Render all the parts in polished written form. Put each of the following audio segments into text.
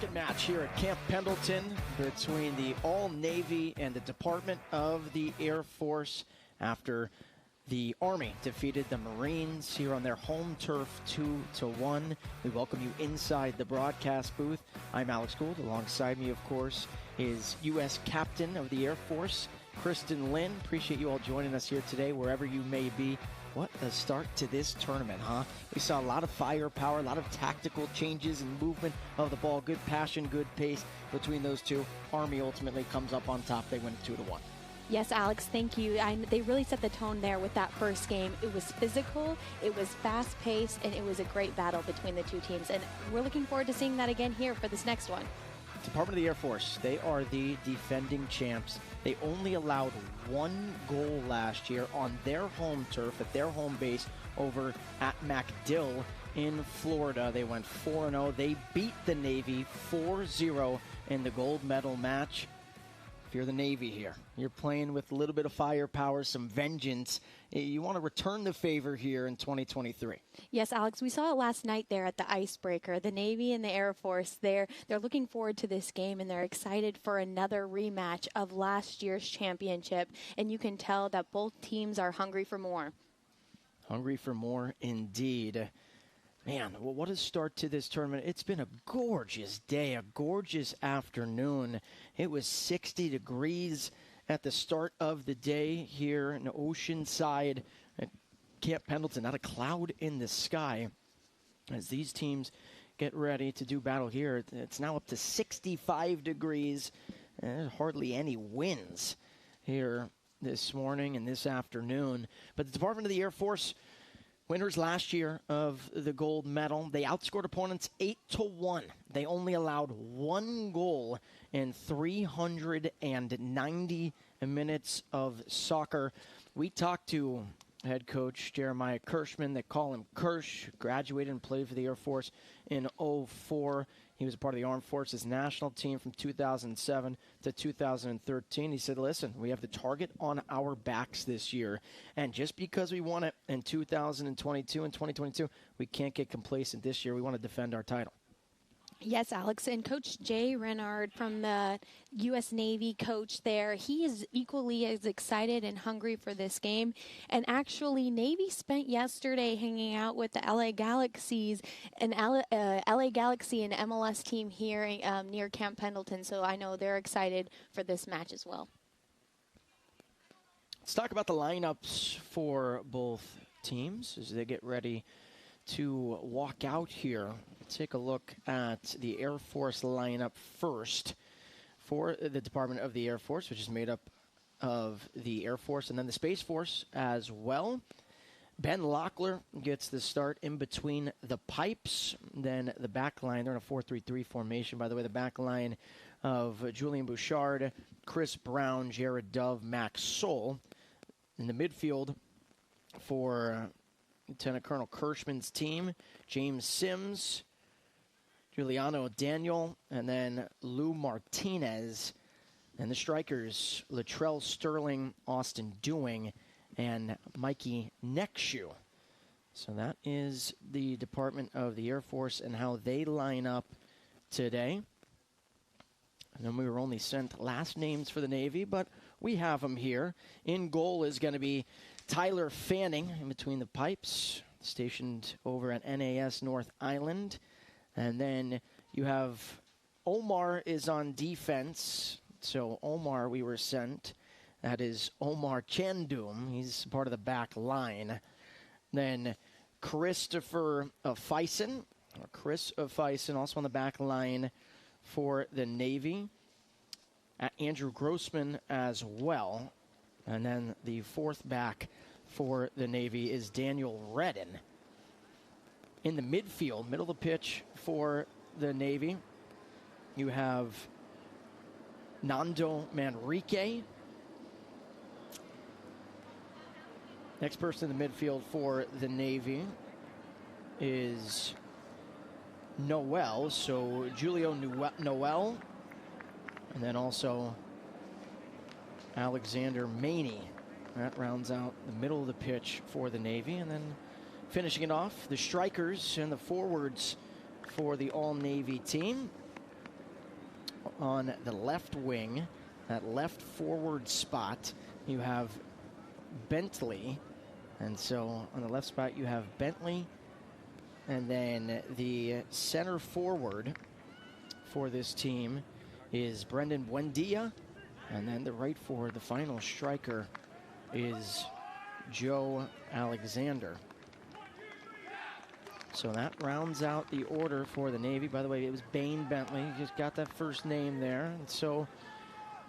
good match here at Camp Pendleton between the All-Navy and the Department of the Air Force after the Army defeated the Marines here on their home turf 2-1. We welcome you inside the broadcast booth. I'm Alex Gould. Alongside me, of course, is U.S. Captain of the Air Force, Kristen Lynn. Appreciate you all joining us here today, wherever you may be. What a start to this tournament, huh? We saw a lot of firepower, a lot of tactical changes and movement of the ball. Good passion, good pace between those two. Army ultimately comes up on top. They win 2-1. Yes, Alex, thank you. They really set the tone there with that first game. It was physical, it was fast-paced, and it was a great battle between the two teams. And we're looking forward to seeing that again here for this next one. Department of the Air Force, they are the defending champs. They only allowed one goal last year on their home turf at their home base over at MacDill in Florida. They went 4-0. They beat the Navy 4-0 in the gold medal match. If you're the Navy here, you're playing with a little bit of firepower, some vengeance. You want to return the favor here in 2023. Yes, Alex, we saw it last night there at the Icebreaker. The Navy and the Air Force, they're looking forward to this game, and they're excited for another rematch of last year's championship. And you can tell that both teams are hungry for more. Hungry for more indeed. Man, well, what a start to this tournament. It's been a gorgeous day, a gorgeous afternoon. It was 60 degrees at the start of the day here in Oceanside at Camp Pendleton. Not a cloud in the sky as these teams get ready to do battle here. It's now up to 65 degrees. There's hardly any winds here this morning and this afternoon. But the Department of the Air Force, winners last year of the gold medal, they outscored opponents 8-1. They only allowed one goal in 390 minutes of soccer. We talked to head coach Jeremiah Kirschman. They call him Kirsch. Graduated and played for the Air Force in 2004. He was a part of the Armed Forces national team from 2007 to 2013. He said, listen, we have the target on our backs this year. And just because we won it in 2022 and 2022, we can't get complacent this year. We want to defend our title. Yes, Alex, and Coach Jay Renard from the U.S. Navy coach there, he is equally as excited and hungry for this game. And actually, Navy spent yesterday hanging out with the LA Galaxies, an LA Galaxy and MLS team here near Camp Pendleton. So I know they're excited for this match as well. Let's talk about the lineups for both teams as they get ready to walk out here. Take a look at the Air Force lineup first for the Department of the Air Force, which is made up of the Air Force and then the Space Force as well. Ben Locklear gets the start in between the pipes. Then the back line, they're in a 4-3-3 formation, by the way. The back line of Julian Bouchard, Chris Brown, Jared Dove, Max Soul. In the midfield for Lieutenant Colonel Kirschman's team, James Sims, Giuliano Daniel, and then Lou Martinez. And the strikers, Latrell Sterling, Austin Dewing, and Mikey Neckshoe. So that is the Department of the Air Force and how they line up today. And then we were only sent last names for the Navy, but we have them here. In goal is going to be Tyler Fanning in between the pipes, stationed over at NAS North Island. And then you have Omar is on defense. So Omar, we were sent. That is Omar Chandum. He's part of the back line. Then Christopher Fison, or Chris Fison, also on the back line for the Navy. Andrew Grossman as well. And then the fourth back for the Navy is Daniel Redden. In the midfield, middle of the pitch for the Navy, you have Nando Manrique. Next person in the midfield for the Navy is Noel. So Julio Noel. And then also Alexander Maney. That rounds out the middle of the pitch for the Navy. And then finishing it off, the strikers and the forwards for the All-Navy team. on the left wing, that left forward spot, you have Bentley. And so on the left spot, you have Bentley. And then the center forward for this team is Brendan Buendia. And then the right forward, the final striker, is Joe Alexander. So that rounds out the order for the Navy. By the way, it was Bain Bentley. He just got that first name there. And so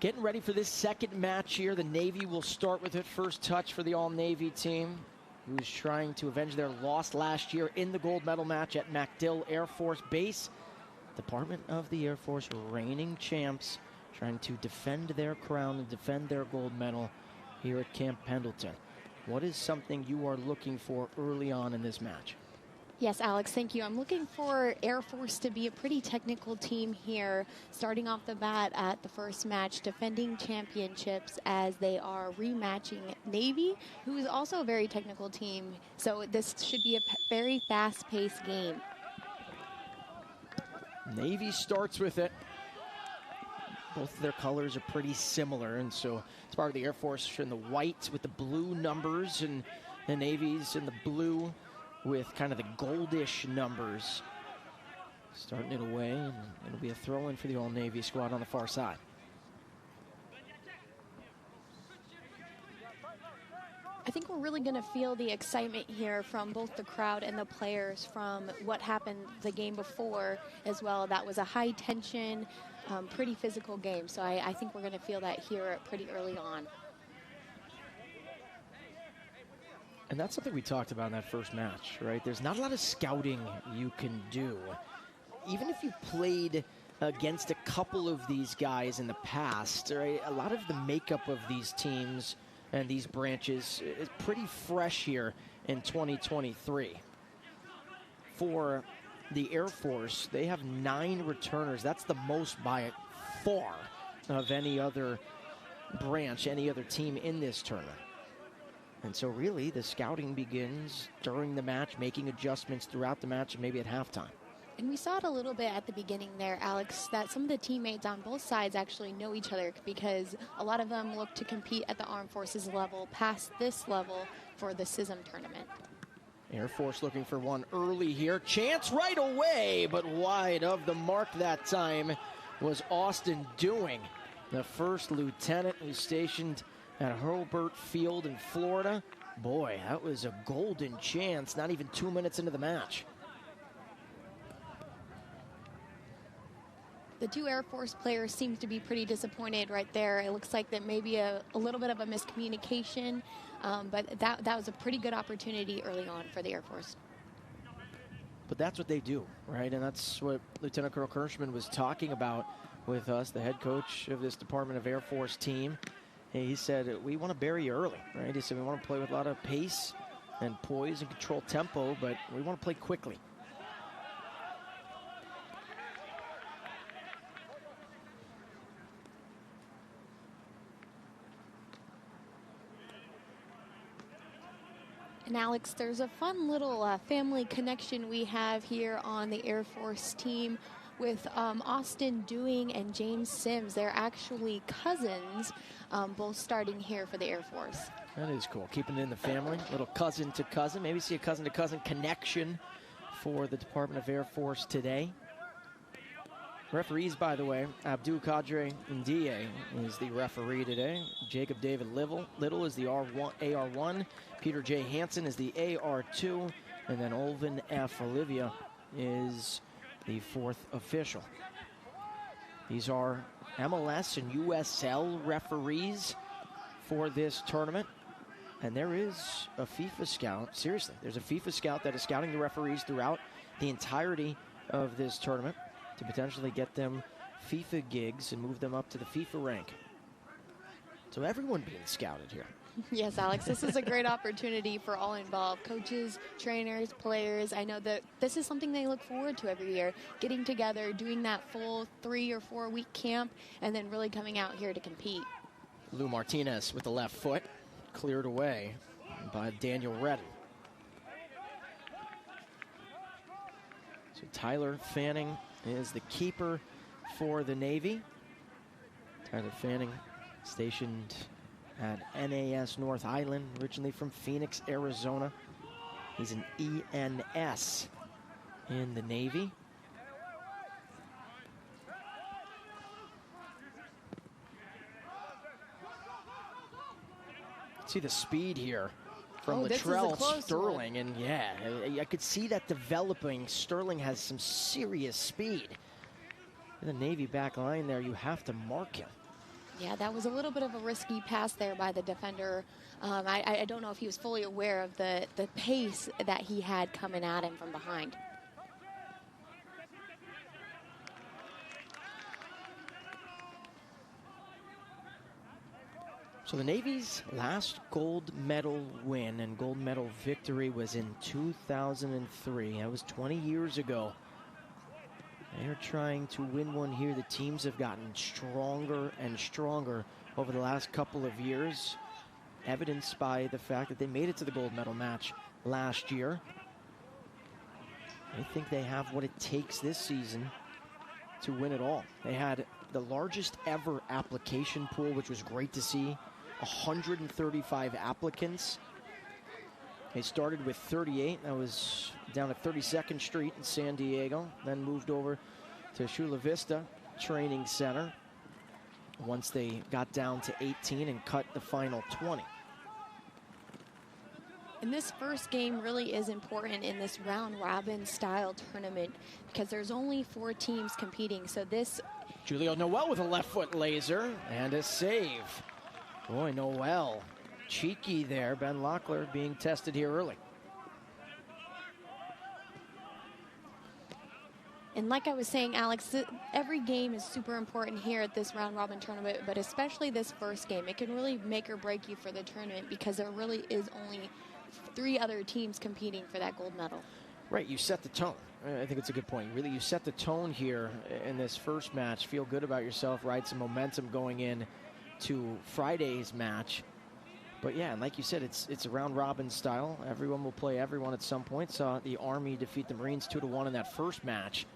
getting ready for this second match here. The Navy will start with it. First touch for the All-Navy team, who's trying to avenge their loss last year in the gold medal match at MacDill Air Force Base. Department of the Air Force reigning champs, trying to defend their crown and defend their gold medal here at Camp Pendleton. What is something you are looking for early on in this match? Yes, Alex, thank you. I'm looking for Air Force to be a pretty technical team here, starting off the bat at the first match, defending championships as they are rematching Navy, who is also a very technical team. So this should be a very fast-paced game. Navy starts with it. Both of their colors are pretty similar, and so it's part of the Air Force in the white with the blue numbers, and the Navy's in the blue with kind of the goldish numbers. Starting it away, and it'll be a throw-in for the All-Navy squad on the far side. I think we're really going to feel the excitement here from both the crowd and the players from what happened the game before as well. That was a high-tension, pretty physical game. So I think we're going to feel that here pretty early on. And that's something we talked about in that first match, right? There's not a lot of scouting you can do. Even if you played against a couple of these guys in the past, right? A lot of the makeup of these teams and these branches is pretty fresh here in 2023. For the Air Force, they have 9 returners. That's the most by far of any other branch, any other team in this tournament. And so really the scouting begins during the match, making adjustments throughout the match and maybe at halftime. And we saw it a little bit at the beginning there, Alex, that some of the teammates on both sides actually know each other because a lot of them look to compete at the Armed Forces level, past this level for the SISM tournament. Air Force looking for one early here. Chance right away, but wide of the mark that time was Austin Dewing, the first lieutenant who's stationed at Hurlburt Field in Florida. Boy, that was a golden chance, not even 2 minutes into the match. The two Air Force players seem to be pretty disappointed right there. It looks like that maybe a little bit of a miscommunication, but that was a pretty good opportunity early on for the Air Force. But that's what they do, right? And that's what Lieutenant Colonel Kirschman was talking about with us, the head coach of this Department of Air Force team. He said, we want to bury you early, right? He said, we want to play with a lot of pace and poise and control tempo, but we want to play quickly. And Alex, there's a fun little family connection we have here on the Air Force team with Austin Dewing and James Sims. They're actually cousins, both starting here for the Air Force. That is cool, keeping it in the family. Little cousin to cousin, maybe see a cousin to cousin connection for the Department of Air Force today. Referees, by the way, Abdul Kadre Ndiaye is the referee today. Jacob David Little is the AR1. Peter J. Hansen is the AR2. And then Olvin F. Olivia is the 4th official. These are MLS and USL referees for this tournament. And there is a FIFA scout. Seriously, there's a FIFA scout that is scouting the referees throughout the entirety of this tournament to potentially get them FIFA gigs and move them up to the FIFA rank. So everyone being scouted here. Yes, Alex, this is a great opportunity for all involved, coaches, trainers, players. I know that this is something they look forward to every year, getting together, doing that full 3 or 4 week camp, and then really coming out here to compete. Lou Martinez with the left foot, cleared away by Daniel Redden. So Tyler Fanning is the keeper for the Navy. Tyler Fanning, stationed at NAS North Island, originally from Phoenix, Arizona. He's an ENS in the Navy. See the speed here from Latrell Sterling, and yeah, I could see that developing. Sterling has some serious speed. In the Navy back line there, you have to mark him. Yeah, that was a little bit of a risky pass there by the defender. I don't know if he was fully aware of the pace that he had coming at him from behind. So the Navy's last gold medal win and gold medal victory was in 2003. That was 20 years ago. They're trying to win one here. The teams have gotten stronger and stronger over the last couple of years, evidenced by the fact that they made it to the gold medal match last year. I think they have what it takes this season to win it all. They had the largest ever application pool, which was great to see. 135 applicants. They started with 38. That was down at 32nd Street in San Diego. Then moved over to Chula Vista Training Center once they got down to 18 and cut the final 20. And this first game really is important in this round-robin style tournament because there's only 4 teams competing. So this... Julio Noel with a left foot laser and a save. Boy, Noel, cheeky there. Ben Locklear being tested here early. And like I was saying, Alex, every game is super important here at this round-robin tournament, but especially this first game. It can really make or break you for the tournament because there really is only 3 other teams competing for that gold medal. Right, you set the tone. I think it's a good point. Really, you set the tone here in this first match. Feel good about yourself, ride some momentum going in to Friday's match. But yeah, and like you said, it's a round-robin style. Everyone will play everyone at some point. Saw the Army defeat the Marines 2-1 in that first match.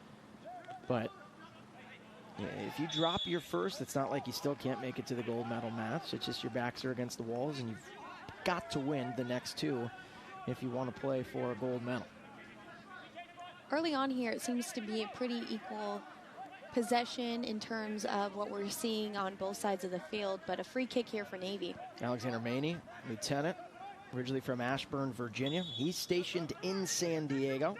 But yeah, if you drop your first, it's not like you still can't make it to the gold medal match. It's just your backs are against the walls, and you've got to win the next 2 if you want to play for a gold medal. Early on here, it seems to be a pretty equal possession in terms of what we're seeing on both sides of the field, but a free kick here for Navy. Alexander Maney, lieutenant, originally from Ashburn, Virginia. He's stationed in San Diego.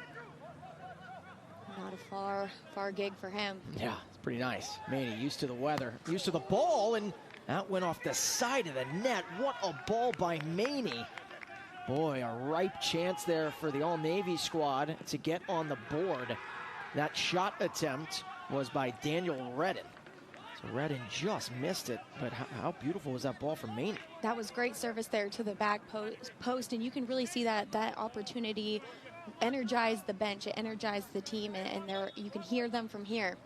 Not a far gig for him. Yeah, it's pretty nice. Maney used to the weather, used to the ball, and that went off the side of the net. What a ball by Maney. Boy, a ripe chance there for the All-Navy squad to get on the board. That shot attempt was by Daniel Redden. So Redden just missed it, but how beautiful was that ball from Maney? That was great service there to the back post, and you can really see that opportunity energized the bench, it energized the team, and you can hear them from here.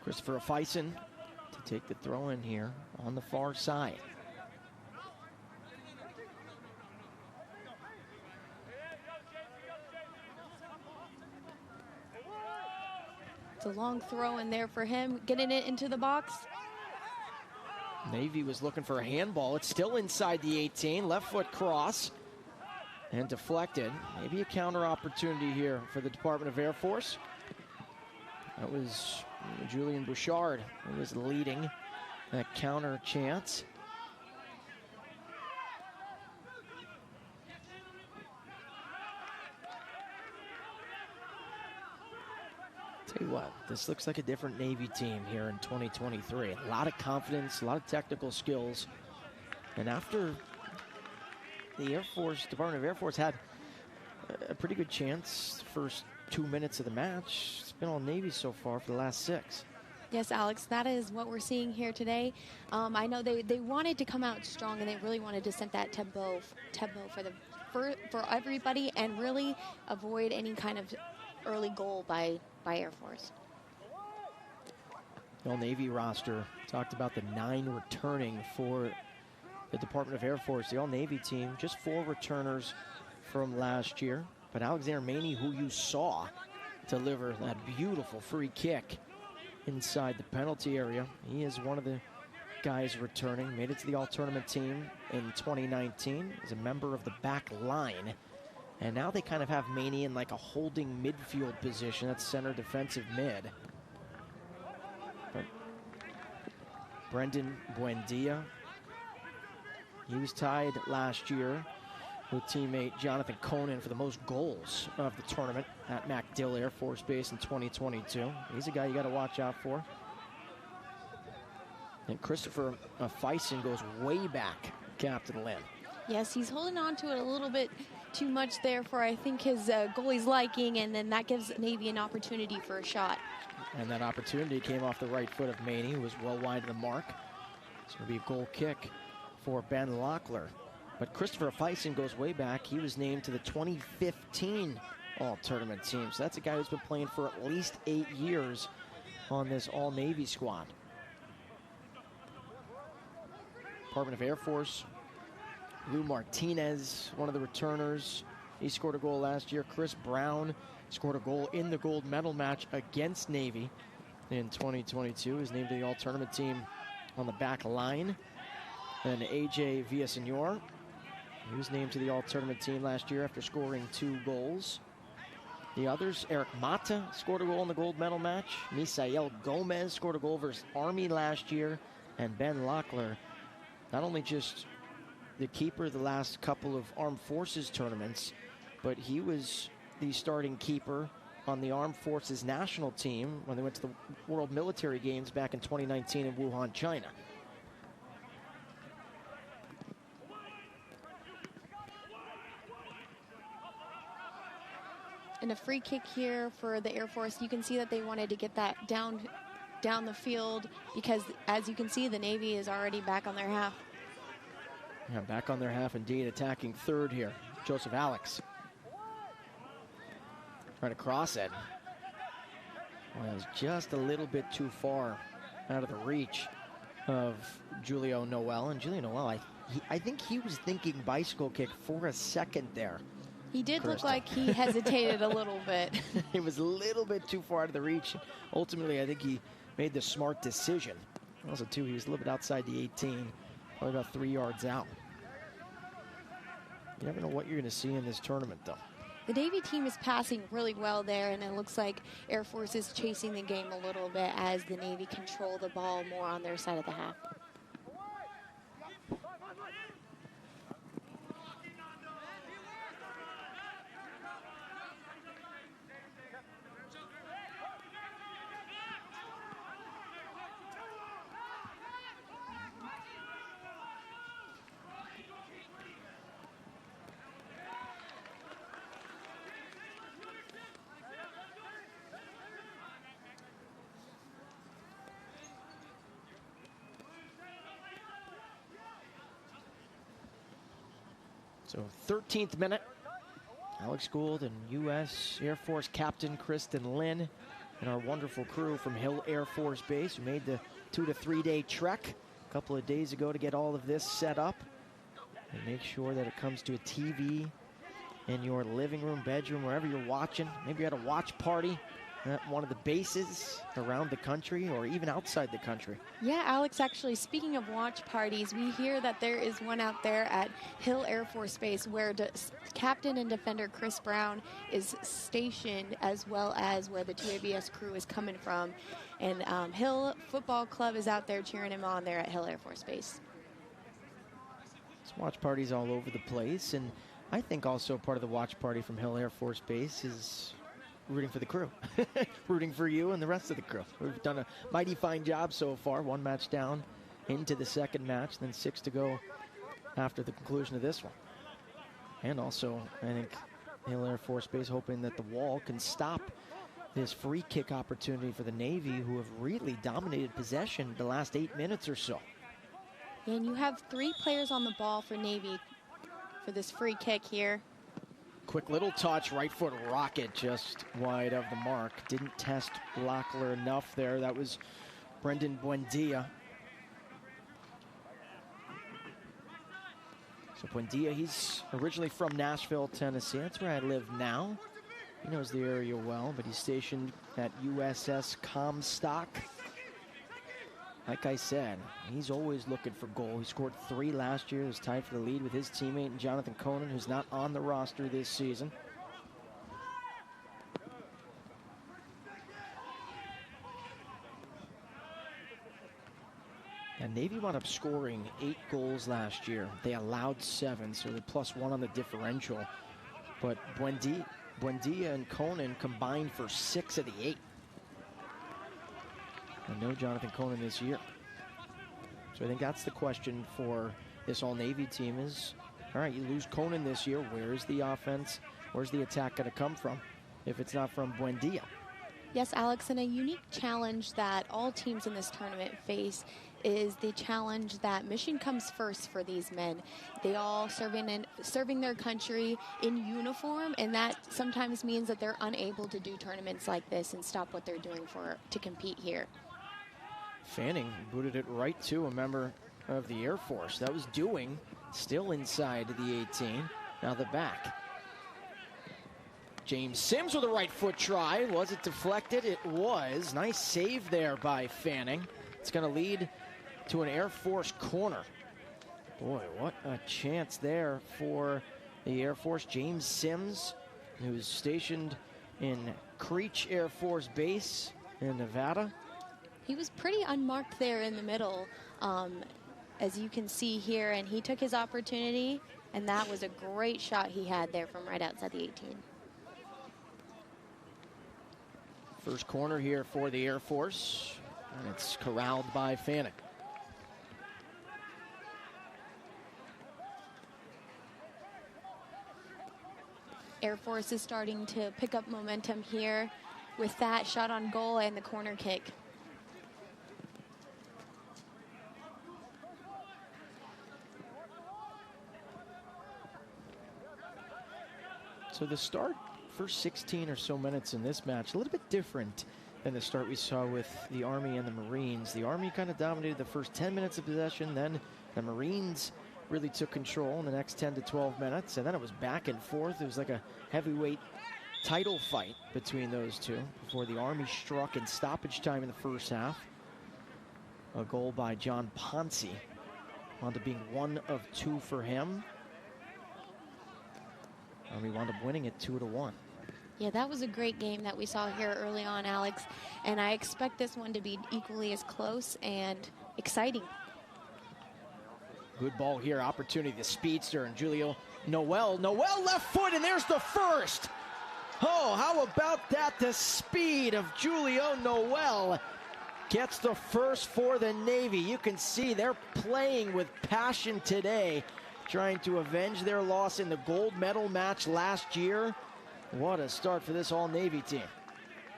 Christopher Feisen to take the throw in here on the far side. It's a long throw in there for him, getting it into the box. Navy was looking for a handball. It's still inside the 18. Left foot cross and deflected. Maybe a counter opportunity here for the Department of Air Force. That was Julian Bouchard who was leading that counter chance. Tell you what, this looks like a different Navy team here in 2023. A lot of confidence, a lot of technical skills. And after the Air Force, Department of Air Force had a pretty good chance the first 2 minutes of the match, it's been all Navy so far for the last 6. Yes, Alex, that is what we're seeing here today. I know they wanted to come out strong, and they really wanted to set that tempo for everybody and really avoid any kind of early goal by Air Force. The All-Navy roster talked about the 9 returning for the Department of Air Force. The All-Navy team, just 4 returners from last year. But Alexander Maney, who you saw deliver that beautiful free kick inside the penalty area. He is one of the guys returning. Made it to the all-tournament team in 2019. He's a member of the back line. And now they kind of have Maney in like a holding midfield position. That's center defensive mid. But Brendan Buendia, he was tied last year with teammate Jonathan Conan for the most goals of the tournament at MacDill Air Force Base in 2022. He's a guy you got to watch out for. And Christopher Feisen goes way back, Captain Lynn. Yes, he's holding on to it a little bit too much there for, I think, his goalie's liking, and then that gives Navy an opportunity for a shot. And that opportunity came off the right foot of Maney, who was well wide of the mark. It's going to be a goal kick for Ben Locklear. But Christopher Feisen goes way back. He was named to the 2015 all-tournament team. So that's a guy who's been playing for at least 8 years on this all-Navy squad. Department of Air Force, Lou Martinez, one of the returners. He scored a goal last year. Chris Brown scored a goal in the gold medal match against Navy in 2022. He's named to the all-tournament team on the back line. And AJ Villasenor, he was named to the all-tournament team last year after scoring 2 goals. The others, Eric Mata scored a goal in the gold medal match. Misael Gomez scored a goal versus Army last year. And Ben Locklear, not only just the keeper the last couple of Armed Forces tournaments, but he was the starting keeper on the Armed Forces national team when they went to the World Military Games back in 2019 in Wuhan, China. And a free kick here for the Air Force. You can see that they wanted to get that down the field because, as you can see, the Navy is already back on their half. Yeah, back on their half indeed, attacking third here. Joseph Alex. Trying to cross it. Well, it was just a little bit too far out of the reach of Julio Noel. And Julio Noel, I think he was thinking bicycle kick for a second there. He did look like he hesitated a little bit. It was a little bit too far out of the reach. Ultimately, I think he made the smart decision. Also, too, he was a little bit outside the 18, probably about 3 yards out. You never know what you're going to see in this tournament, though. The Navy team is passing really well there, and it looks like Air Force is chasing the game a little bit as the Navy control the ball more on their side of the half. So 13th minute, Alex Gould and U.S. Air Force Captain Kristen Lynn and our wonderful crew from Hill Air Force Base who made the 2 to 3 day trek a couple of days ago to get all of this set up and make sure that it comes to a TV in your living room, bedroom, wherever you're watching. Maybe you're at a watch party at one of the bases around the country or even outside the country. Yeah, Alex, actually, speaking of watch parties, we hear that there is one out there at Hill Air Force Base where Captain and Defender Chris Brown is stationed, as well as where the 2ABS crew is coming from. And Hill Football Club is out there cheering him on there at Hill Air Force Base. There's watch parties all over the place, and I think also part of the watch party from Hill Air Force Base is rooting for the crew, rooting for you and the rest of the crew. We've done a mighty fine job so far. 1 match down into the second match, then 6 to go after the conclusion of this one. And also, I think Hill Air Force Base hoping that the wall can stop this free kick opportunity for the Navy, who have really dominated possession the last 8 minutes or so. And you have 3 players on the ball for Navy for this free kick here. Quick little touch, right foot rocket just wide of the mark. Didn't test Locklear enough there. That was Brendan Buendia. So Buendia, he's originally from Nashville, Tennessee. That's where I live now. He knows the area well, but he's stationed at USS Comstock. Like I said, he's always looking for goal. He scored 3 last year. He was tied for the lead with his teammate Jonathan Conan, who's not on the roster this season. And Navy wound up scoring 8 goals last year. They allowed 7, so they're +1 on the differential. But Buendia and Conan combined for 6 of the 8. And no Jonathan Conan this year. So I think that's the question for this all-Navy team is, all right, you lose Conan this year. Where's the offense? Where's the attack going to come from if it's not from Buendia? Yes, Alex, and a unique challenge that all teams in this tournament face is the challenge that mission comes first for these men. They all serving their country in uniform, and that sometimes means that they're unable to do tournaments like this and stop what they're doing to compete here. Fanning booted it right to a member of the Air Force. That was Dewing, still inside the 18. Now the back. James Sims with a right foot try. Was it deflected? It was. Nice save there by Fanning. It's going to lead to an Air Force corner. Boy, what a chance there for the Air Force. James Sims, who's stationed in Creech Air Force Base in Nevada. He was pretty unmarked there in the middle, as you can see here, and he took his opportunity, and that was a great shot he had there from right outside the 18. First corner here for the Air Force, and it's corralled by Fanning. Air Force is starting to pick up momentum here with that shot on goal and the corner kick. So the start, first 16 or so minutes in this match, a little bit different than the start we saw with the Army and the Marines. The Army kind of dominated the first 10 minutes of possession, then the Marines really took control in the next 10 to 12 minutes, and then it was back and forth. It was like a heavyweight title fight between those two before the Army struck in stoppage time in the first half. A goal by John Ponce, wound up being 1 of 2 for him. Army wound up winning it 2-1. Yeah, that was a great game that we saw here early on, Alex, and I expect this one to be equally as close and exciting. Good ball here, opportunity, the speedster, and Julio Noel left foot, and there's the first. Oh, how about that? The speed of Julio Noel gets the first for the Navy. You can see they're playing with passion today, trying to avenge their loss in the gold medal match last year. What a start for this all-Navy team.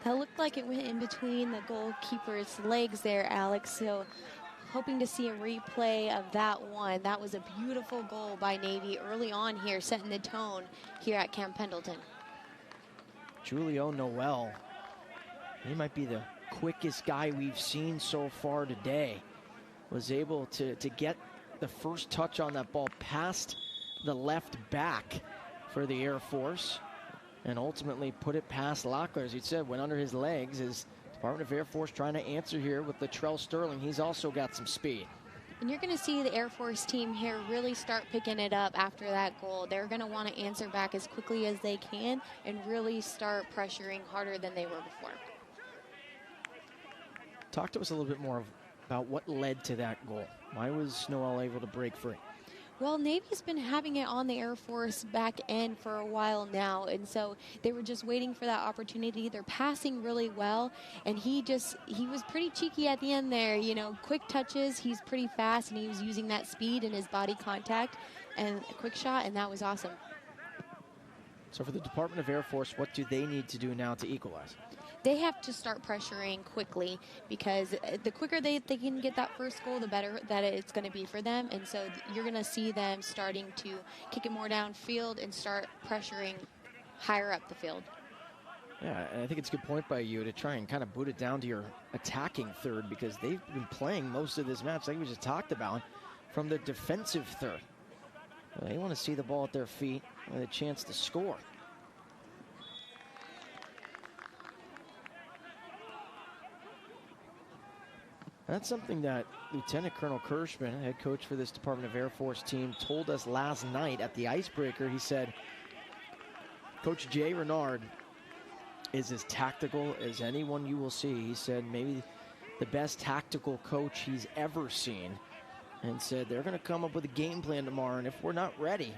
That looked like it went in between the goalkeeper's legs there, Alex, so hoping to see a replay of that one. That was a beautiful goal by Navy early on here, setting the tone here at Camp Pendleton. Julio Noel, he might be the quickest guy we've seen so far today. Was able to get the first touch on that ball past the left back for the Air Force and ultimately put it past Locklear. As you said, went under his legs. His Department of Air Force trying to answer here with Latrell Sterling. He's also got some speed. And you're going to see the Air Force team here really start picking it up after that goal. They're going to want to answer back as quickly as they can and really start pressuring harder than they were before. Talk to us a little bit more about what led to that goal. Why was Noel able to break free? Well, Navy's been having it on the Air Force back end for a while now, and so they were just waiting for that opportunity. They're passing really well, and he was pretty cheeky at the end there. You know, quick touches, he's pretty fast, and he was using that speed and his body contact and a quick shot, and that was awesome. So for the Department of Air Force, what do they need to do now to equalize? They have to start pressuring quickly, because the quicker they can get that first goal, the better that it's going to be for them. And so you're going to see them starting to kick it more downfield and start pressuring higher up the field. Yeah, and I think it's a good point by you to try and kind of boot it down to your attacking third, because they've been playing most of this match, like we just talked about, from the defensive third. They want to see the ball at their feet with a chance to score. That's something that Lieutenant Colonel Kirschman, head coach for this Department of Air Force team, told us last night at the icebreaker. He said, Coach Jay Renard is as tactical as anyone you will see. He said maybe the best tactical coach he's ever seen, and said they're going to come up with a game plan tomorrow, and if we're not ready,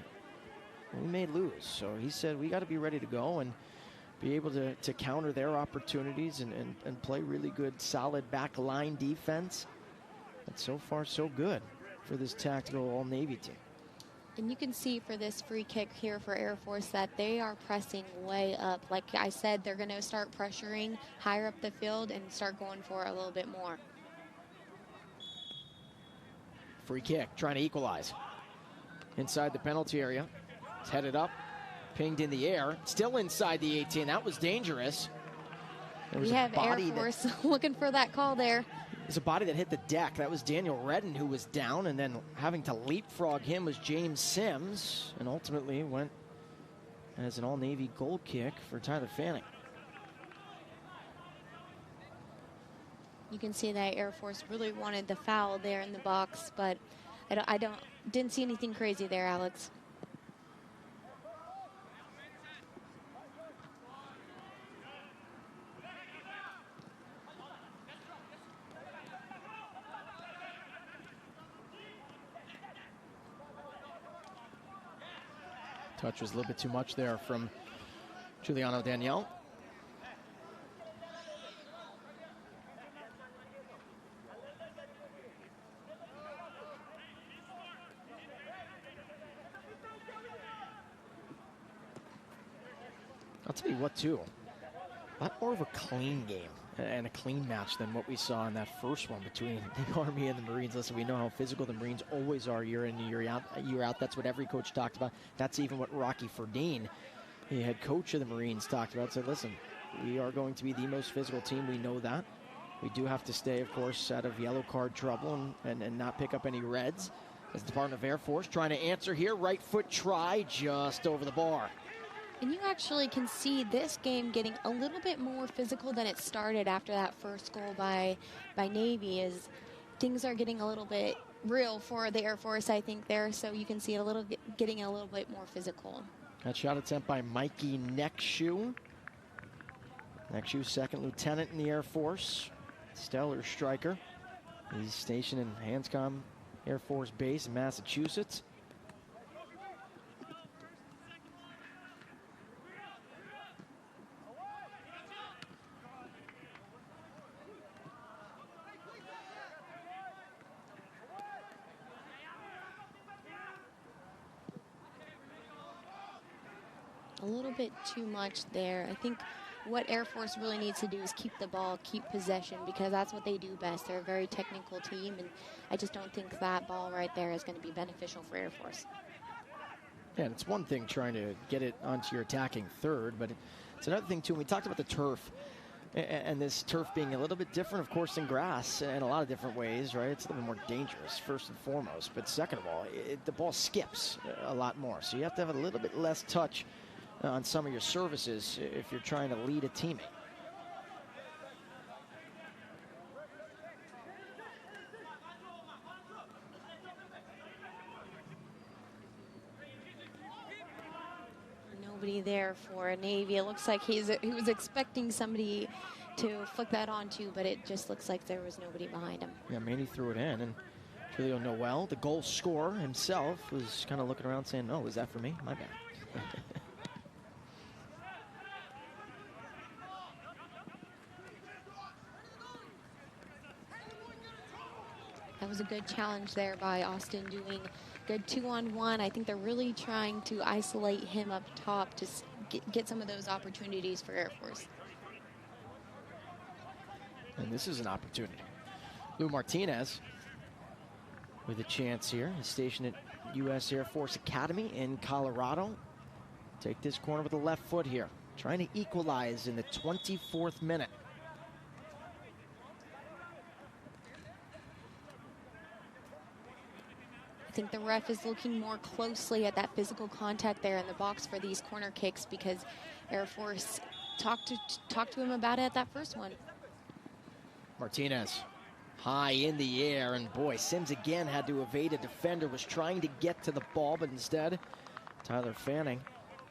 we may lose. So he said we got to be ready to go and be able to counter their opportunities and play really good, solid back line defense. And so far, so good for this tactical all-Navy team. And you can see for this free kick here for Air Force that they are pressing way up. Like I said, they're going to start pressuring higher up the field and start going for it a little bit more. Free kick, trying to equalize. Inside the penalty area. It's headed up, pinged in the air. Still inside the 18. That was dangerous. We have Air Force looking for that call there. There's a body that hit the deck. That was Daniel Redden, who was down, and then having to leapfrog him was James Sims, and ultimately went as an all-Navy goal kick for Tyler Fanning. You can see that Air Force really wanted the foul there in the box, but I didn't see anything crazy there, Alex. Touch was a little bit too much there from Giuliano Danielle. I'll tell you what, too. A lot more of a clean game and a clean match than what we saw in that first one between the Army and the Marines. Listen, we know how physical the Marines always are year in and year out. That's what every coach talked about. That's even what Rocky Ferdinand, the head coach of the Marines, talked about. Said, listen, we are going to be the most physical team. We know that. We do have to stay, of course, out of yellow card trouble and not pick up any reds. As the Department of Air Force trying to answer here. Right foot try just over the bar. And you actually can see this game getting a little bit more physical than it started after that first goal by Navy, as things are getting a little bit real for the Air Force, I think, there. So you can see it getting a little bit more physical. That shot attempt by Mikey Neckshoe. Neckshoe, second lieutenant in the Air Force. Stellar striker. He's stationed in Hanscom Air Force Base in Massachusetts. A little bit too much there. I think what Air Force really needs to do is keep the ball, keep possession, because that's what they do best. They're a very technical team, and I just don't think that ball right there is going to be beneficial for Air Force. Yeah, and it's one thing trying to get it onto your attacking third, but it's another thing, too. We talked about the turf, and this turf being a little bit different, of course, than grass in a lot of different ways, right? It's a little more dangerous, first and foremost. But second of all, the ball skips a lot more, so you have to have a little bit less touch on some of your services if you're trying to lead a teammate. Nobody there for Navy. It looks like he was expecting somebody to flick that onto, but it just looks like there was nobody behind him. Yeah, Manny threw it in, and Julio Noel, the goal scorer himself, was kind of looking around saying, "Oh, is that for me? My bad." That was a good challenge there by Austin, doing good 2-on-1. I think they're really trying to isolate him up top to get some of those opportunities for Air Force. And this is an opportunity. Lou Martinez with a chance here. He's stationed at U.S. Air Force Academy in Colorado. Take this corner with the left foot here. Trying to equalize in the 24th minute. I think the ref is looking more closely at that physical contact there in the box for these corner kicks, because Air Force talked to him about it at that first one. Martinez high in the air, and boy, Sims again had to evade a defender, was trying to get to the ball, but instead, Tyler Fanning,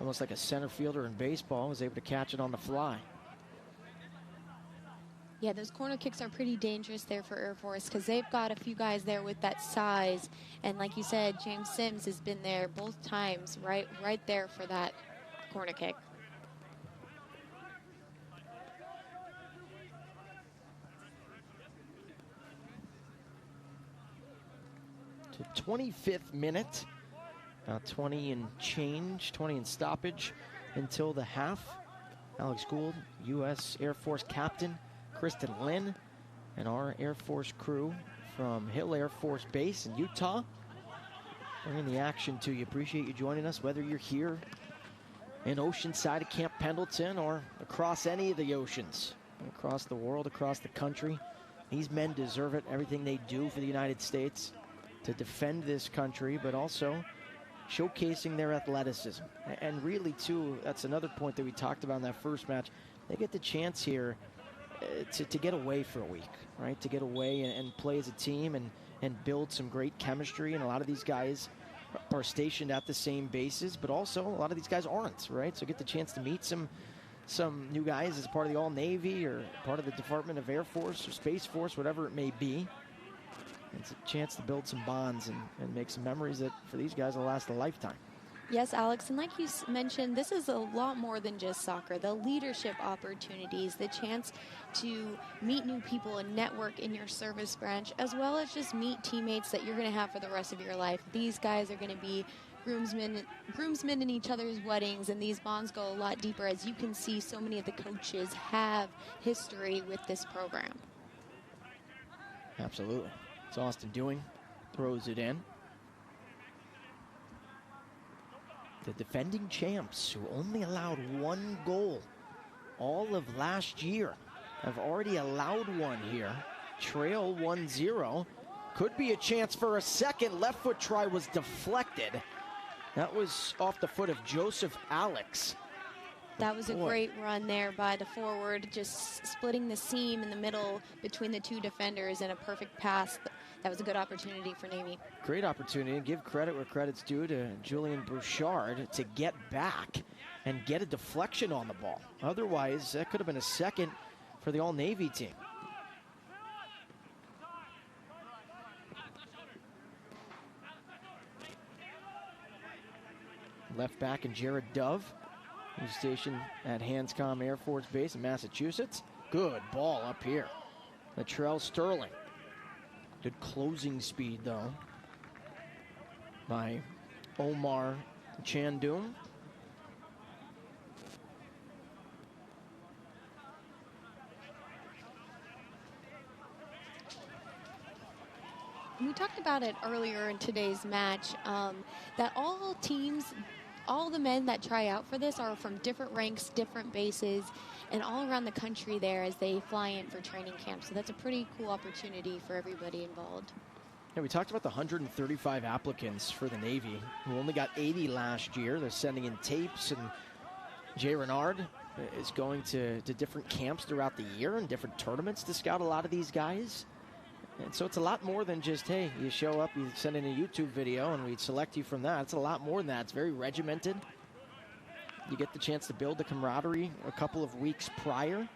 almost like a center fielder in baseball, was able to catch it on the fly. Yeah, those corner kicks are pretty dangerous there for Air Force because they've got a few guys there with that size. And like you said, James Sims has been there both times, right there for that corner kick. To 25th minute, about 20 and change, 20 and stoppage until the half. Alex Gould, U.S. Air Force captain, Kristen Lynn, and our Air Force crew from Hill Air Force Base in Utah, bringing the action to you. Appreciate you joining us, whether you're here in Oceanside at Camp Pendleton or across any of the oceans, across the world, across the country. These men deserve it, everything they do for the United States to defend this country, but also showcasing their athleticism. And really, too, that's another point that we talked about in that first match. They get the chance here to get away for a week, right? To get away and play as a team and build some great chemistry. And a lot of these guys are stationed at the same bases, but also a lot of these guys aren't, right? So get the chance to meet some new guys as part of the All-Navy or part of the Department of Air Force or Space Force, whatever it may be. It's a chance to build some bonds and make some memories that for these guys will last a lifetime. Yes, Alex, and like you mentioned, this is a lot more than just soccer. The leadership opportunities, the chance to meet new people and network in your service branch, as well as just meet teammates that you're going to have for the rest of your life. These guys are going to be groomsmen in each other's weddings, and these bonds go a lot deeper. As you can see, so many of the coaches have history with this program. Absolutely. It's Austin Dewing, throws it in. The defending champs, who only allowed one goal all of last year, have already allowed one here. Trail 1-0. Could be a chance for a second. Left foot try was deflected. That was off the foot of Joseph Alex. That was a great run there by the forward, just splitting the seam in the middle between the two defenders, and a perfect pass. That was a good opportunity for Navy. Great opportunity. Give credit where credit's due to Julian Bouchard to get back and get a deflection on the ball. Otherwise, that could have been a second for the All-Navy team. Left back and Jared Dove, who's stationed at Hanscom Air Force Base in Massachusetts. Good ball up here. Latrell Sterling. Good closing speed, though, by Omar Chandum. We talked about it earlier in today's match, that all teams, all the men that try out for this are from different ranks, different bases, and all around the country there as they fly in for training camp. So that's a pretty cool opportunity for everybody involved. Yeah, we talked about the 135 applicants for the Navy, who only got 80 last year. They're sending in tapes, and Jay Renard is going to different camps throughout the year and different tournaments to scout a lot of these guys. And so it's a lot more than just, hey, you show up, you send in a YouTube video, and we select you from that. It's a lot more than that. It's very regimented. You get the chance to build the camaraderie a couple of weeks prior,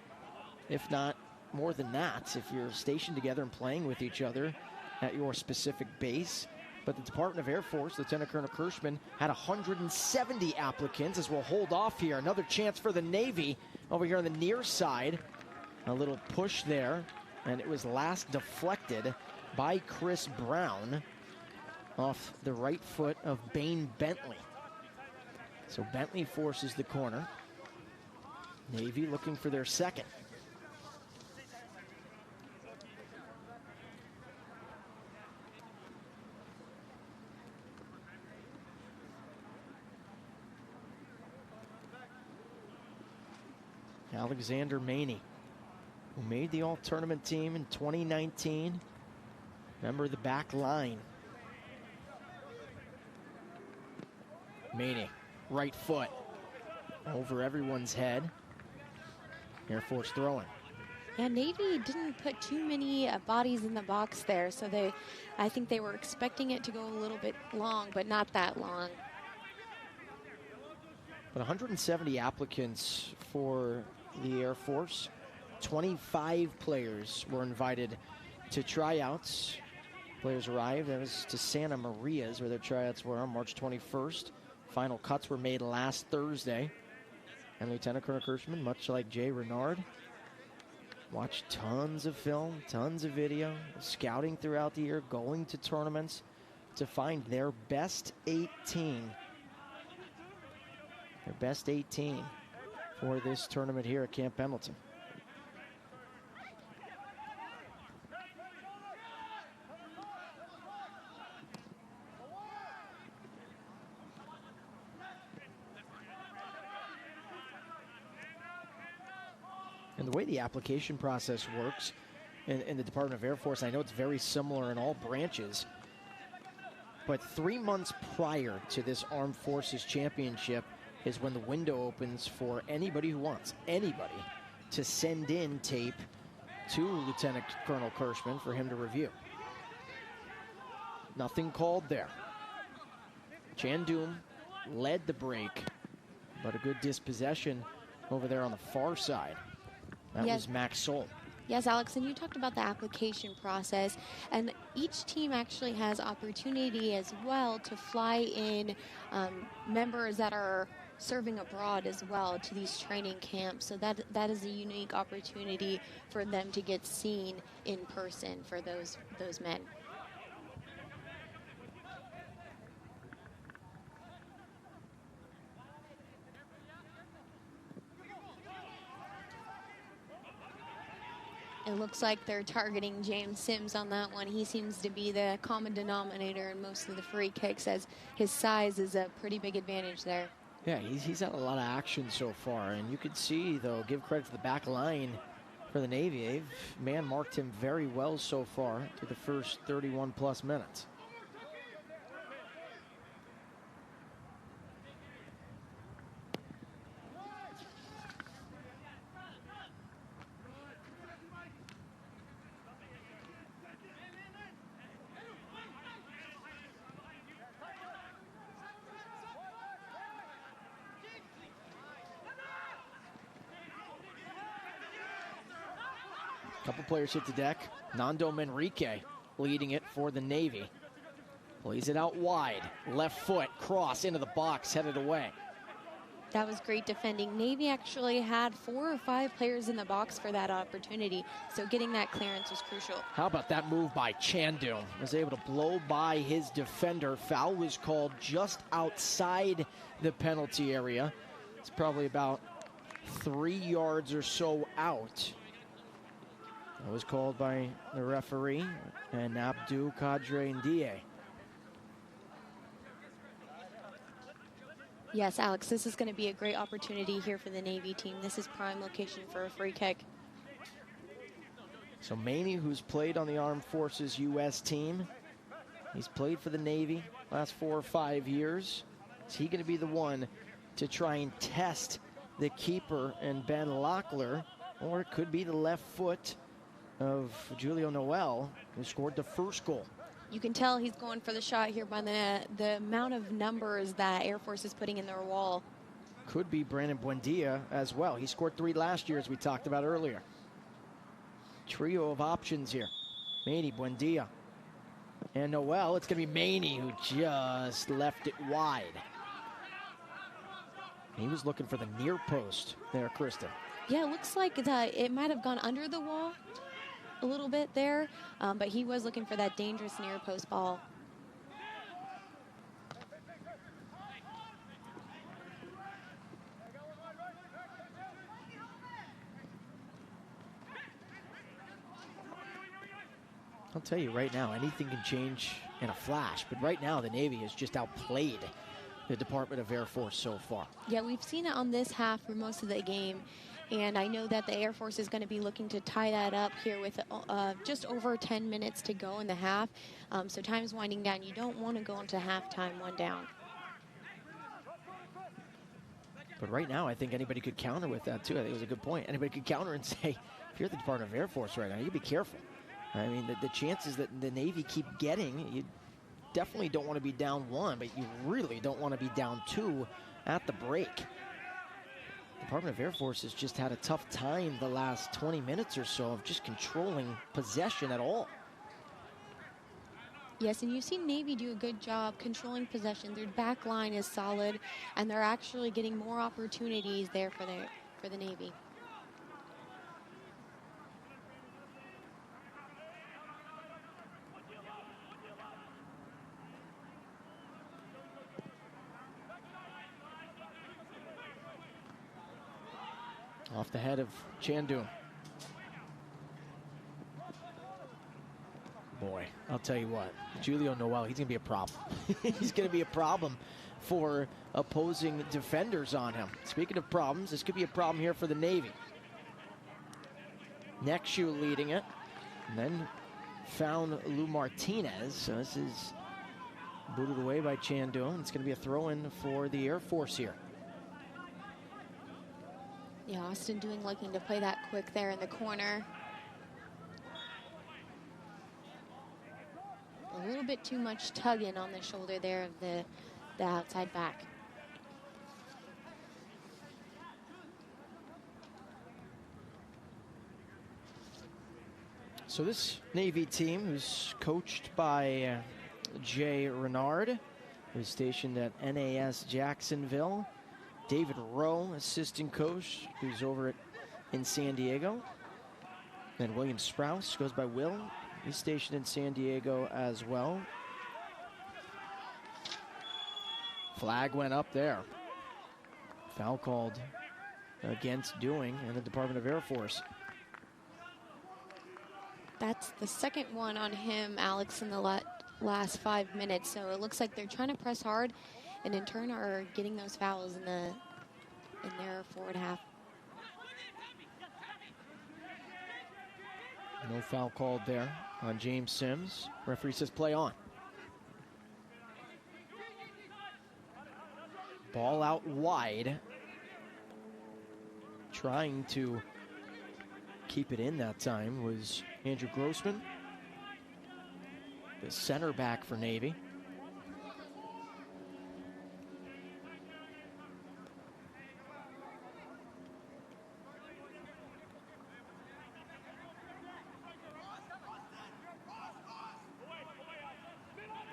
if not more than that, if you're stationed together and playing with each other at your specific base. But the Department of Air Force, Lieutenant Colonel Kirschman, had 170 applicants, as we'll hold off here. Another chance for the Navy over here on the near side. A little push there, and it was last deflected by Chris Brown off the right foot of Bane Bentley. So Bentley forces the corner. Navy looking for their second. Alexander Maney, who made the all-tournament team in 2019. Member of the back line. Maney, right foot, over everyone's head. Air Force throwing. And Navy didn't put too many bodies in the box there, so I think they were expecting it to go a little bit long, but not that long. But 170 applicants for the Air Force. 25 players were invited to tryouts. Players arrived. That was to Santa Maria's, where their tryouts were on March 21st. Final cuts were made last Thursday. And Lieutenant Colonel Kirschman, much like Jay Renard, watched tons of film, tons of video, scouting throughout the year, going to tournaments to find their best 18. Their best 18 for this tournament here at Camp Pendleton. And the way the application process works in the Department of Air Force, I know it's very similar in all branches, but 3 months prior to this Armed Forces Championship is when the window opens for anybody who wants, anybody, to send in tape to Lieutenant Colonel Kirschman for him to review. Nothing called there. Chandum led the break, but a good dispossession over there on the far side. That was Max Soul. Yes, Alex, and you talked about the application process, and each team actually has opportunity as well to fly in members that are serving abroad as well to these training camps. So that is a unique opportunity for them to get seen in person for those men. It looks like they're targeting James Sims on that one. He seems to be the common denominator in most of the free kicks, as his size is a pretty big advantage there. Yeah, he's had a lot of action so far, and you could see, though, give credit to the back line for the Navy. They've man-marked him very well so far through the first 31-plus minutes. Couple players hit the deck. Nando Manrique leading it for the Navy. Plays it out wide. Left foot, cross into the box, headed away. That was great defending. Navy actually had 4 or 5 players in the box for that opportunity, so getting that clearance was crucial. How about that move by Chandum? Was able to blow by his defender. Foul was called just outside the penalty area. It's probably about 3 yards or so out. That was called by the referee and Abdul Kadre Ndiaye. Yes, Alex, this is going to be a great opportunity here for the Navy team. This is prime location for a free kick. So Maney, who's played on the Armed Forces U.S. team, he's played for the Navy last 4 or 5 years. Is he going to be the one to try and test the keeper and Ben Locklear, or it could be the left foot of Julio Noel, who scored the first goal? You can tell he's going for the shot here by the amount of numbers that Air Force is putting in their wall. Could be Brandon Buendia as well. He scored 3 last year, as we talked about earlier. Trio of options here. Maney, Buendia, and Noel. It's going to be Maney who just left it wide. He was looking for the near post there, Krista. Yeah, it looks like it might have gone under the wall a little bit there, but he was looking for that dangerous near post ball. I'll tell you right now, anything can change in a flash, but right now the Navy has just outplayed the Department of Air Force so far. Yeah, we've seen it on this half for most of the game. And I know that the Air Force is going to be looking to tie that up here with just over 10 minutes to go in the half. So time's winding down. You don't want to go into halftime 1 down. But right now, I think anybody could counter with that, too. I think it was a good point. Anybody could counter and say, if you're the Department of Air Force right now, you be careful. I mean, the chances that the Navy keep getting, you definitely don't want to be down 1, but you really don't want to be down 2 at the break. Department of Air Force has just had a tough time the last 20 minutes or so of just controlling possession at all. Yes, and you've seen Navy do a good job controlling possession. Their back line is solid, and they're actually getting more opportunities there for the Navy. Off the head of Chandu. Boy, I'll tell you what, Julio Noel, he's going to be a problem. He's going to be a problem for opposing defenders on him. Speaking of problems, this could be a problem here for the Navy. Nexu leading it, and then found Lou Martinez. So this is booted away by Chandu, and it's going to be a throw-in for the Air Force here. Yeah, Austin looking to play that quick there in the corner. A little bit too much tugging on the shoulder there of the outside back. So this Navy team is coached by Jay Renard, who's stationed at NAS Jacksonville. David Rowe, assistant coach, who's over in San Diego. Then William Sprouse goes by Will. He's stationed in San Diego as well. Flag went up there. Foul called against Doing and the Department of Air Force. That's the second one on him, Alex, in the last 5 minutes. So it looks like they're trying to press hard, and in turn are getting those fouls in their forward half. No foul called there on James Sims. Referee says play on. Ball out wide. Trying to keep it in that time was Andrew Grossman, the center back for Navy.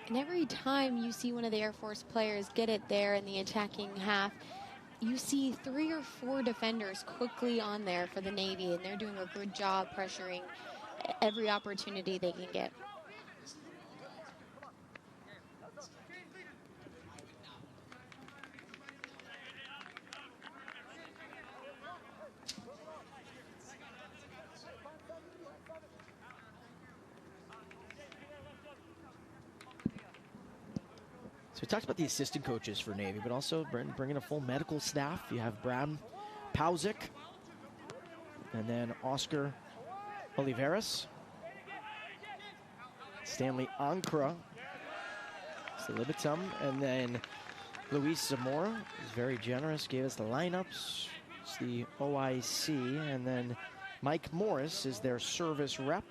And every time you see one of the Air Force players get it there in the attacking half, you see 3 or 4 defenders quickly on there for the Navy, and they're doing a good job pressuring every opportunity they can get. So we talked about the assistant coaches for Navy, but also bringing a full medical staff. You have Brad Pausick, and then Oscar Oliveras, Stanley Ankra, Libitum, and then Luis Zamora is very generous, gave us the lineups. It's the OIC, and then Mike Morris is their service rep.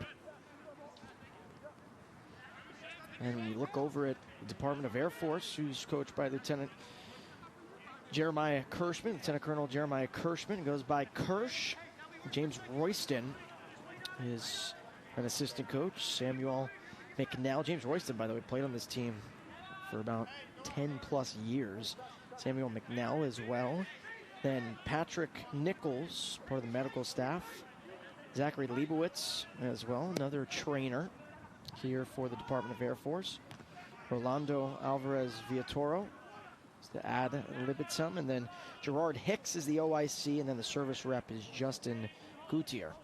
And when you look over at the Department of Air Force, who's coached by Lieutenant Jeremiah Kirschman, Lieutenant Colonel Jeremiah Kirschman, goes by Kirsch. James Royston is an assistant coach. Samuel McNell. James Royston, by the way, played on this team for about 10 plus years. Samuel McNell as well. Then Patrick Nichols, part of the medical staff. Zachary Leibowitz as well, another trainer here for the Department of Air Force. Rolando Alvarez Villatoro is the ad libitum, and then Gerard Hicks is the OIC, and then the service rep is Justin Gutierrez.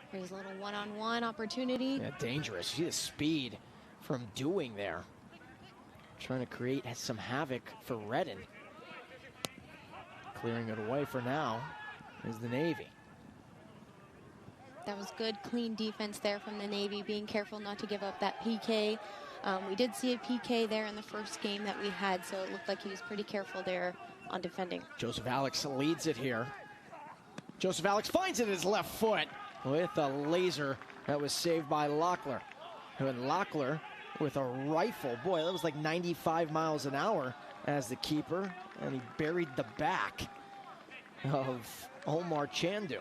Here's a little one-on-one opportunity. Yeah, dangerous. See the speed from Doing there. Trying to create some havoc for Redden. Clearing it away for now is the Navy. That was good, clean defense there from the Navy, being careful not to give up that PK. We did see a PK there in the first game that we had, so it looked like he was pretty careful there on defending. Joseph Alex leads it here. Joseph Alex finds it in his left foot with a laser that was saved by Locklear. And Locklear with a rifle. Boy, that was like 95 miles an hour as the keeper, and he buried the back of Omar Chandu.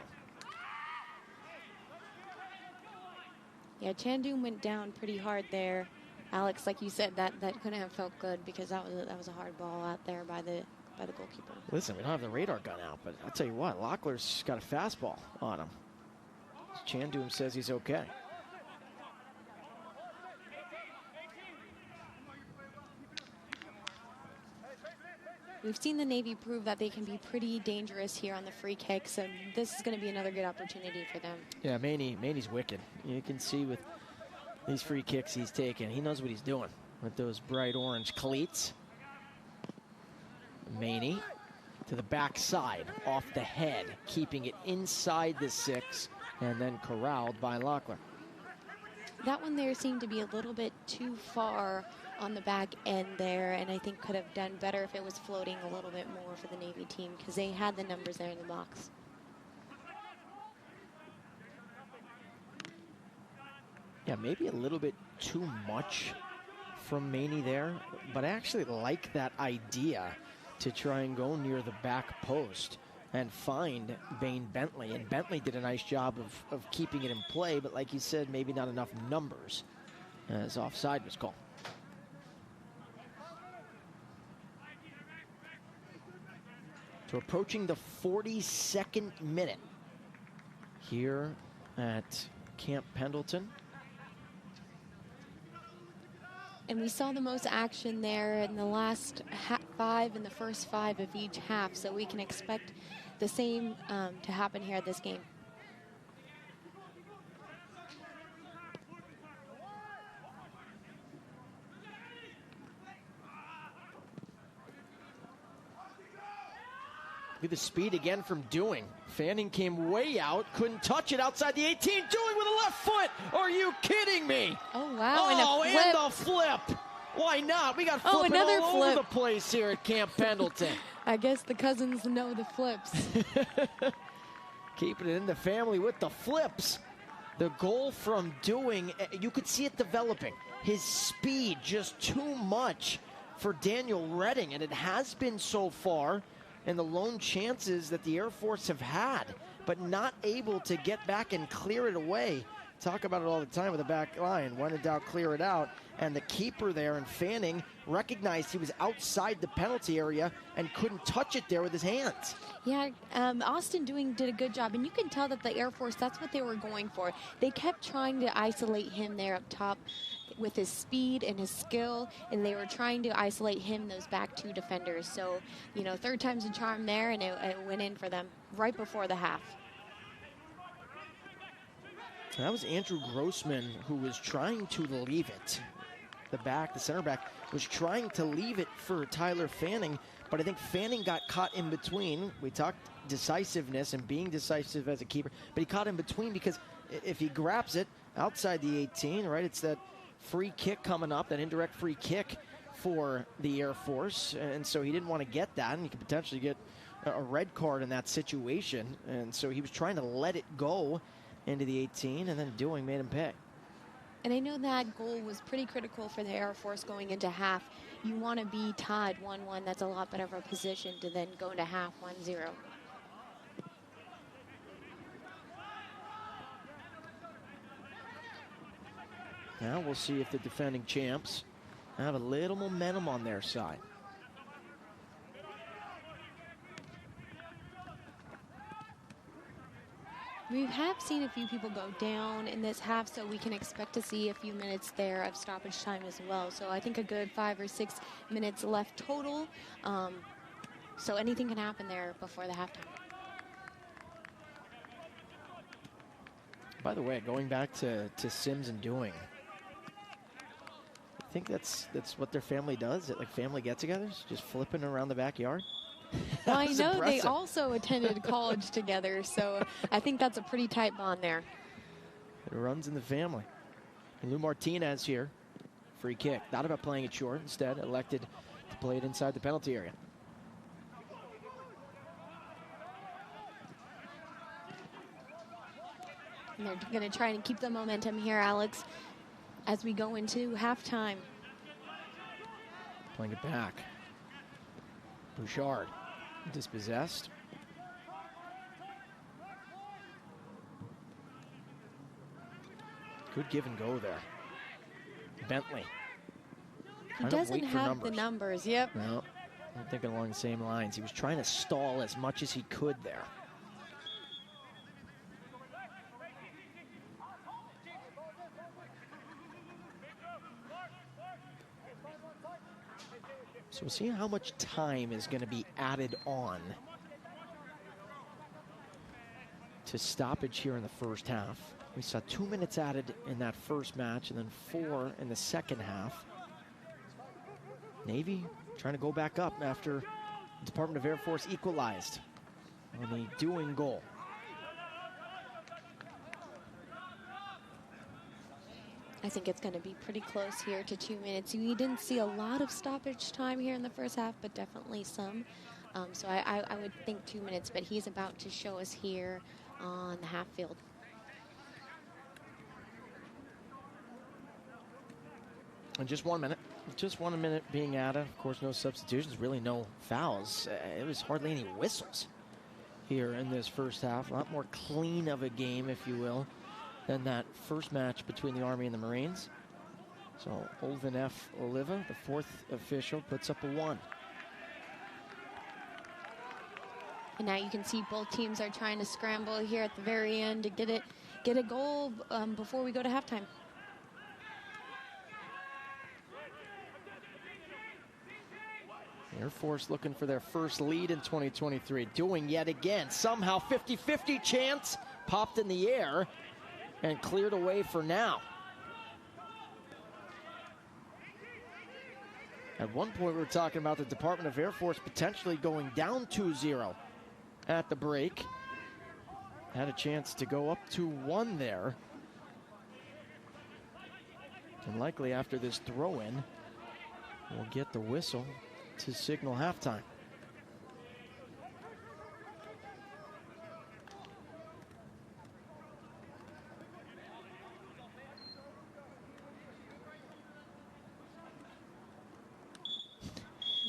Yeah, Chandu went down pretty hard there. Alex, like you said, that couldn't have felt good because that was a hard ball out there by the goalkeeper. Listen, we don't have the radar gun out, but I'll tell you what, Locklear's got a fastball on him. Chandu says he's okay. We've seen the Navy prove that they can be pretty dangerous here on the free kicks, and this is going to be another good opportunity for them. Yeah, Maney's wicked. You can see with these free kicks he's taking, he knows what he's doing with those bright orange cleats. Maney to the backside, off the head, keeping it inside the 6, and then corralled by Locklear. That one there seemed to be a little bit too far on the back end there, and I think could have done better if it was floating a little bit more for the Navy team because they had the numbers there in the box. Yeah, maybe a little bit too much from Maney there, but I actually like that idea to try and go near the back post and find Bain Bentley. And Bentley did a nice job of keeping it in play, but like you said, maybe not enough numbers as offside was called. So approaching the 42nd minute here at Camp Pendleton. And we saw the most action there in the last 5 in the first 5 of each half, so we can expect the same to happen here at this game. Look at the speed again from Doing. Fanning came way out, couldn't touch it outside the 18. Doing with a left foot. Are you kidding me? Oh, wow. Oh, and the flip. Why not? We got flipping another all flip over the place here at Camp Pendleton. I guess the cousins know the flips. Keeping it in the family with the flips. The goal from Doing, you could see it developing. His speed just too much for Daniel Redding, and it has been so far. And the lone chances that the Air Force have had, but not able to get back and clear it away. Talk about it all the time with the back line. When in doubt, clear it out. And the keeper there, and Fanning, recognized he was outside the penalty area and couldn't touch it there with his hands. Yeah, Austin did a good job. And you can tell that the Air Force, that's what they were going for. They kept trying to isolate him there up top with his speed and his skill, and they were trying to isolate him, those back 2 defenders. So, you know, third time's a charm there, and it went in for them right before the half. That was Andrew Grossman who was trying to leave it. The center back, was trying to leave it for Tyler Fanning, but I think Fanning got caught in between. We talked decisiveness and being decisive as a keeper, but he caught in between because if he grabs it outside the 18, right, it's that free kick coming up, that indirect free kick for the Air Force, and so he didn't want to get that, and he could potentially get a red card in that situation, and so he was trying to let it go into the 18, and then Doing made him pay. And I know that goal was pretty critical for the Air Force going into half. You want to be tied 1-1. That's a lot better of a position to then go into half 1-0. Now we'll see if the defending champs have a little momentum on their side. We have seen a few people go down in this half, so we can expect to see a few minutes there of stoppage time as well. So I think a good 5 or 6 minutes left total. So anything can happen there before the halftime. By the way, going back to Sims and Doing, I think that's what their family does. Like family get-togethers, just flipping around the backyard. Well, I was know they impressive. also attended college together, so I think that's a pretty tight bond there. It runs in the family. Lou Martinez here. Free kick. Not about playing it short. Instead, elected to play it inside the penalty area. And they're going to try and keep the momentum here, Alex, as we go into halftime. Playing it back. Bouchard. Dispossessed. Good give and go there. Bentley. He doesn't have the numbers, yep. No, I'm thinking along the same lines. He was trying to stall as much as he could there. So we'll see how much time is going to be added on to stoppage here in the first half. We saw 2 minutes added in that first match and then 4 in the second half. Navy trying to go back up after the Department of Air Force equalized on a doing goal. I think it's going to be pretty close here to 2 minutes. We didn't see a lot of stoppage time here in the first half, but definitely some. So I would think 2 minutes, but he's about to show us here on the half field. And just 1 minute. Just 1 minute being added. Of course, no substitutions, really no fouls. It was hardly any whistles here in this first half. A lot more clean of a game, if you will, than that first match between the Army and the Marines. So Olvin F. Oliva, the fourth official, puts up a 1. And now you can see both teams are trying to scramble here at the very end to get a goal before we go to halftime. Air Force looking for their first lead in 2023. Doing yet again. Somehow 50-50 chance popped in the air and cleared away for now. At one point we were talking about the Department of Air Force potentially going down 2-0 at the break. Had a chance to go up 2-1 there. And likely after this throw-in, we'll get the whistle to signal halftime.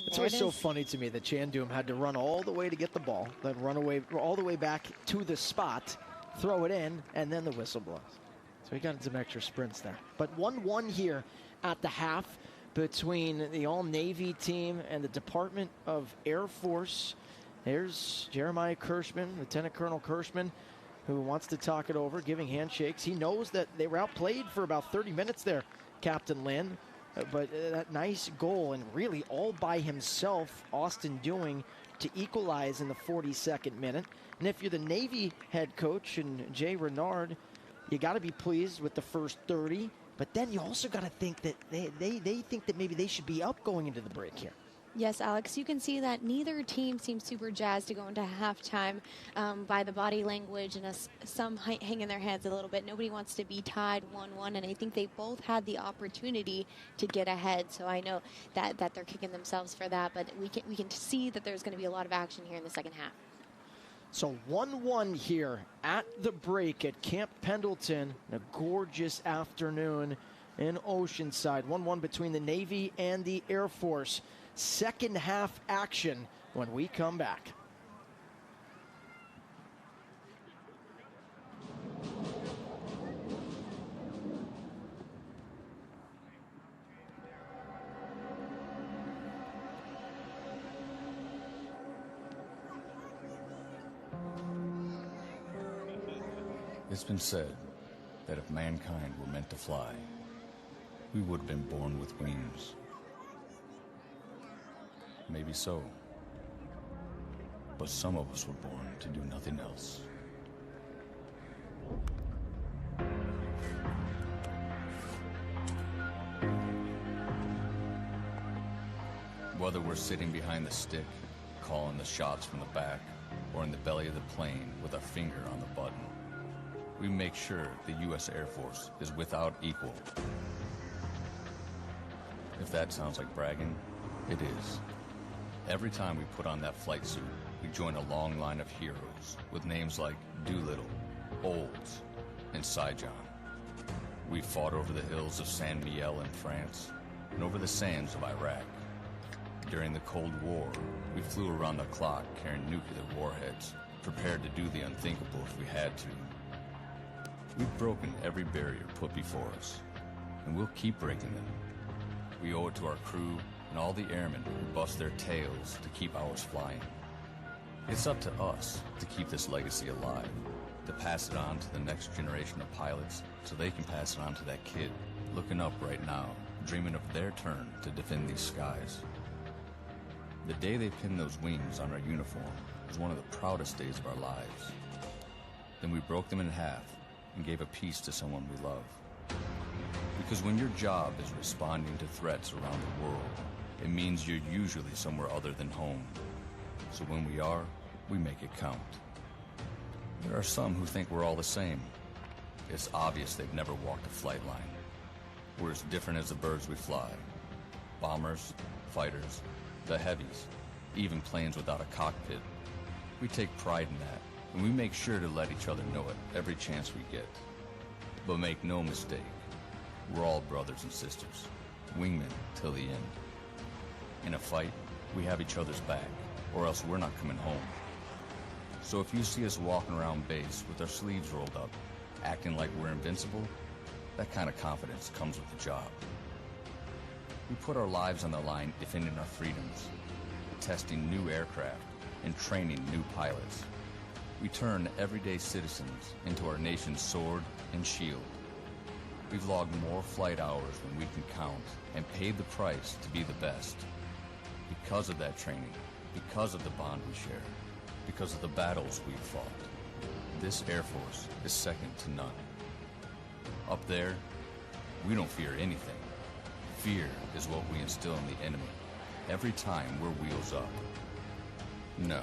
It's always so funny to me that Chandum had to run all the way to get the ball, then run away all the way back to the spot, throw it in, and then the whistle blows. So he got some extra sprints there. But 1-1 here at the half between the All-Navy team and the Department of Air Force. There's Jeremiah Kirschman, Lieutenant Colonel Kirschman, who wants to talk it over, giving handshakes. He knows that they were outplayed for about 30 minutes there, Captain Lynn. But that nice goal, and really all by himself, Austin doing to equalize in the 42nd minute. And if you're the Navy head coach and Jay Renard, you got to be pleased with the first 30. But then you also got to think that they think that maybe they should be up going into the break here. Yes, Alex, you can see that neither team seems super jazzed to go into halftime by the body language and some hanging their heads a little bit. Nobody wants to be tied 1-1, and I think they both had the opportunity to get ahead. So I know that they're kicking themselves for that, but we can see that there's going to be a lot of action here in the second half. So 1-1 here at the break at Camp Pendleton. A gorgeous afternoon in Oceanside. 1-1 between the Navy and the Air Force. Second half action when we come back. It's been said that if mankind were meant to fly, we would have been born with wings. Maybe so. But some of us were born to do nothing else. Whether we're sitting behind the stick, calling the shots from the back or in the belly of the plane with our finger on the button. We make sure the U.S. Air Force is without equal. If that sounds like bragging, it is. Every time we put on that flight suit, we join a long line of heroes with names like Doolittle, Olds, and Saigon. We fought over the hills of San Miguel in France and over the sands of Iraq. During the Cold War, we flew around the clock carrying nuclear warheads, prepared to do the unthinkable if we had to. We've broken every barrier put before us, and we'll keep breaking them. We owe it to our crew and all the airmen who bust their tails to keep ours flying. It's up to us to keep this legacy alive, to pass it on to the next generation of pilots so they can pass it on to that kid looking up right now, dreaming of their turn to defend these skies. The day they pinned those wings on our uniform was one of the proudest days of our lives. Then we broke them in half and gave a piece to someone we love. Because when your job is responding to threats around the world, it means you're usually somewhere other than home. So when we are, we make it count. There are some who think we're all the same. It's obvious they've never walked a flight line. We're as different as the birds we fly. Bombers, fighters, the heavies, even planes without a cockpit. We take pride in that, and we make sure to let each other know it every chance we get. But make no mistake, we're all brothers and sisters, wingmen till the end. In a fight, we have each other's back, or else we're not coming home. So if you see us walking around base with our sleeves rolled up, acting like we're invincible, that kind of confidence comes with the job. We put our lives on the line defending our freedoms, testing new aircraft, and training new pilots. We turn everyday citizens into our nation's sword and shield. We've logged more flight hours than we can count and paid the price to be the best. Because of that training, because of the bond we share, because of the battles we've fought, this Air Force is second to none. Up there, we don't fear anything. Fear is what we instill in the enemy every time we're wheels up. No,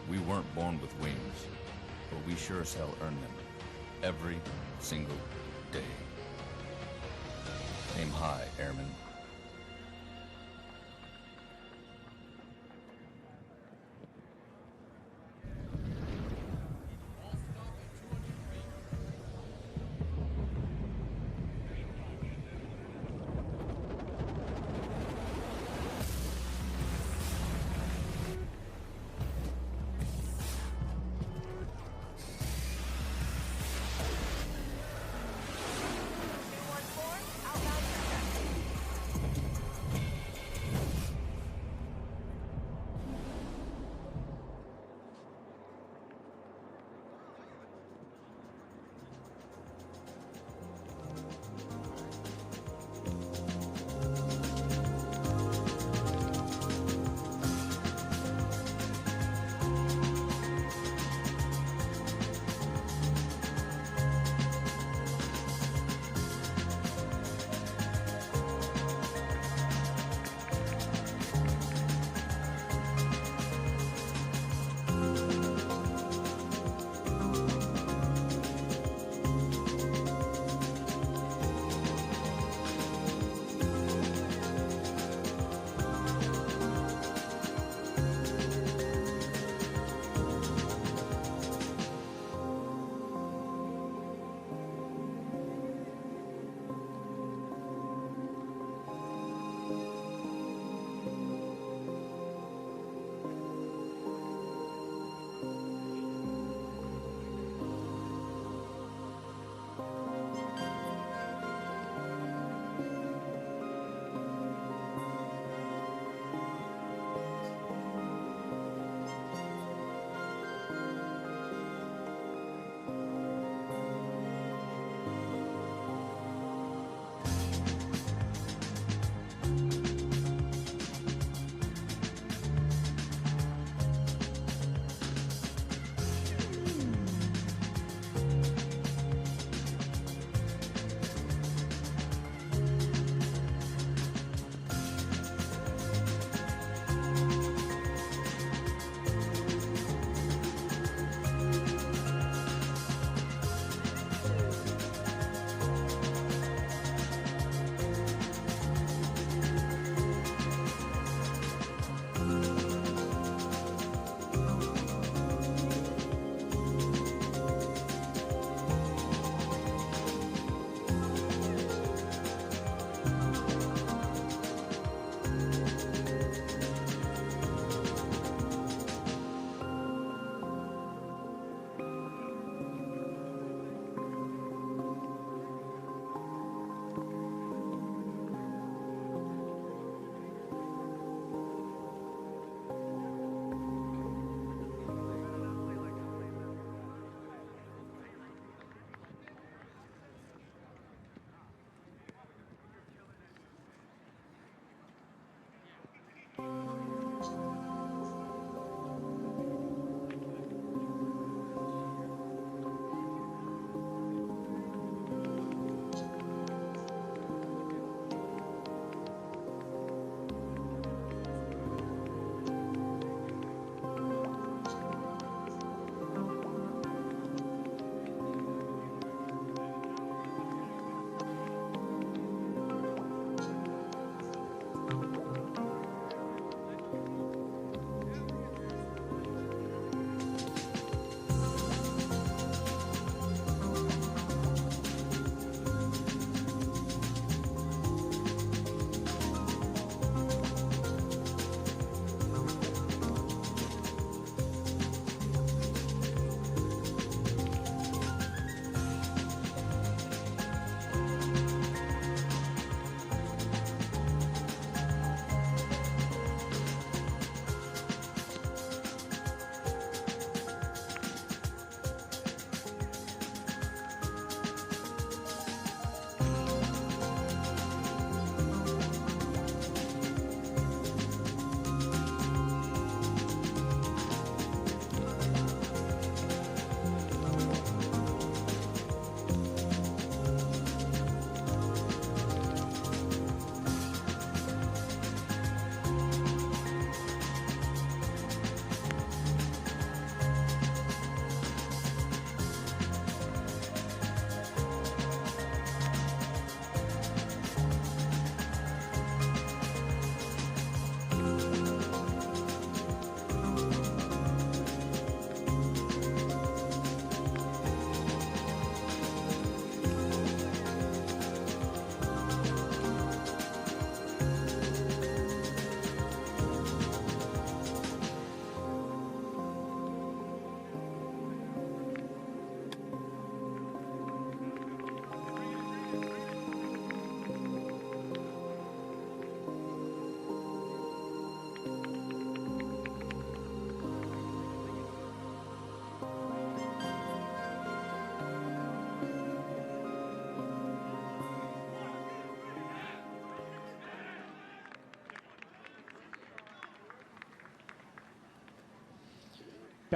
we weren't born with wings, but we sure as hell earn them every single day. Aim high, airmen.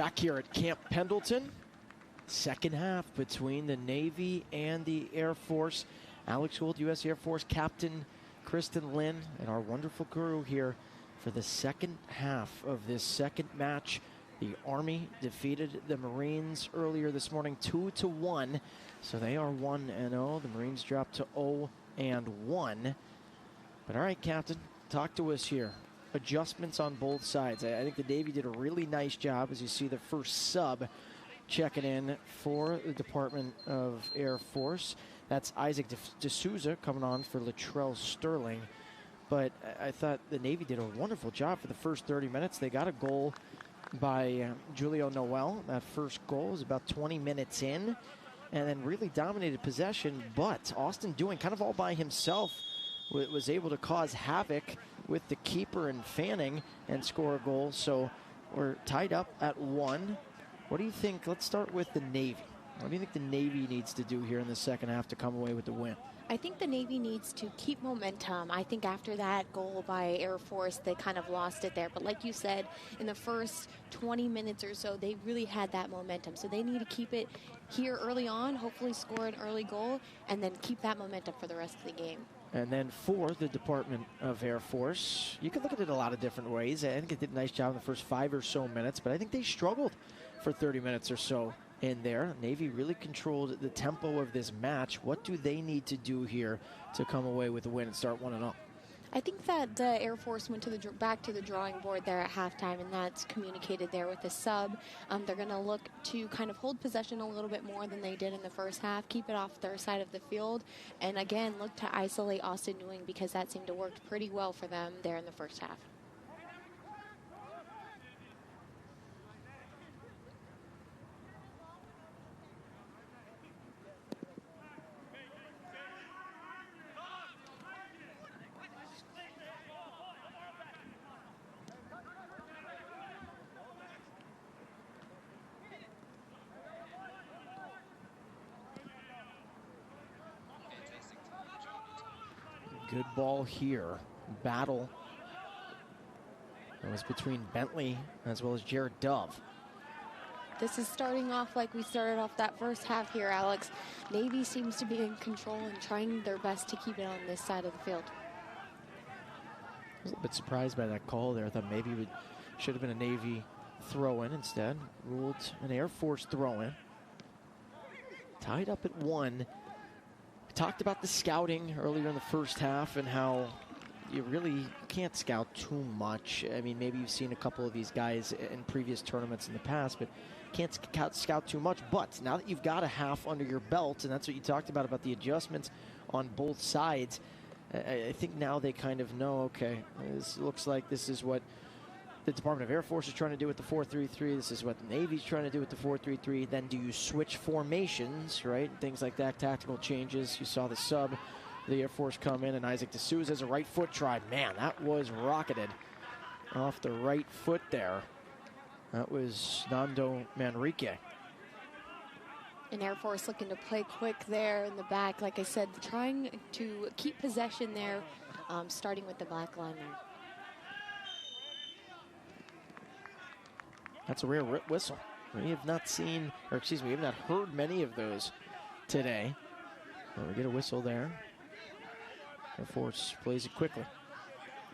Back here at Camp Pendleton. Second half between the Navy and the Air Force. Alex Gould, U.S. Air Force Captain Kristen Lynn, and our wonderful crew here for the second half of this second match. The Army defeated the Marines earlier this morning 2-1. So they are 1-0. The Marines dropped to 0-1. But all right, Captain, talk to us here. Adjustments on both sides. I think the Navy did a really nice job, as you see the first sub checking in for the Department of Air Force. That's Isaac D'Souza coming on for Latrell Sterling. But I thought the Navy did a wonderful job for the first 30 minutes. They got a goal by Julio Noel. That first goal was about 20 minutes in, and then really dominated possession. But Austin Doing, kind of all by himself, was able to cause havoc with the keeper and Fanning and score a goal. So we're tied up at 1. What do you think? Let's start with the Navy. What do you think the Navy needs to do here in the second half to come away with the win? I think the Navy needs to keep momentum. I think after that goal by Air Force, they kind of lost it there. But like you said, in the first 20 minutes or so, they really had that momentum. So they need to keep it here early on, hopefully score an early goal, and then keep that momentum for the rest of the game. And then for the Department of Air Force, you can look at it a lot of different ways. I think it did a nice job in the first 5 or so minutes, but I think they struggled for 30 minutes or so in there. Navy really controlled the tempo of this match. What do they need to do here to come away with a win and start 1-0? I think that the Air Force went to back to the drawing board there at halftime, and that's communicated there with the sub. They're going to look to kind of hold possession a little bit more than they did in the first half, keep it off their side of the field, and again, look to isolate Austin Ewing, because that seemed to work pretty well for them there in the first half. Good ball here. Battle. It was between Bentley as well as Jared Dove. This is starting off like we started off that first half here, Alex. Navy seems to be in control and trying their best to keep it on this side of the field. I was a bit surprised by that call there. I thought maybe it should have been a Navy throw-in instead. Ruled an Air Force throw-in. Tied up at 1. We talked about the scouting earlier in the first half and how you really can't scout too much. I mean, maybe you've seen a couple of these guys in previous tournaments in the past, but can't scout too much. But now that you've got a half under your belt, and that's what you talked about the adjustments on both sides, I think now they kind of know, okay, this looks like this is what the Department of Air Force is trying to do with the 4-3-3. This is what the Navy's trying to do with the 4-3-3. Then do you switch formations, right? Things like that, tactical changes. You saw the sub, the Air Force come in, and Isaac D'Souza's a right foot try. Man, that was rocketed off the right foot there. That was Nando Manrique. And Air Force looking to play quick there in the back. Like I said, trying to keep possession there, starting with the black line there. That's a rare whistle. We have not seen, or excuse me, we have not heard many of those today. But we get a whistle there. Air Force plays it quickly.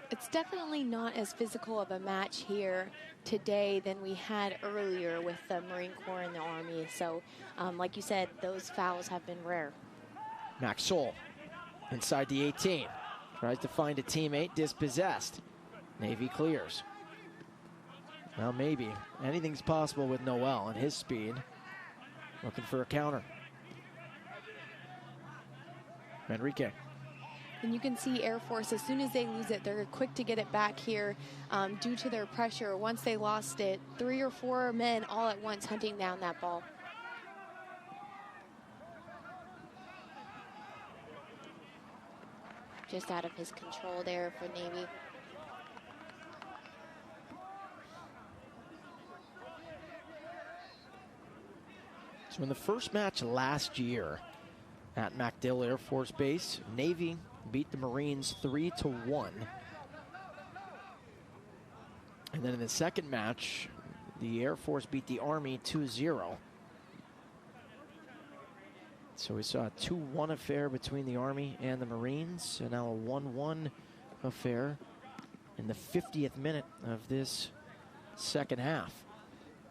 It's definitely not as physical of a match here today than we had earlier with the Marine Corps and the Army. So, like you said, those fouls have been rare. Max Sol inside the 18. Tries to find a teammate, dispossessed. Navy clears. Well, maybe. Anything's possible with Noel and his speed. Looking for a counter. Manrique. And you can see Air Force, as soon as they lose it, they're quick to get it back here due to their pressure. Once they lost it, 3 or 4 men all at once hunting down that ball. Just out of his control there for Navy. So in the first match last year at MacDill Air Force Base, Navy beat the Marines 3-1. And then in the second match, The Air Force beat the Army 2-0. So we saw a 2-1 affair between the Army and the Marines, and now a 1-1 affair in the 50th minute of this second half.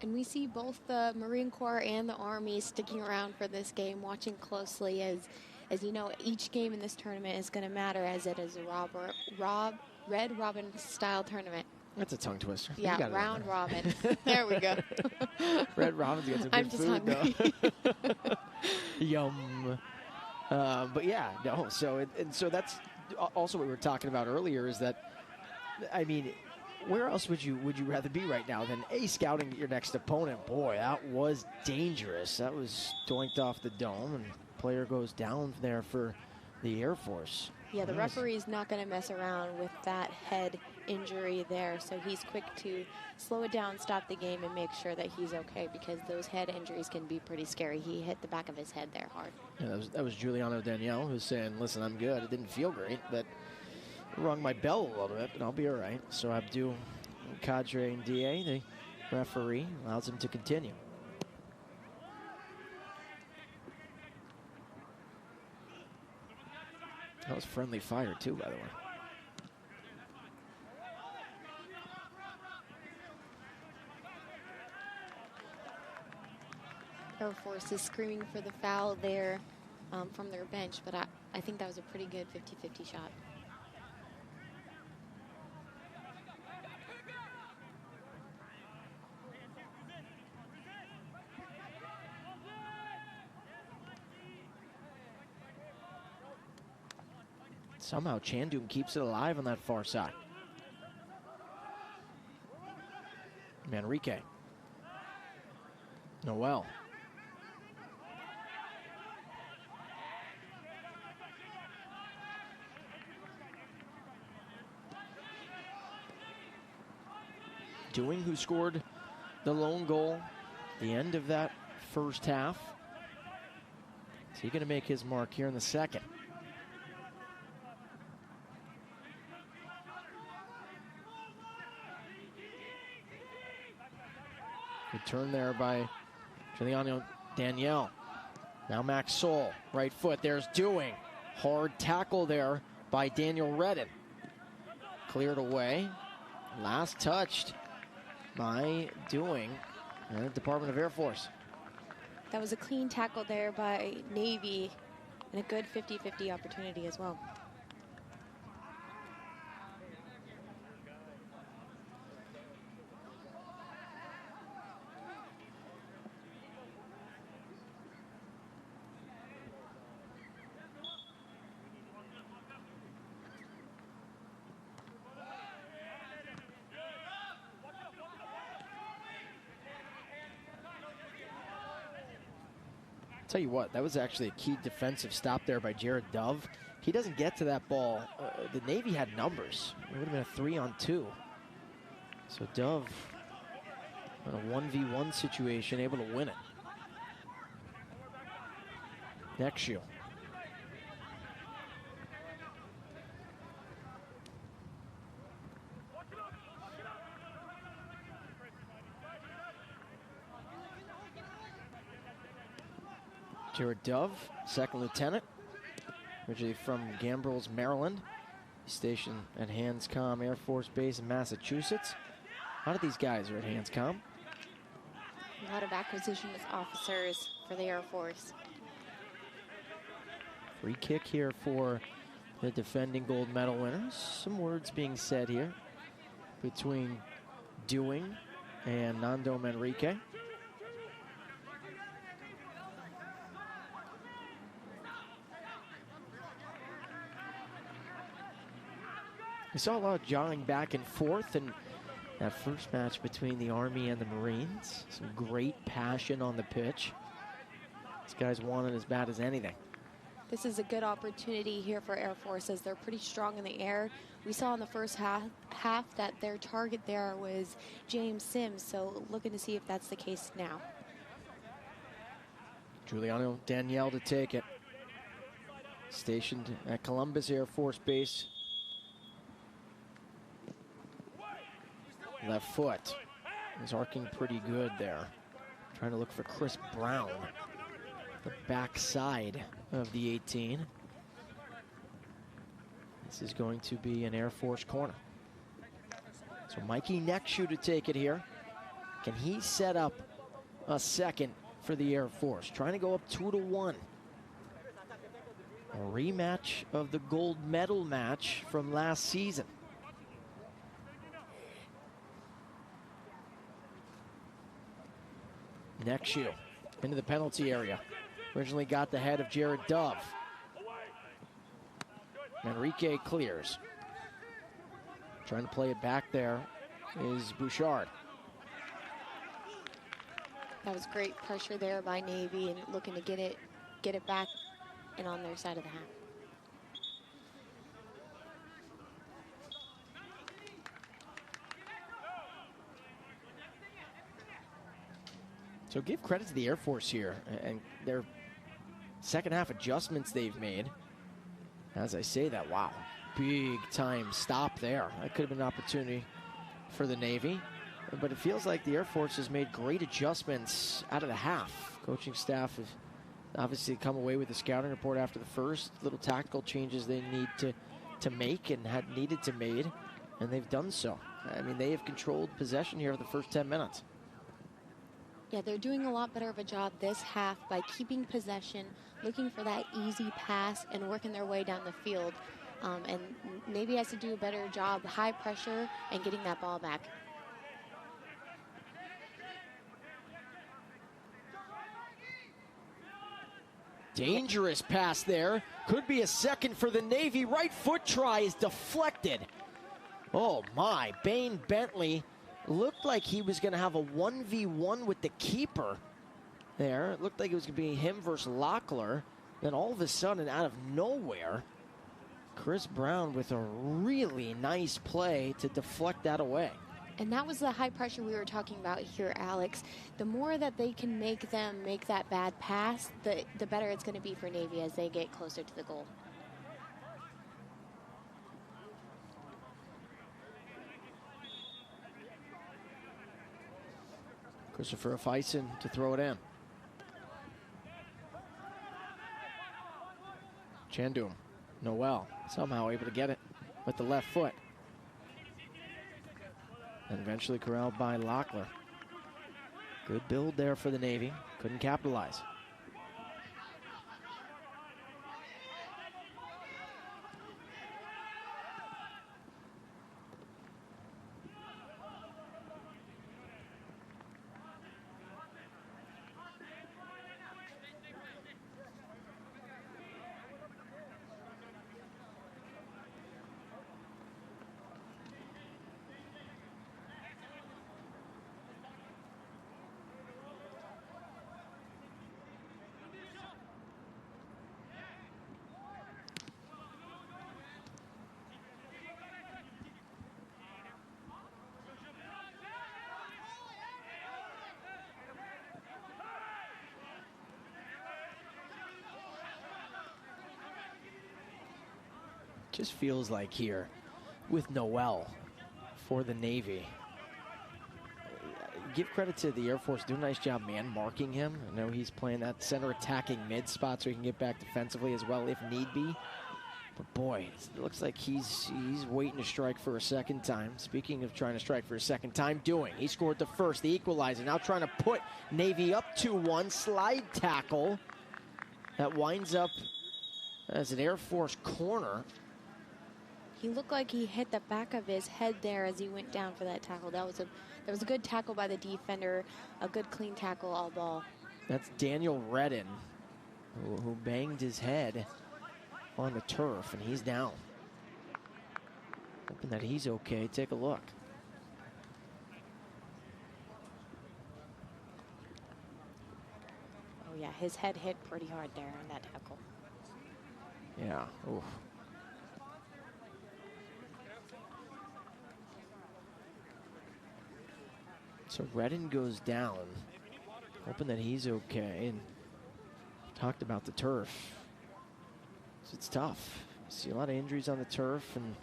And we see both the Marine Corps and the Army sticking around for this game, watching closely as you know, each game in this tournament is going to matter, as it is a Red Robin style tournament. That's a tongue twister. Yeah, round robin. There we go. Red Robin's got some good I'm just food, hungry. though. Yum. But yeah, no. So so that's also what we were talking about earlier. Is that, I mean, where else would you rather be right now than scouting your next opponent? Boy, that was dangerous. That was doinked off the dome, and player goes down there for the Air Force. Yeah, the referee's not going to mess around with that head injury there, so he's quick to slow it down, stop the game, and make sure that he's okay, because those head injuries can be pretty scary. He hit the back of his head there hard. Yeah, that was Giuliano Danielle who's saying, listen, I'm good. It didn't feel great, but it rung my bell a little bit, but I'll be all right. So Abdul Kadre and DA, the referee, allows him to continue. That was friendly fire, too, by the way. Air Force is screaming for the foul there from their bench, but I think that was a pretty good 50-50 shot. Somehow Chandum keeps it alive on that far side. Manrique. Noel. Doing, who scored the lone goal at the end of that first half. Is he going to make his mark here in the second? Good turn there by Giuliano Danielle. Now Max Sol, right foot. There's Doing. Hard tackle there by Daniel Redden. Cleared away. Last touched by Doing and the Department of Air Force. That was a clean tackle there by Navy, and a good 50-50 opportunity as well. Tell you what, that was actually a key defensive stop there by Jared Dove. He doesn't get to that ball. The Navy had numbers. It would have been a 3-on-2. So Dove, in a 1v1 situation, able to win it. Next you. Jared Dove, second lieutenant, originally from Gambrills, Maryland. He's stationed at Hanscom Air Force Base in Massachusetts. A lot of these guys are at Hanscom. A lot of acquisition officers for the Air Force. Free kick here for the defending gold medal winners. Some words being said here between Doing and Nando Manrique. We saw a lot of jawing back and forth in that first match between the Army and the Marines. Some great passion on the pitch. These guys want it as bad as anything. This is a good opportunity here for Air Force, as they're pretty strong in the air. We saw in the first half that their target there was James Sims, so looking to see if that's the case now. Giuliano Danielle to take it. Stationed at Columbus Air Force Base. Left foot. He's arcing pretty good there. Trying to look for Chris Brown, the backside of the 18. This is going to be an Air Force corner. So Mikey Nexu to take it here. Can he set up a second for the Air Force? Trying to go up 2-1. A rematch of the gold medal match from last season. Nexu into the penalty area. Originally got the head of Jared Dove. Enrique clears. Trying to play it back there is Bouchard. That was great pressure there by Navy and looking to get it back and on their side of the half. So give credit to the Air Force here and their second half adjustments they've made. As I say that, wow, big time stop there. That could have been an opportunity for the Navy. But it feels like the Air Force has made great adjustments out of the half. Coaching staff have obviously come away with a scouting report after the first. Little tactical changes they need to make and had needed to made, and they've done so. I mean, they have controlled possession here for the first 10 minutes. Yeah, they're doing a lot better of a job this half by keeping possession, looking for that easy pass, and working their way down the field. And Navy has to do a better job, high pressure, and getting that ball back. Dangerous pass there. Could be a second for the Navy. Right foot try is deflected. Oh my, Bain Bentley looked like he was going to have a 1v1 with the keeper there. It looked like it was going to be him versus Locklear. Then all of a sudden, out of nowhere, Chris Brown with a really nice play to deflect that away. And that was the high pressure we were talking about here, Alex. The more that they can make them make that bad pass, the better it's going to be for Navy as they get closer to the goal. Christopher Fison to throw it in. Chandum, Noel, somehow able to get it with the left foot. And eventually corralled by Locklear. Good build there for the Navy. Couldn't capitalize. Just feels like here with Noel for the Navy. Give credit to the Air Force, do a nice job man marking him. I know he's playing that center attacking mid spot so he can get back defensively as well if need be. But boy, it looks like he's waiting to strike for a second time. Speaking of trying to strike for a second time, he scored the first, the equalizer. Now trying to put Navy up 2-1, slide tackle. That winds up as an Air Force corner. He looked like he hit the back of his head there as he went down for that tackle. That was a good tackle by the defender, a good clean tackle all ball. That's Daniel Redden, who banged his head on the turf, and he's down. Hoping that he's okay. Take a look. Oh yeah, his head hit pretty hard there on that tackle. Yeah. Oof. So Redden goes down, hoping that he's okay. And talked about the turf. So it's tough. See a lot of injuries on the turf, and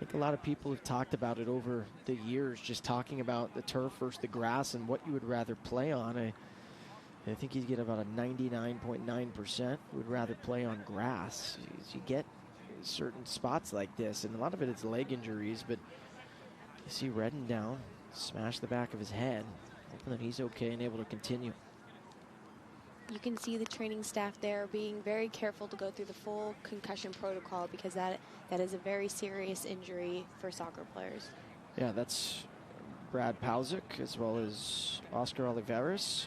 think a lot of people have talked about it over the years, just talking about the turf versus the grass and what you would rather play on. I think you get about a 99.9% would rather play on grass. You get certain spots like this, and a lot of it is leg injuries, but you see Redden down, smash the back of his head, hoping that he's okay and able to continue. You can see the training staff there being very careful to go through the full concussion protocol, because that is a very serious injury for soccer players. Yeah, that's Brad Pausick as well as Oscar Oliveras,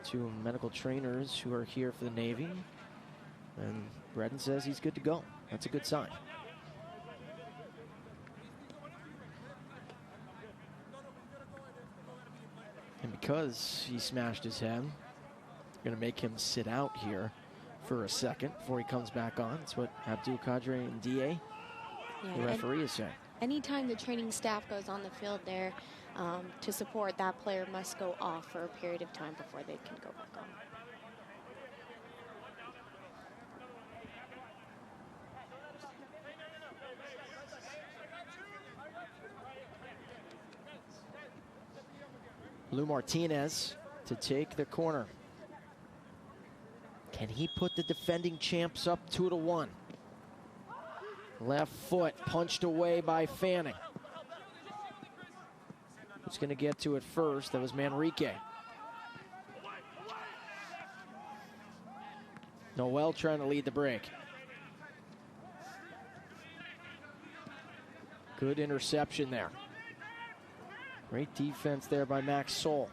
two medical trainers who are here for the Navy. And Redden says he's good to go. That's a good sign. And because he smashed his head, going to make him sit out here for a second before he comes back on. That's what Abdul Kadri and DA, the referee, is saying. Anytime the training staff goes on the field there to support, that player must go off for a period of time before they can go back on. Lou Martinez to take the corner. Can he put the defending champs up 2-1? Left foot punched away by Fanning. Who's going to get to it first? That was Manrique. Noel trying to lead the break. Good interception there. Great defense there by Max Soul.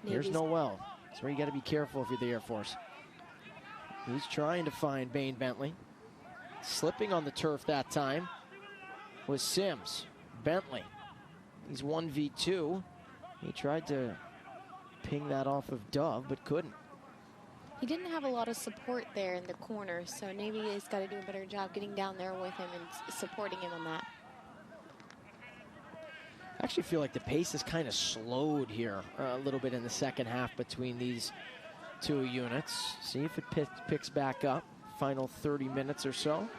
Here's Noel. That's where you got to be careful if you're the Air Force. He's trying to find Bain Bentley. Slipping on the turf that time was Sims. Bentley. He's 1v2. He tried to ping that off of Dove, but couldn't. He didn't have a lot of support there in the corner, so Navy has got to do a better job getting down there with him and supporting him on that. I actually feel like the pace is kind of slowed here a little bit in the second half between these two units. See if it picks back up. Final 30 minutes or so.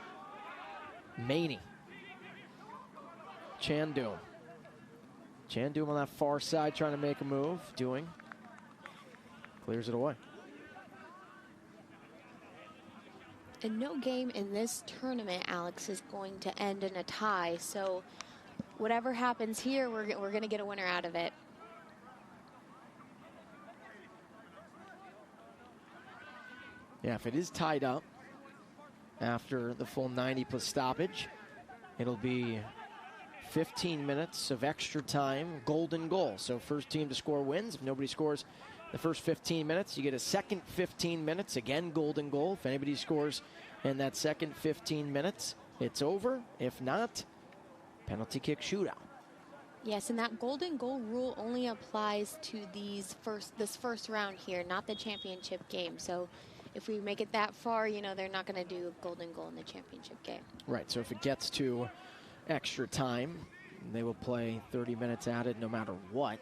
Maney. Chandum. Chandum on that far side trying to make a move. Doing. Clears it away. And no game in this tournament, Alex, is going to end in a tie. So whatever happens here, we're going to get a winner out of it. Yeah, if it is tied up after the full 90 plus stoppage, it'll be 15 minutes of extra time, golden goal. So first team to score wins. If nobody scores the first 15 minutes, you get a second 15 minutes, again golden goal. If anybody scores in that second 15 minutes, it's over. If not, penalty kick shootout. Yes, and that golden goal rule only applies to this first round here, not the championship game. So if we make it that far, you know, they're not going to do a golden goal in the championship game. Right, so if it gets to extra time, they will play 30 minutes added no matter what.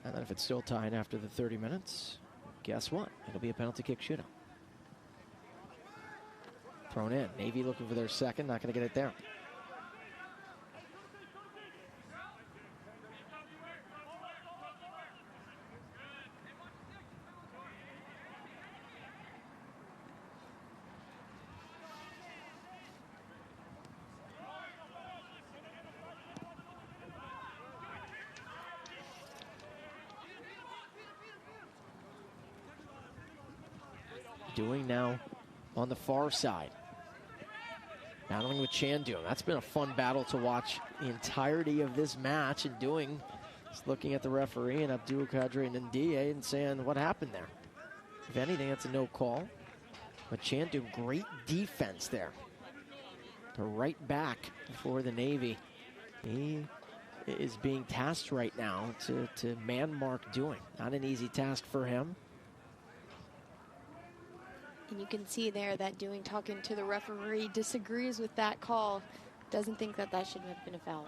And then if it's still tied after the 30 minutes, guess what? It'll be a penalty kick shootout. Thrown in. Navy looking for their second, not going to get it there. Doing now on the far side. Battling with Chandum. That's been a fun battle to watch the entirety of this match. And Doing is looking at the referee and Abdul Kadri and Ndiaye and saying, what happened there? If anything, that's a no call. But Chandum, great defense there. The right back for the Navy. He is being tasked right now to man mark Doing. Not an easy task for him. And you can see there that Doing, talking to the referee, disagrees with that call. Doesn't think that that should have been a foul.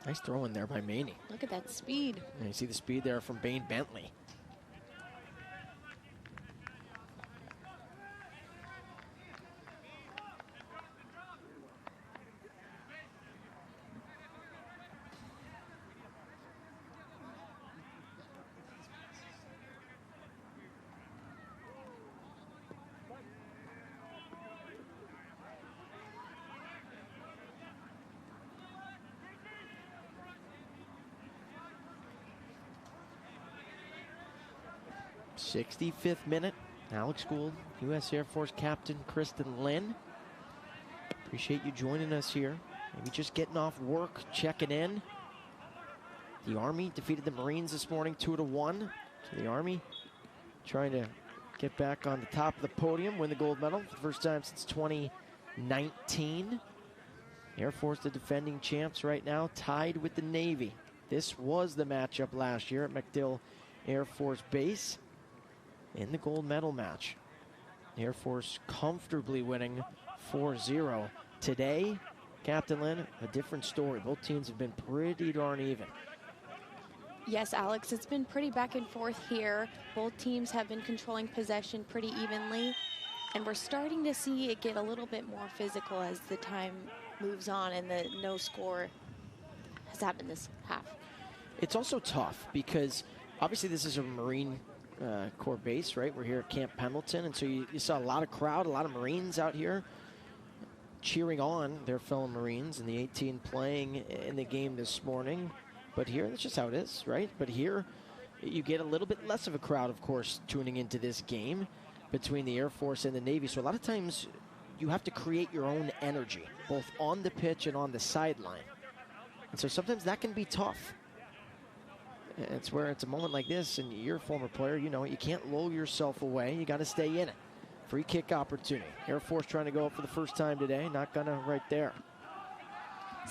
Nice throw in there by Maney. Look at that speed. And you see the speed there from Bain Bentley. '65th minute. Alex Gould, U.S. Air Force Captain Kristen Lynn. Appreciate you joining us here. Maybe just getting off work, checking in. The Army defeated the Marines this morning 2-1. So the Army trying to get back on the top of the podium, win the gold medal for the first time since 2019. Air Force, the defending champs right now, tied with the Navy. This was the matchup last year at MacDill Air Force Base in the gold medal match. Air Force comfortably winning 4-0. Today, Captain Lynn, a different story. Both teams have been pretty darn even. Yes, Alex, it's been pretty back and forth here. Both teams have been controlling possession pretty evenly, and we're starting to see it get a little bit more physical as the time moves on and the no score has happened this half. It's also tough because obviously this is a Marine Corps base, right? We're here at Camp Pendleton, and so you saw a lot of crowd, a lot of Marines out here cheering on their fellow Marines and the 18 playing in the game this morning. But here, that's just how it is, right? But here, you get a little bit less of a crowd, of course, tuning into this game between the Air Force and the Navy. So a lot of times, you have to create your own energy, both on the pitch and on the sideline. And so sometimes that can be tough. It's where it's a moment like this, and you're a former player, you know, you can't lull yourself away. You got to stay in it. Free kick opportunity. Air Force trying to go up for the first time today. Not gonna right there.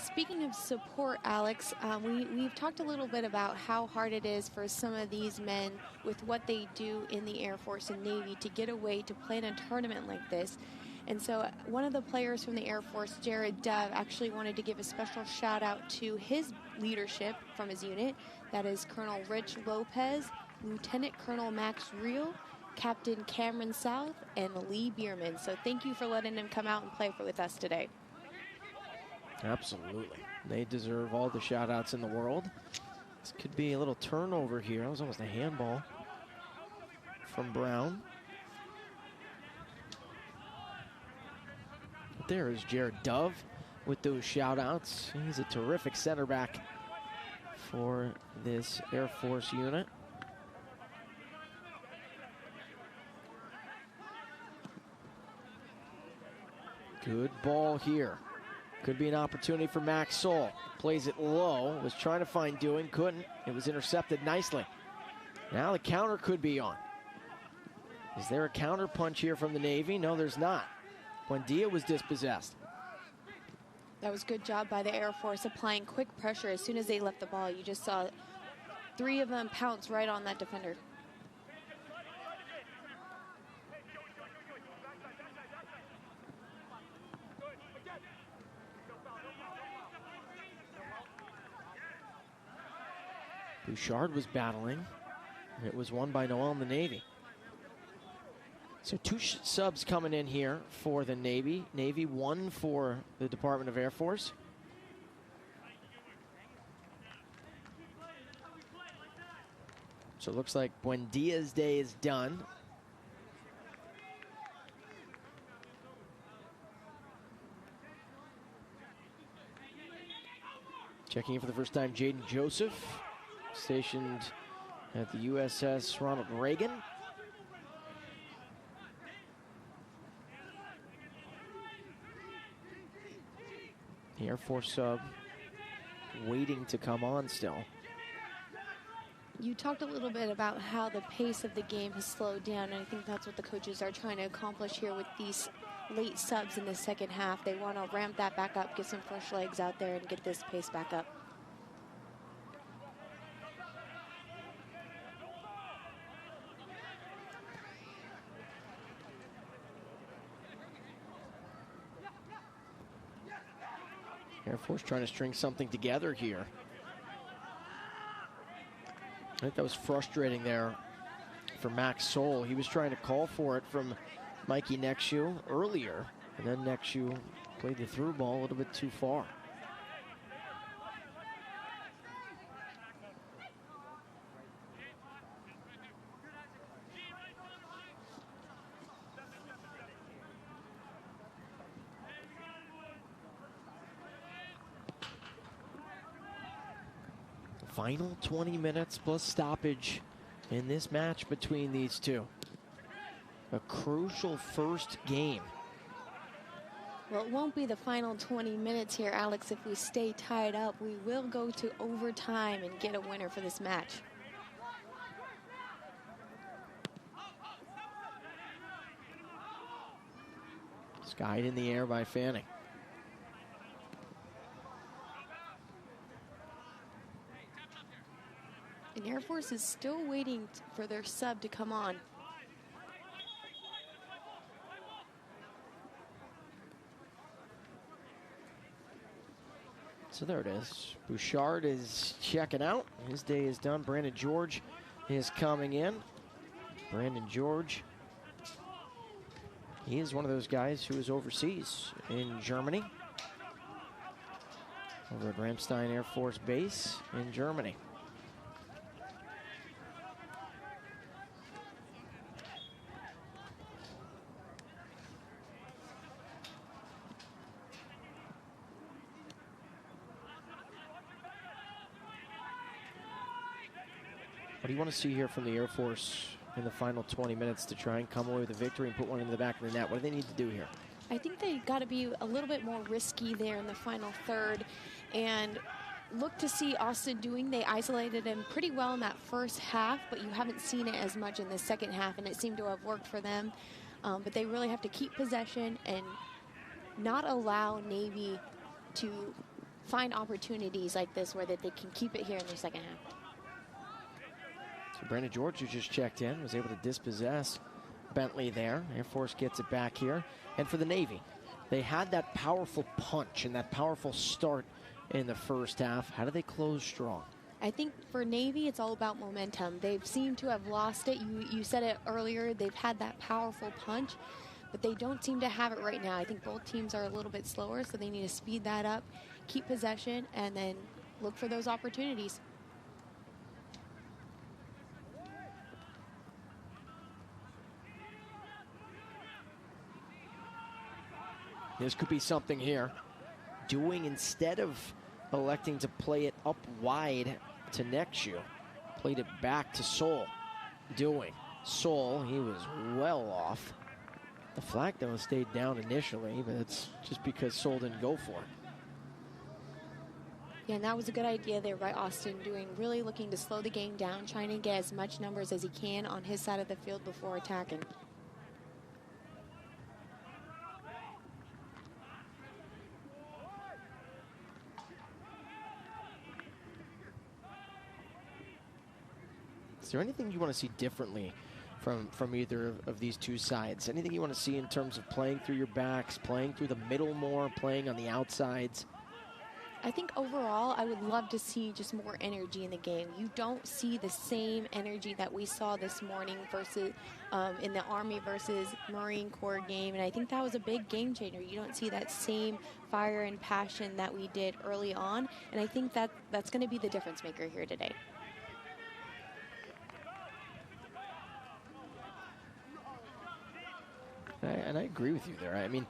Speaking of support, Alex, we've talked a little bit about how hard it is for some of these men with what they do in the Air Force and Navy to get away to play in a tournament like this. And so one of the players from the Air Force, Jared Dove, actually wanted to give a special shout out to his leadership from his unit. That is Colonel Rich Lopez, Lieutenant Colonel Max Reel, Captain Cameron South, and Lee Bierman. So thank you for letting them come out and play with us today. Absolutely. They deserve all the shout outs in the world. This could be a little turnover here. That was almost a handball from Brown. There is Jared Dove with those shout outs. He's a terrific center back for this Air Force unit. Good ball here. Could be an opportunity for Max Soul. Plays it low. Was trying to find Doing. Couldn't. It was intercepted nicely. Now the counter could be on. Is there a counter punch here from the Navy? No, there's not. Buendia was dispossessed. That was good job by the Air Force applying quick pressure as soon as they left the ball. You just saw 3 of them pounce right on that defender. Bouchard was battling. It was won by Noel in the Navy. So 2 subs coming in here for the Navy. Navy 1 for the Department of Air Force. So it looks like Buendia's day is done. Checking in for the first time, Jaden Joseph, stationed at the USS Ronald Reagan. The Air Force sub waiting to come on still. You talked a little bit about how the pace of the game has slowed down, and I think that's what the coaches are trying to accomplish here with these late subs in the second half. They want to ramp that back up, get some fresh legs out there, and get this pace back up. Air Force trying to string something together here. I think that was frustrating there for Max Soul. He was trying to call for it from Mikey Nexu earlier, and then Nexu played the through ball a little bit too far. Final 20 minutes plus stoppage in this match between these two. A crucial first game. Well, it won't be the final 20 minutes here, Alex. If we stay tied up, we will go to overtime and get a winner for this match. Skied in the air by Fanning. And Air Force is still waiting for their sub to come on. So there it is. Bouchard is checking out. His day is done. Brandon George is coming in. Brandon George, he is one of those guys who is overseas in Germany. Over at Ramstein Air Force Base in Germany. What do you want to see here from the Air Force in the final 20 minutes to try and come away with a victory and put one in the back of the net? What do they need to do here? I think they got to be a little bit more risky there in the final third and look to see Austin doing. They isolated him pretty well in that first half, but you haven't seen it as much in the second half, and it seemed to have worked for them. But they really have to keep possession and not allow Navy to find opportunities like this where that they can keep it here in the second half. So Brandon George, who just checked in, was able to dispossess Bentley there. Air Force gets it back here. And for the Navy, they had that powerful punch and that powerful start in the first half. How do they close strong? I think for Navy, it's all about momentum. They've seemed to have lost it. You said it earlier. They've had that powerful punch, but they don't seem to have it right now. I think both teams are a little bit slower, so they need to speed that up, keep possession, and then look for those opportunities. This could be something here. Doing, instead of electing to play it up wide to Nexu, played it back to Soul. Doing. Soul, he was well off. The flag, though, stayed down initially, but it's just because Soul didn't go for it. Yeah, and that was a good idea there by Austin, doing, really looking to slow the game down, trying to get as much numbers as he can on his side of the field before attacking. Is there anything you want to see differently from either of these two sides? Anything you want to see in terms of playing through your backs, playing through the middle more, playing on the outsides? I think overall, I would love to see just more energy in the game. You don't see the same energy that we saw this morning versus in the Army versus Marine Corps game, and I think that was a big game changer. You don't see that same fire and passion that we did early on, and I think that's going to be the difference maker here today. And I agree with you there. I mean,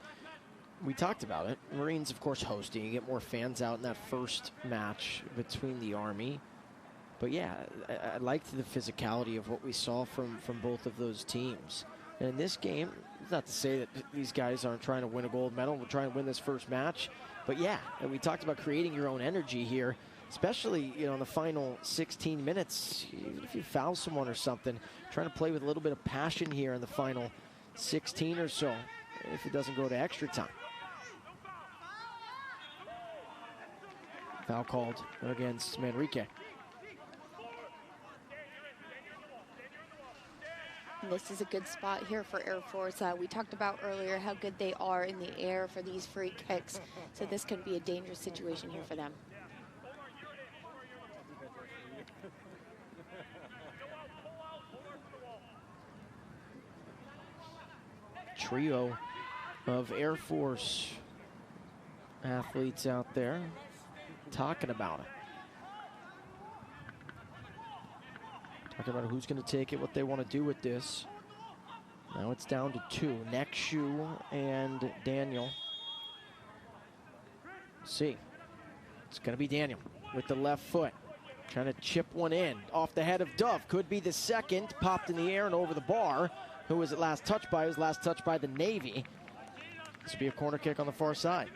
we talked about it. Marines, of course, hosting. You get more fans out in that first match between the Army. But yeah, I liked the physicality of what we saw from both of those teams. And in this game, it's not to say that these guys aren't trying to win a gold medal. We're trying to win this first match. But yeah, and we talked about creating your own energy here, especially, you know, in the final 16 minutes. If you foul someone or something, trying to play with a little bit of passion here in the final 16 or so, if it doesn't go to extra time. Foul called against Manrique. This is a good spot here for Air Force. We talked about earlier how good they are in the air for these free kicks, so this could be a dangerous situation here for them. trio of Air Force athletes out there talking about it. Talking about who's going to take it, what they want to do with this. Now it's down to two, Nekshu and Daniel. Let's see. It's going to be Daniel with the left foot. Trying to chip one in off the head of Dove. Could be the second. Popped in the air and over the bar. Who was it last touched by? It was last touched by the Navy. This will be a corner kick on the far side.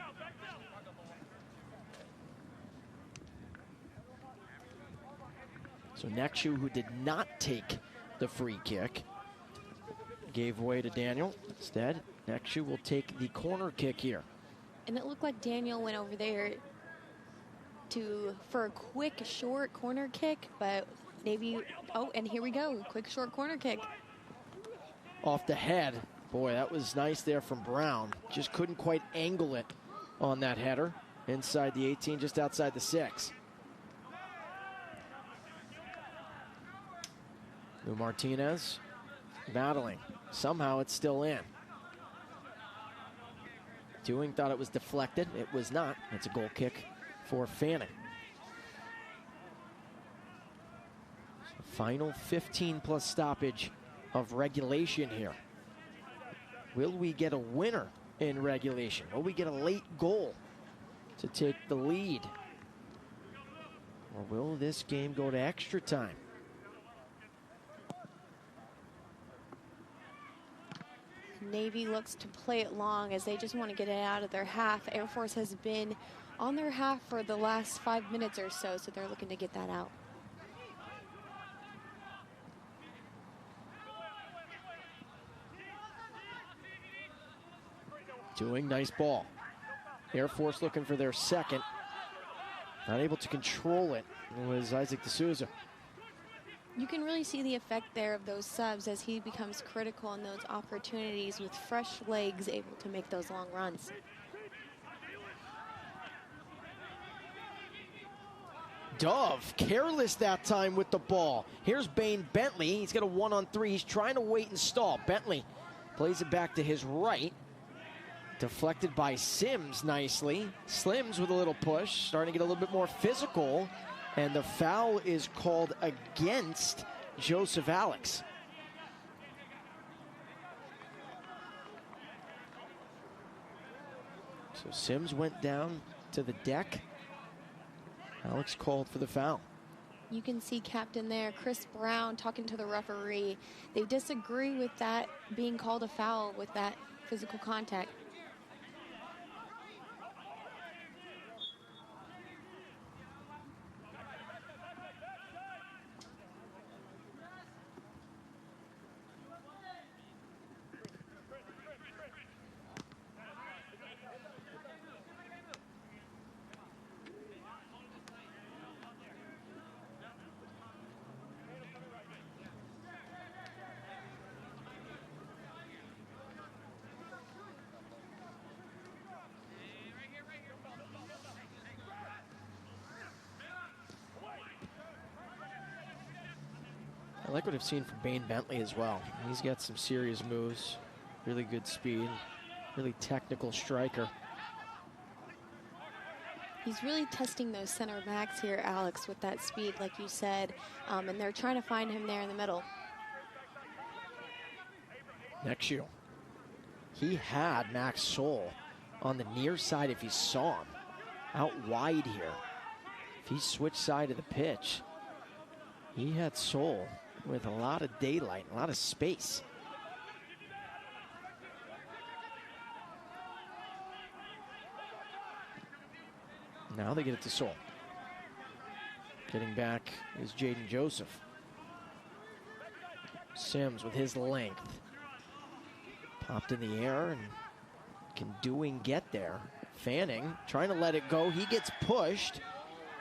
So Nekshu, who did not take the free kick, gave way to Daniel. Instead, Nekshu will take the corner kick here. And it looked like Daniel went over there for a quick, short corner kick, but Navy, oh, and here we go, quick, short corner kick. Off the head. Boy, that was nice there from Brown. Just couldn't quite angle it on that header. Inside the 18, just outside the 6. Lou Martinez battling. Somehow it's still in. Dewing thought it was deflected. It was not. It's a goal kick for Fanning. So final 15-plus stoppage of regulation here. Will we get a winner in regulation? Will we get a late goal to take the lead? Or will this game go to extra time? Navy looks to play it long as they just want to get it out of their half. Air Force has been on their half for the last 5 minutes or so, so they're looking to get that out. Doing nice ball. Air Force looking for their second. Not able to control it. It was Isaac D'Souza. You can really see the effect there of those subs as he becomes critical in those opportunities with fresh legs able to make those long runs. Dove, careless that time with the ball. Here's Bain Bentley. He's got a 1-on-3. He's trying to wait and stall. Bentley plays it back to his right. Deflected by Sims nicely. Slims with a little push, starting to get a little bit more physical. And the foul is called against Joseph Alex. So Sims went down to the deck. Alex called for the foul. You can see captain there, Chris Brown, talking to the referee. They disagree with that being called a foul with that physical contact. I like what I've seen from Bain Bentley as well. He's got some serious moves, really good speed, really technical striker. He's really testing those center backs here, Alex, with that speed, like you said, and they're trying to find him there in the middle. Nekshu. He had Max Soul on the near side if he saw him. Out wide here. If he switched side of the pitch, he had Soul with a lot of daylight, a lot of space. Now they get it to Soul. Getting back is Jaden Joseph. Sims with his length. Popped in the air, and can Dewing get there? Fanning trying to let it go. He gets pushed.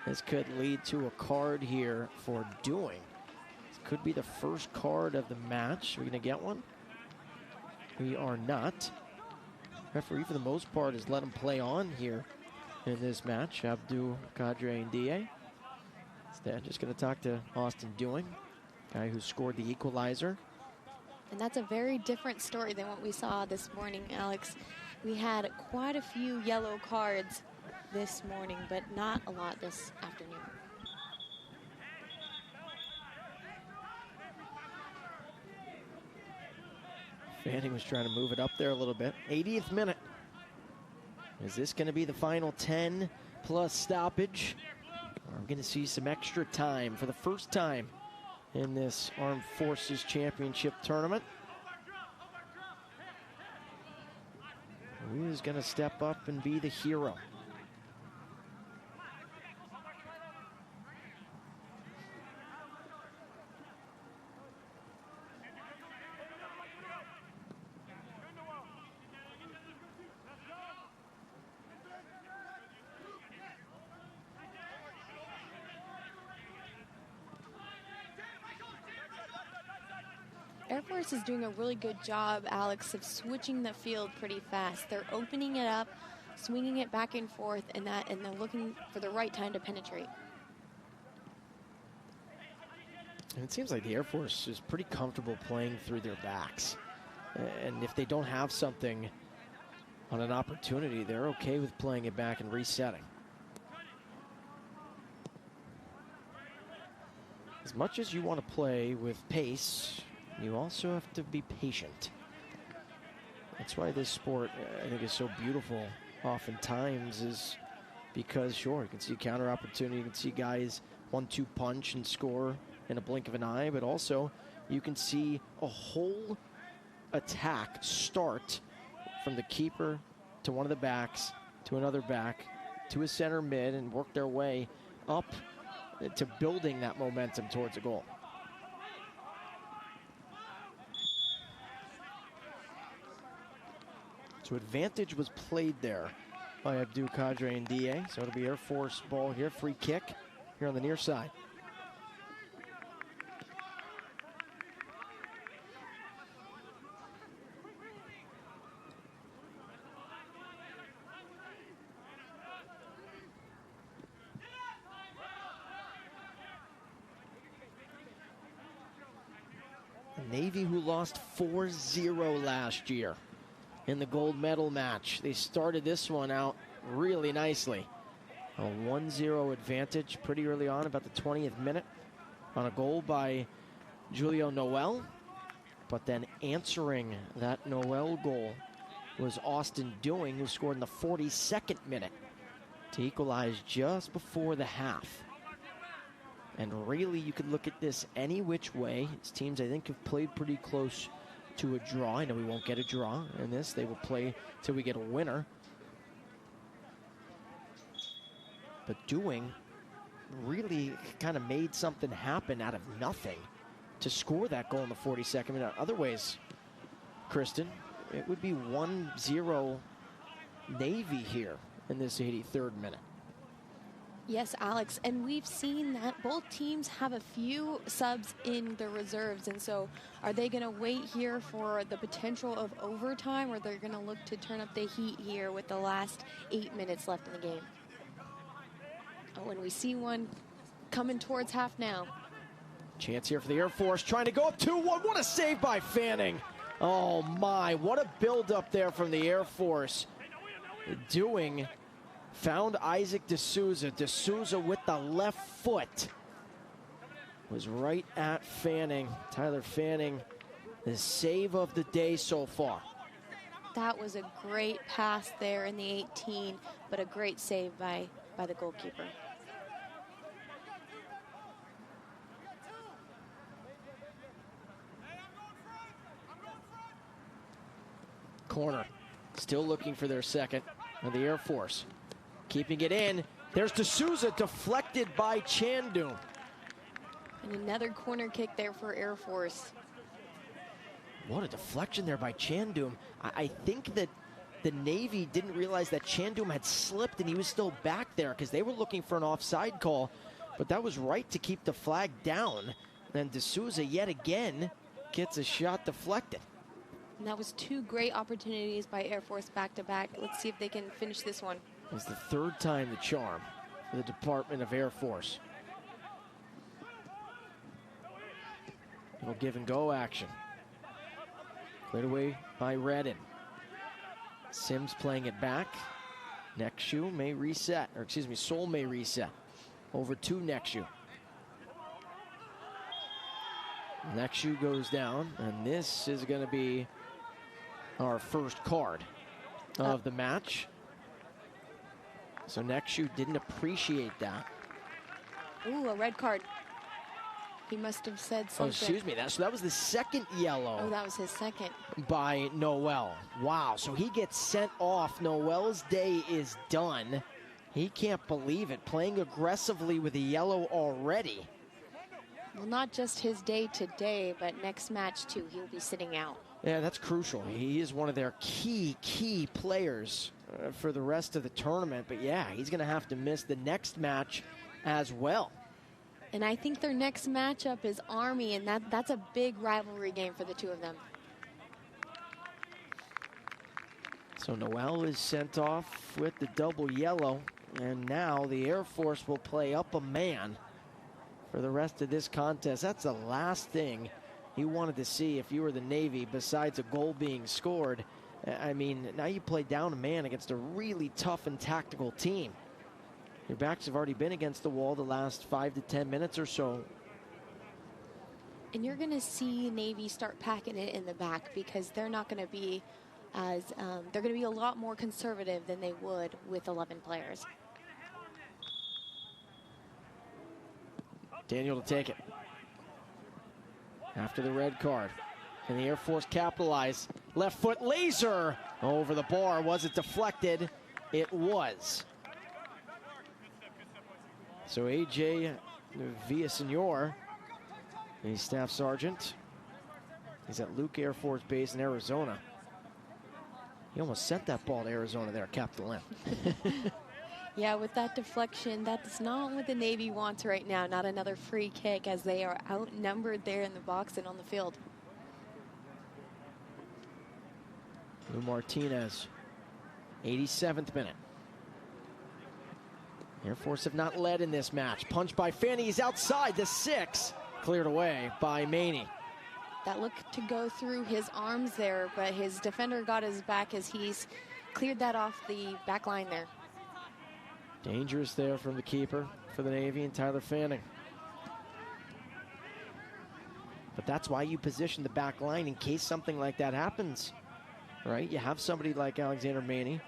This could lead to a card here for Dewing. This could be the first card of the match. Are we going to get one? We are not. Referee, for the most part, has let him play on here in this match. Abdul Kadre Ndiaye. Instead, just going to talk to Austin Dewing, guy who scored the equalizer And that's a very different story than what we saw this morning, Alex. We had quite a few yellow cards this morning, but not a lot this afternoon. Fanning was trying to move it up there a little bit. 80th minute. Is this going to be the final 10 plus stoppage? Or are we going to see some extra time for the first time in this Armed Forces Championship tournament? Who is going to step up and be the hero? Air Force is doing a really good job, Alex, of switching the field pretty fast. They're opening it up, swinging it back and forth, and they're looking for the right time to penetrate. And it seems like the Air Force is pretty comfortable playing through their backs. And if they don't have something on an opportunity, they're okay with playing it back and resetting. As much as you want to play with pace, you also have to be patient. That's why this sport, I think, is so beautiful oftentimes, is because, sure, you can see counter opportunity, you can see guys 1-2 punch and score in a blink of an eye, but also you can see a whole attack start from the keeper to one of the backs to another back to a center mid and work their way up to building that momentum towards a goal. So advantage was played there by Abdul Kadre and DA. So it'll be Air Force ball here. Free kick here on the near side. The Navy, who lost 4-0 last year in the gold medal match. They started this one out really nicely. A 1-0 advantage pretty early on, about the 20th minute, on a goal by Julio Noel. But then answering that Noel goal was Austin Dewing, who scored in the 42nd minute to equalize just before the half. And really, you could look at this any which way. These teams, I think, have played pretty close to a draw. I know we won't get a draw in this. They will play till we get a winner. But Dewing really kind of made something happen out of nothing to score that goal in the 42nd minute. Other ways, Kristen, it would be 1-0 Navy here in this 83rd minute. Yes, Alex, and we've seen that both teams have a few subs in the reserves, and so are they going to wait here for the potential of overtime, or they're going to look to turn up the heat here with the last 8 minutes left in the game? Oh, and we see one coming towards half now. Chance here for the Air Force, trying to go up 2-1. What a save by Fanning. Oh my, what a build-up there from the Air Force. Dewing found Isaac D'Souza. D'Souza with the left foot was right at Fanning. Tyler Fanning, the save of the day so far. That was a great pass there in the 18, but a great save by the goalkeeper. Corner, still looking for their second, and the Air Force keeping it in. There's D'Souza, deflected by Chandum. And another corner kick there for Air Force. What a deflection there by Chandum. I think that the Navy didn't realize that Chandum had slipped and he was still back there because they were looking for an offside call, but that was right to keep the flag down. Then D'Souza yet again gets a shot deflected. And that was two great opportunities by Air Force back-to-back. Let's see if they can finish this one. It's the third time the charm for the Department of Air Force. Little give and go action. Cleared away by Redden. Sims playing it back. Next shoe may reset, or excuse me, Sol may reset. Over to next shoe. Next shoe goes down, and this is going to be our first card of the match. So next shoe didn't appreciate that. Ooh, a red card. He must have said something. Oh, excuse me. So that was the second yellow. Oh, that was his second. By Noel. Wow, so he gets sent off. Noel's day is done. He can't believe it. Playing aggressively with a yellow already. Well, not just his day today, but next match, too. He'll be sitting out. Yeah, that's crucial. He is one of their key players for the rest of the tournament. But yeah, he's going to have to miss the next match as well. And I think their next matchup is Army, and that's a big rivalry game for the two of them. So Noel is sent off with the double yellow, and now the Air Force will play up a man for the rest of this contest. That's the last thing you wanted to see if you were the Navy, besides a goal being scored. I mean, now you play down a man against a really tough and tactical team. Your backs have already been against the wall the last 5 to 10 minutes or so. And you're going to see Navy start packing it in the back, because they're not going to be as, they're going to be a lot more conservative than they would with 11 players. Daniel to take it. After the red card. Can the Air Force capitalize? Left foot laser over the bar. Was it deflected? It was. So A.J. Villasenor, a staff sergeant. He's at Luke Air Force Base in Arizona. He almost sent that ball to Arizona there, Captain Lynn. Yeah, with that deflection, that's not what the Navy wants right now. Not another free kick, as they are outnumbered there in the box and on the field. Lou Martinez, 87th minute. Air Force have not led in this match. Punch by Fanny, he's outside the 6. Cleared away by Maney. That looked to go through his arms there, but his defender got his back as he's cleared that off the back line there. Dangerous there from the keeper for the Navy and Tyler Fanning. But that's why you position the back line in case something like that happens, right? You have somebody like Alexander Maney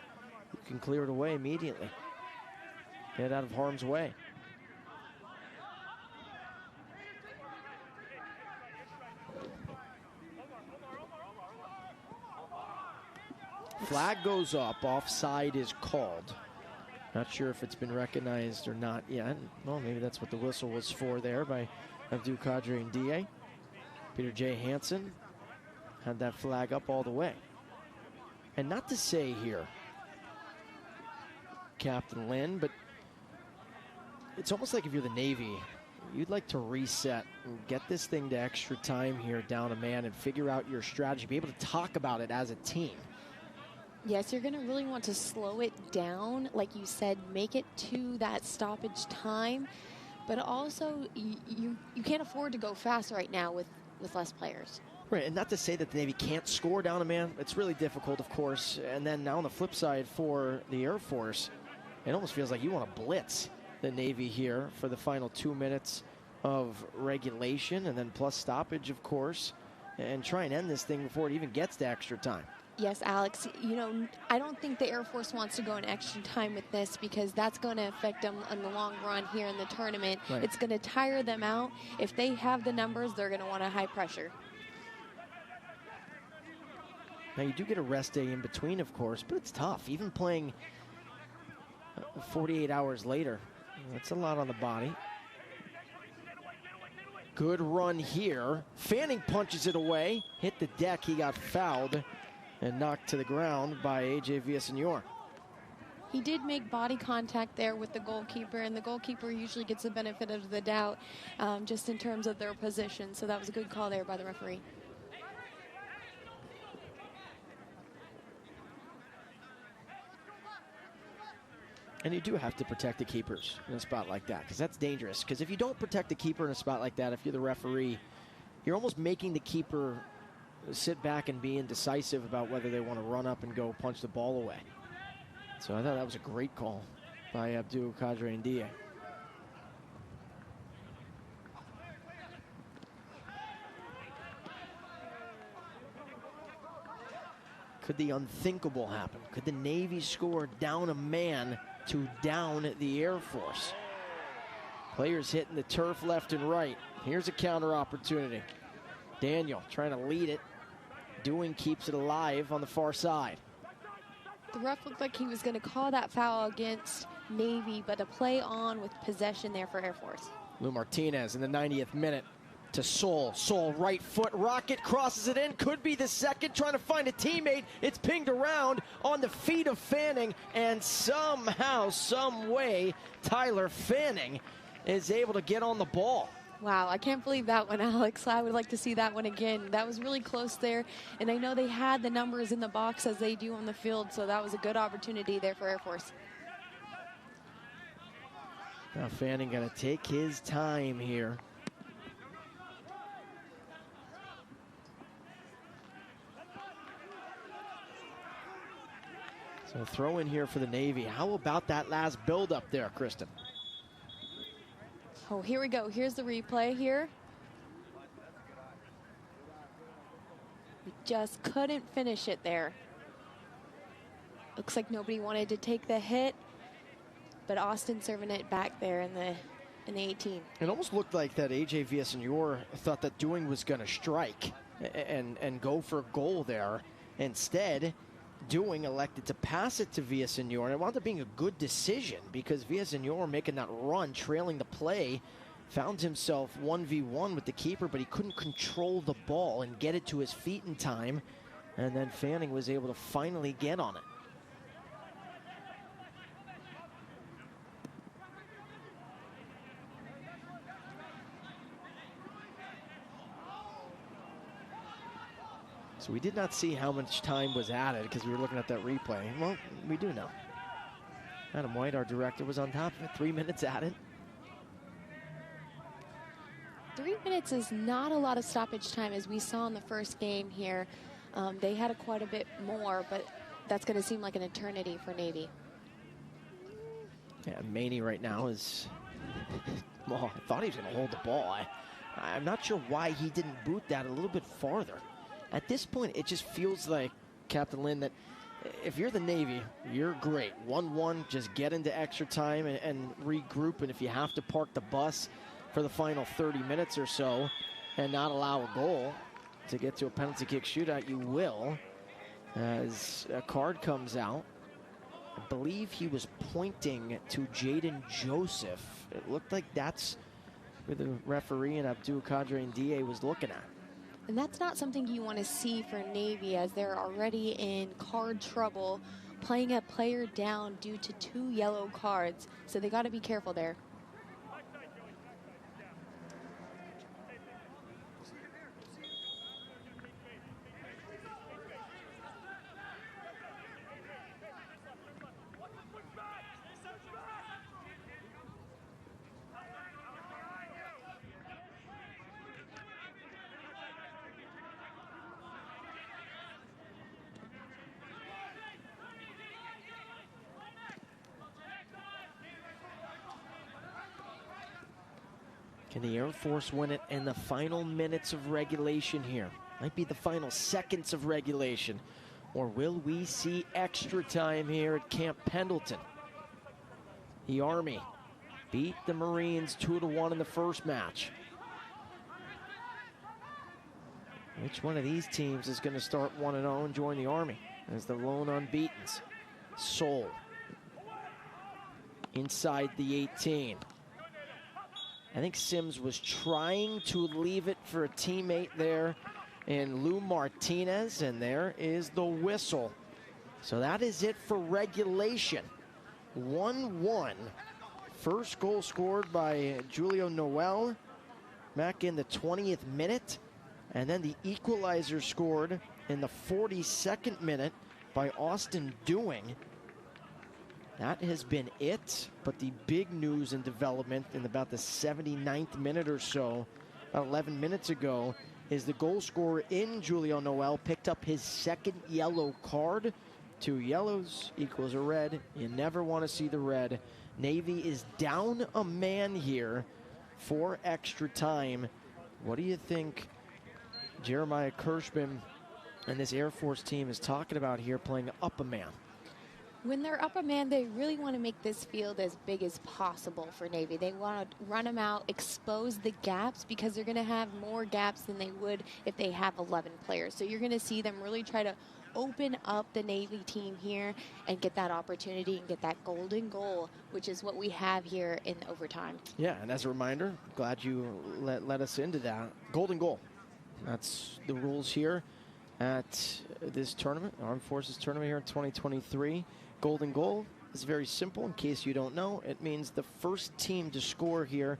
who can clear it away immediately. Get out of harm's way. Flag goes up, offside is called. Not sure if it's been recognized or not yet. Well, maybe that's what the whistle was for there by Abdul Qadir and DA. Peter J. Hansen had that flag up all the way. And not to say here, Captain Lynn, but it's almost like if you're the Navy, you'd like to reset and get this thing to extra time here down a man and figure out your strategy, be able to talk about it as a team. Yes, you're going to really want to slow it down. Like you said, make it to that stoppage time. But also, you can't afford to go fast right now with less players. Right, and not to say that the Navy can't score down a man. It's really difficult, of course. And then now on the flip side for the Air Force, it almost feels like you want to blitz the Navy here for the final 2 minutes of regulation, and then plus stoppage, of course, and try and end this thing before it even gets to extra time. Yes, Alex, you know, I don't think the Air Force wants to go in extra time with this, because that's going to affect them in the long run here in the tournament. Right. It's going to tire them out. If they have the numbers, they're going to want a high pressure. Now, you do get a rest day in between, of course, but it's tough. Even playing 48 hours later, that's a lot on the body. Good run here. Fanning punches it away. Hit the deck. He got fouled and knocked to the ground by A.J. Villasenor. He did make body contact there with the goalkeeper, and the goalkeeper usually gets the benefit of the doubt just in terms of their position. So that was a good call there by the referee. And you do have to protect the keepers in a spot like that, because that's dangerous. Because if you don't protect the keeper in a spot like that, if you're the referee, you're almost making the keeper sit back and be indecisive about whether they want to run up and go punch the ball away. So I thought that was a great call by Abdul Kadri Ndiaye. Could the unthinkable happen? Could the Navy score down a man to down the Air Force? Players hitting the turf left and right. Here's a counter opportunity. Daniel trying to lead it. Doing keeps it alive on the far side. The ref looked like he was going to call that foul against Navy, but a play on with possession there for Air Force. Lou Martinez in the 90th minute to Sol. Sol right foot rocket, crosses it in. Could be the second, trying to find a teammate. It's pinged around on the feet of Fanning, and somehow, some way, Tyler Fanning is able to get on the ball. Wow, I can't believe that one, Alex. I would like to see that one again. That was really close there, and I know they had the numbers in the box as they do on the field, so that was a good opportunity there for Air Force. Now Fanning going to take his time here. So throw in here for the Navy. How about that last build-up there, Kristen? Oh, here we go. Here's the replay here. We just couldn't finish it there. Looks like nobody wanted to take the hit, but Austin serving it back there in the 18. It almost looked like that AJ Villasenor thought that Doing was going to strike and go for a goal there. Instead, Doing elected to pass it to Villasenor, and it wound up being a good decision because Villasenor, making that run, trailing the play, found himself 1v1 with the keeper, but he couldn't control the ball and get it to his feet in time, and then Fanning was able to finally get on it. So we did not see how much time was added because we were looking at that replay. Well, we do know. Adam White, our director, was on top of it. 3 minutes added. 3 minutes is not a lot of stoppage time, as we saw in the first game here. They had quite a bit more, but that's going to seem like an eternity for Navy. Yeah, Maney right now is, well, I thought he was going to hold the ball. I'm not sure why he didn't boot that a little bit farther. At this point, it just feels like, Captain Lynn, that if you're the Navy, you're great. 1-1, just get into extra time and regroup, and if you have to park the bus for the final 30 minutes or so and not allow a goal to get to a penalty kick shootout, you will. As a card comes out, I believe he was pointing to Jaden Joseph. It looked like that's where the referee and Abdul Kadri Ndiaye was looking at. And that's not something you want to see for Navy, as they're already in card trouble, playing a player down due to 2 yellow cards. So they got to be careful there. Can the Air Force win it in the final minutes of regulation here? Might be the final seconds of regulation. Or will we see extra time here at Camp Pendleton? The Army beat the Marines 2-1 in the first match. Which one of these teams is going to start 1-0 and join the Army as the lone unbeatens? Sol inside the 18. I think Sims was trying to leave it for a teammate there in Lou Martinez, and there is the whistle. So that is it for regulation. 1-1. First goal scored by Julio Noel back in the 20th minute, and then the equalizer scored in the 42nd minute by Austin Doing. That has been it, but the big news and development in about the 79th minute or so, about 11 minutes ago, is the goal scorer in Julio Noel. Picked up his second yellow card. 2 yellows equals a red. You never want to see the red. Navy is down a man here for extra time. What do you think Jeremiah Kirschman and this Air Force team is talking about here, playing up a man? When they're up a man, they really want to make this field as big as possible for Navy. They want to run them out, expose the gaps, because they're going to have more gaps than they would if they have 11 players. So you're going to see them really try to open up the Navy team here and get that opportunity and get that golden goal, which is what we have here in overtime. Yeah, and as a reminder, glad you let us into that. Golden goal. That's the rules here at this tournament, Armed Forces tournament here in 2023. Golden goal is very simple. In case you don't know, it means the first team to score here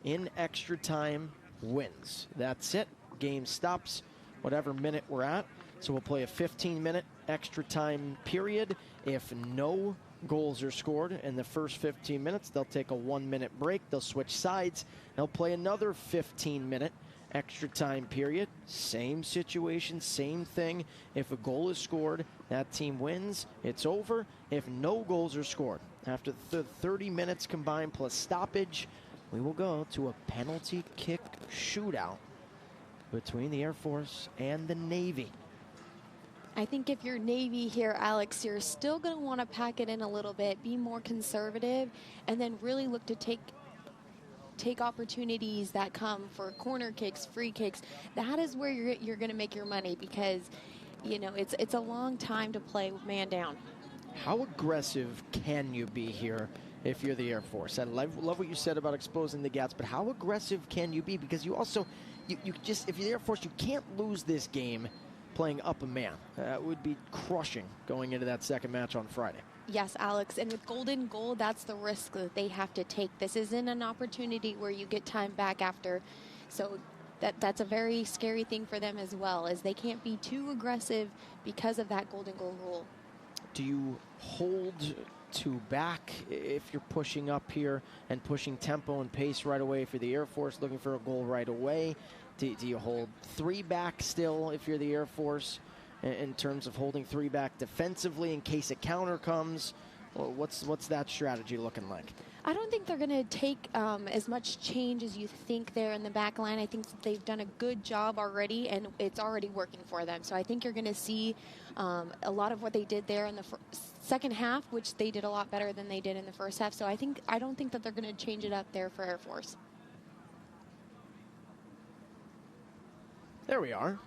in extra time wins. That's it. Game stops whatever minute we're at. So we'll play a 15-minute extra time period. If no goals are scored in the first 15 minutes, they'll take a 1-minute break. They'll switch sides. They'll play another 15-minute extra time period. Same situation, same thing. If a goal is scored, that team wins. It's over. If no goals are scored, after the 30 minutes combined plus stoppage, we will go to a penalty kick shootout between the Air Force and the Navy. I think if you're Navy here, Alex, you're still going to want to pack it in a little bit, be more conservative, and then really look to take opportunities that come for corner kicks, free kicks. That is where you're going to make your money, because, you know, it's a long time to play man down. How aggressive can you be here if you're the Air Force? I love what you said about exposing the gaps, but how aggressive can you be? Because you also, you just, if you're the Air Force, you can't lose this game playing up a man. That would be crushing going into that second match on Friday. Yes, Alex, and with golden goal, that's the risk that they have to take. This isn't an opportunity where you get time back after, so that's a very scary thing for them as well, as they can't be too aggressive because of that golden goal rule. Do you hold to back if you're pushing up here and pushing tempo and pace right away for the Air Force, looking for a goal right away? Do you hold 3 back still if you're the Air Force, in terms of holding 3 back defensively in case a counter comes? Well, what's that strategy looking like? I don't think they're going to take as much change as you think there in the back line. I think that they've done a good job already, and it's already working for them. So I think you're going to see a lot of what they did there in the second half, which they did a lot better than they did in the first half. So I don't think that they're going to change it up there for Air Force. There we are.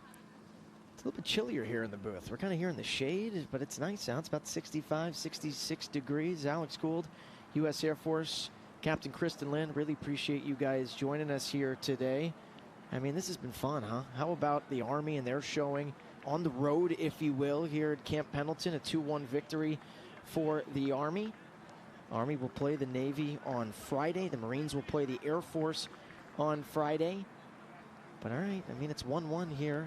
It's a little bit chillier here in the booth. We're kind of here in the shade, but it's nice out. It's about 65, 66 degrees. Alex Gould, U.S. Air Force, Captain Kristen Lynn. Really appreciate you guys joining us here today. I mean, this has been fun, huh? How about the Army and their showing on the road, if you will, here at Camp Pendleton, a 2-1 victory for the Army. Army will play the Navy on Friday. The Marines will play the Air Force on Friday. But all right, I mean, it's 1-1 here,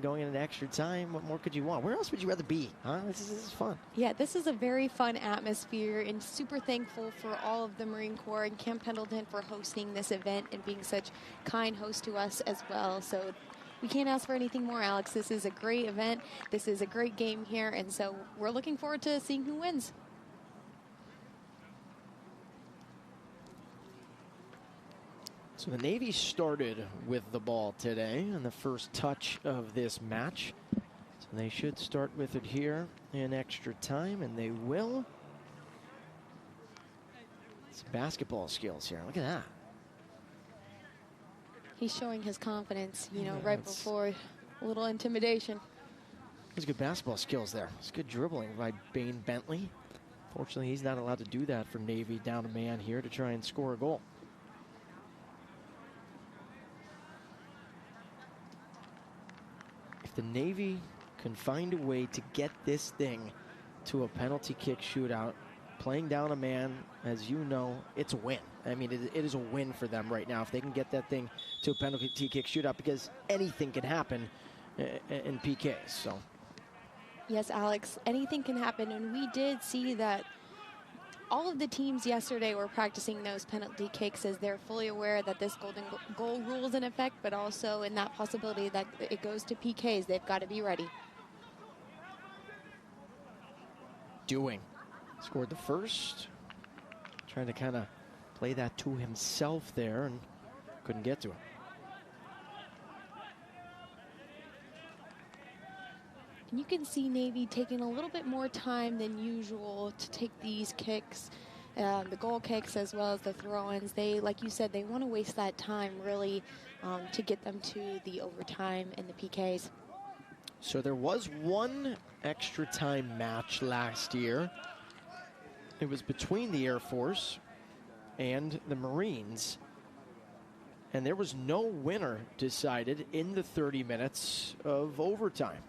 going in an extra time. What more could you want? Where else would you rather be, huh? This is fun. Yeah, this is a very fun atmosphere, and super thankful for all of the Marine Corps and Camp Pendleton for hosting this event and being such kind hosts to us as well. So we can't ask for anything more, Alex. This is a great event. This is a great game here, and so we're looking forward to seeing who wins. So the Navy started with the ball today in the first touch of this match. So they should start with it here in extra time, and they will. Some basketball skills here. Look at that. He's showing his confidence, you know, right before a little intimidation. There's good basketball skills there. It's good dribbling by Bain Bentley. Fortunately, he's not allowed to do that for Navy, down a man here to try and score a goal. The Navy can find a way to get this thing to a penalty kick shootout, playing down a man, as you know, it's a win. I mean, it is a win for them right now if they can get that thing to a penalty kick shootout, because anything can happen in PKs. So, yes, Alex, anything can happen, and we did see that all of the teams yesterday were practicing those penalty kicks as they're fully aware that this golden goal rule is in effect, but also in that possibility that it goes to PKs. They've got to be ready. Doing scored the first, trying to kind of play that to himself there and couldn't get to it. You can see Navy taking a little bit more time than usual to take these kicks, the goal kicks as well as the throw-ins. They, like you said, they want to waste that time really to get them to the overtime and the PKs. So there was one extra time match last year. It was between the Air Force and the Marines. And there was no winner decided in the 30 minutes of overtime.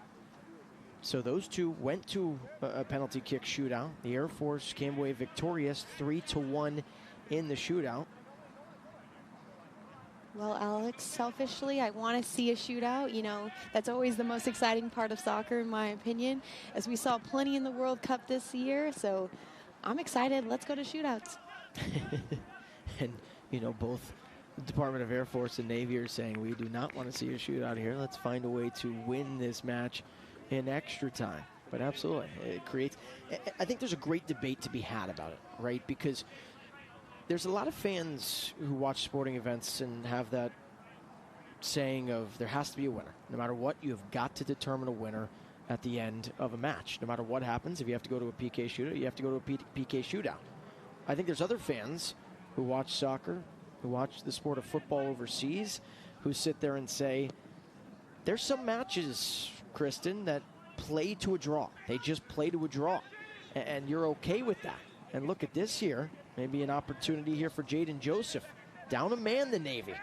So those two went to a penalty kick shootout. The Air Force came away victorious 3-1 in the shootout. Well, Alex, selfishly, I want to see a shootout. You know, that's always the most exciting part of soccer, in my opinion, as we saw plenty in the World Cup this year. So I'm excited. Let's go to shootouts. And, you know, both the Department of Air Force and Navy are saying we do not want to see a shootout here. Let's find a way to win this match in extra time. But absolutely, it creates, I think there's a great debate to be had about it, right? Because there's a lot of fans who watch sporting events and have that saying of there has to be a winner. No matter what, you have got to determine a winner at the end of a match. No matter what happens, if you have to go to a PK shootout, you have to go to a PK shootout. I think there's other fans who watch soccer, who watch the sport of football overseas, who sit there and say, there's some matches, Kristen, that play to a draw. They just play to a draw. And you're okay with that. And look at this here. Maybe an opportunity here for Jaden Joseph. Down a man, the Navy.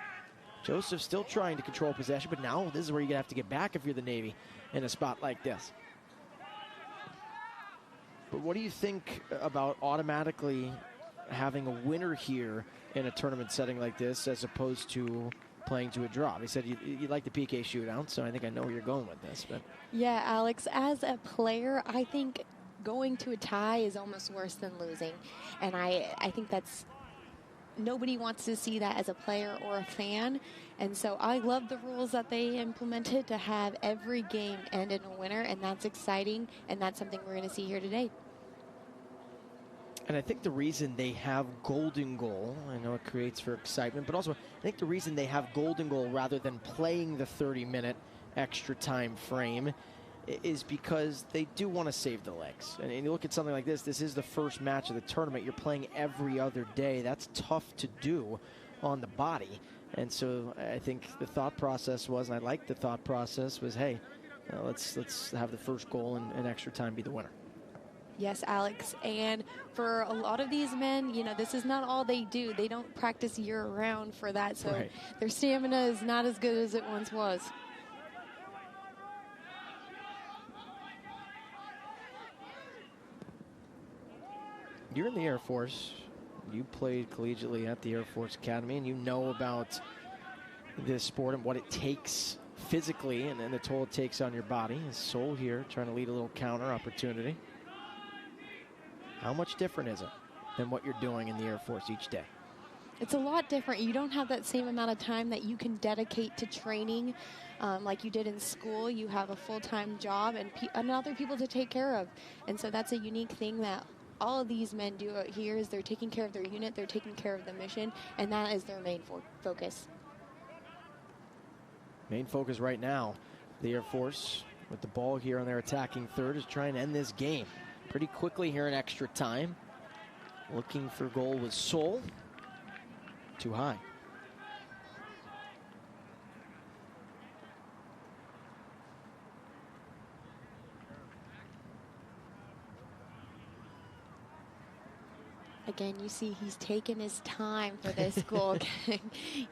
Joseph still trying to control possession, but now this is where you're going to have to get back if you're the Navy in a spot like this. But what do you think about automatically having a winner here in a tournament setting like this as opposed to playing to a draw? He said you like the PK shootout, so I think I know where you're going with this. But yeah, Alex, as a player, I think going to a tie is almost worse than losing. And I think that's, nobody wants to see that as a player or a fan. And so I love the rules that they implemented to have every game end in a winner, and that's exciting, and that's something we're going to see here today. And I think the reason they have golden goal, I know it creates for excitement, but also I think the reason they have golden goal rather than playing the 30-minute extra time frame is because they do want to save the legs. And you look at something like this, this is the first match of the tournament. You're playing every other day. That's tough to do on the body. And so I think the thought process was, and I like the thought process, was, hey, let's have the first goal and extra time be the winner. Yes, Alex, and for a lot of these men, you know, this is not all they do. They don't practice year-round for that, so right. Their stamina is not as good as it once was. You're in the Air Force. You played collegiately at the Air Force Academy, and you know about this sport and what it takes physically and the toll it takes on your body. His soul here trying to lead a little counter opportunity. How much different is it than what you're doing in the Air Force each day? It's a lot different. You don't have that same amount of time that you can dedicate to training like you did in school. You have a full-time job and other people to take care of. And so that's a unique thing that all of these men do out here is they're taking care of their unit, they're taking care of the mission, and that is their main focus. Main focus right now, the Air Force with the ball here on their attacking third is trying to end this game pretty quickly here in extra time. Looking for goal with Soul. Too high. Again, you see he's taken his time for this goal.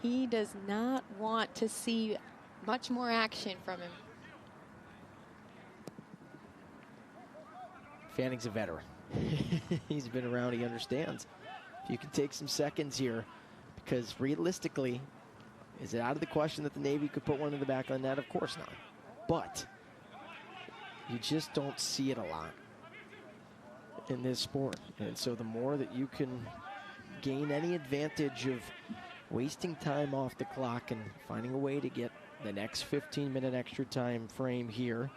He does not want to see much more action from him. Fanning's a veteran. He's been around, he understands. If you can take some seconds here, because realistically, is it out of the question that the Navy could put one in the back of the net? Of course not. But you just don't see it a lot. in this sport. And so the more that you can gain any advantage of wasting time off the clock and finding a way to get the next 15-minute extra time frame here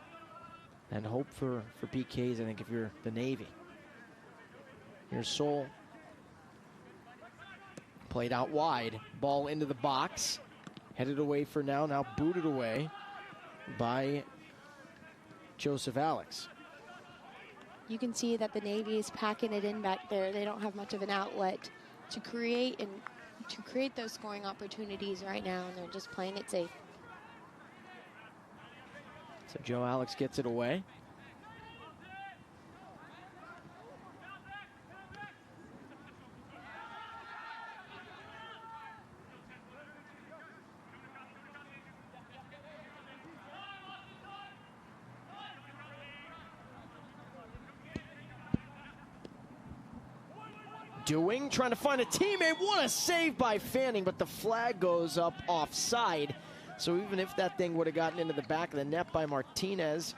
and hope for PKs, I think, if you're the Navy. Here's Soul. Played out wide. Ball into the box. Headed away for now booted away by Joseph Alex. You can see that the Navy is packing it in back there. They don't have much of an outlet to create those scoring opportunities right now, and they're just playing it safe. So Joe Alex gets it away. Trying to find a teammate. What a save by Fanning, but the flag goes up offside. So even if that thing would have gotten into the back of the net by Martinez,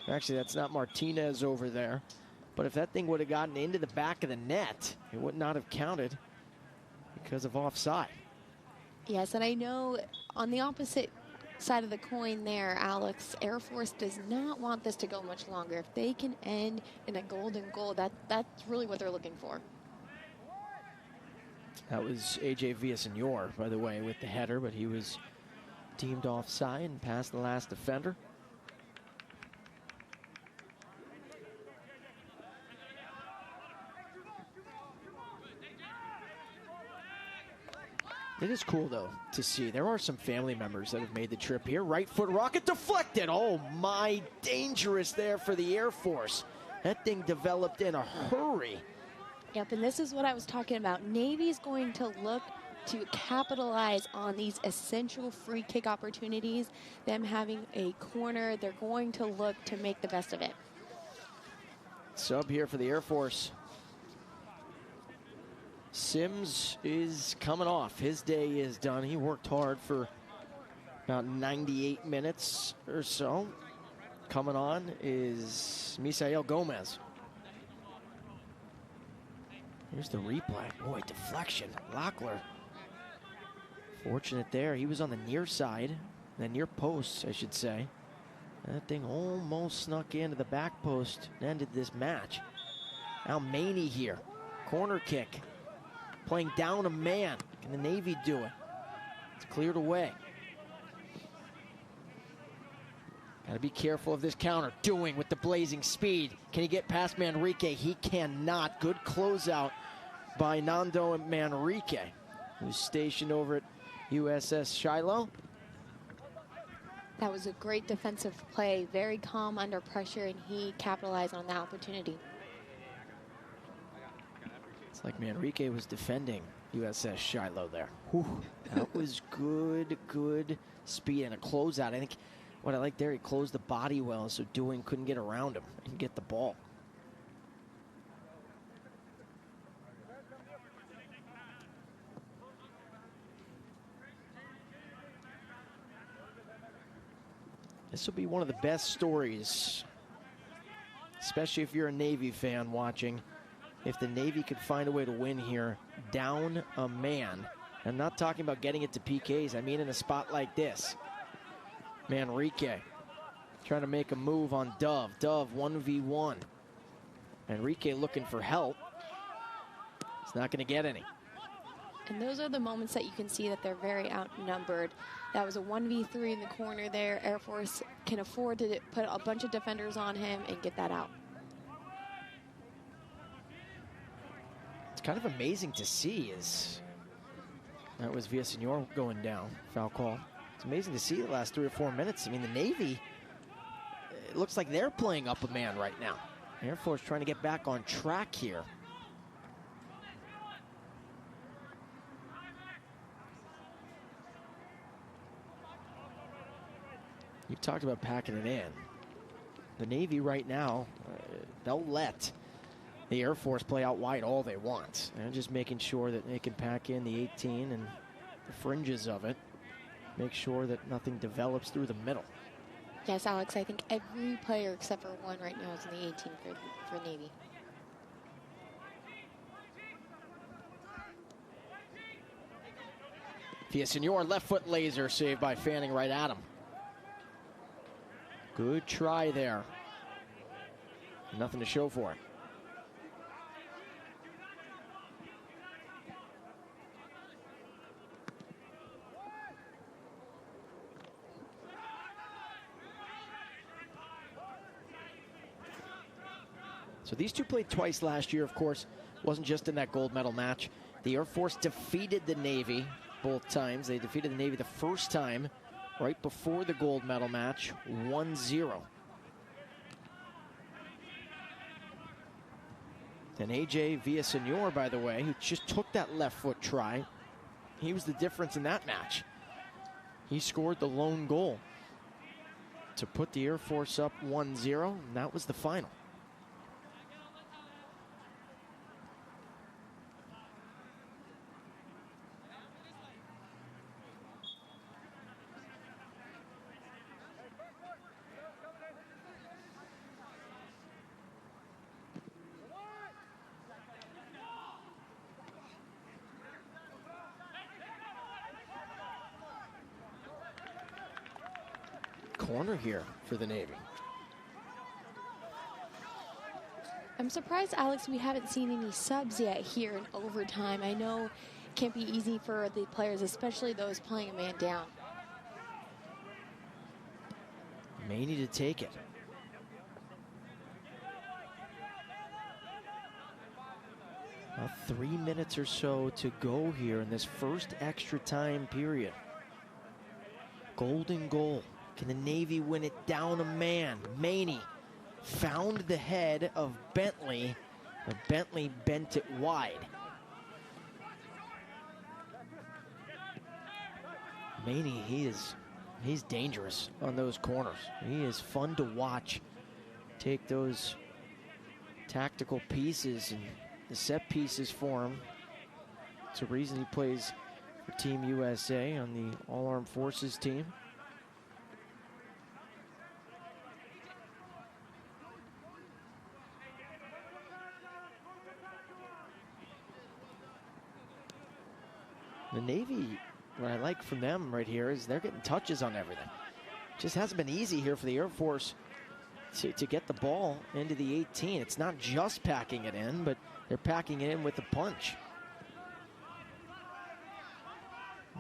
actually that's not Martinez over there, but if that thing would have gotten into the back of the net, it would not have counted because of offside. Yes, and I know on the opposite side of the coin there, Alex, Air Force does not want this to go much longer. If they can end in a golden goal, that's really what they're looking for. That was A.J. Villasenor, by the way, with the header, but he was deemed offside and past the last defender. It is cool, though, to see. There are some family members that have made the trip here. Right foot rocket deflected. Oh, my. Dangerous there for the Air Force. That thing developed in a hurry. Yep, and this is what I was talking about. Navy's going to look to capitalize on these essential free kick opportunities. Them having a corner, they're going to look to make the best of it. Sub here for the Air Force. Sims is coming off. His day is done. He worked hard for about 98 minutes or so. Coming on is Misael Gomez. Here's the replay. Boy, deflection. Locklear. Fortunate there. He was on the near side, the near post, I should say. That thing almost snuck into the back post and ended this match. Now Maney here. Corner kick. Playing down a man. Can the Navy do it? It's cleared away. Got to be careful of this counter. Doing with the blazing speed. Can he get past Manrique? He cannot. Good closeout by Nando Manrique, who's stationed over at USS Shiloh. That was a great defensive play. Very calm under pressure, and he capitalized on that opportunity. It's like Manrique was defending USS Shiloh there. Whew. That was good speed and a closeout. I think what I like there, he closed the body well, so Doing couldn't get around him and get the ball. This will be one of the best stories, especially if you're a Navy fan watching. If the Navy could find a way to win here, down a man. I'm not talking about getting it to PKs. I mean in a spot like this. Manrique trying to make a move on Dove. Dove 1v1. Manrique looking for help. He's not going to get any. And those are the moments that you can see that they're very outnumbered. That was a 1v3 in the corner there. Air Force can afford to put a bunch of defenders on him and get that out. It's kind of amazing to see is that was Villasenor going down. Foul call. It's amazing to see the last 3 or 4 minutes. I mean, the Navy, it looks like they're playing up a man right now. Air Force trying to get back on track here. You talked about packing it in. The Navy right now, they'll let the Air Force play out wide all they want. They're just making sure that they can pack in the 18 and the fringes of it. Make sure that nothing develops through the middle. Yes, Alex, I think every player except for one right now is in the 18 for Navy. Villasenor, left foot laser, saved by Fanning right at him. Good try there. Nothing to show for it. So these two played twice last year, of course. Wasn't just in that gold medal match. The Air Force defeated the Navy both times. They defeated the Navy the first time right before the gold medal match, 1-0. And A.J. Villasenor, by the way, who just took that left foot try, he was the difference in that match. He scored the lone goal to put the Air Force up 1-0, and that was the final. Corner here for the Navy. I'm surprised, Alex, we haven't seen any subs yet here in overtime. I know it can't be easy for the players, especially those playing a man down. May need to take it. About 3 minutes or so to go here in this first extra time period. Golden goal. Can the Navy win it down a man? Maney found the head of Bentley, but Bentley bent it wide. Maney, he's dangerous on those corners. He is fun to watch. Take those tactical pieces and the set pieces for him. It's a reason he plays for Team USA on the All-Armed Forces team. The Navy, what I like from them right here is they're getting touches on everything. Just hasn't been easy here for the Air Force to get the ball into the 18. It's not just packing it in, but they're packing it in with a punch.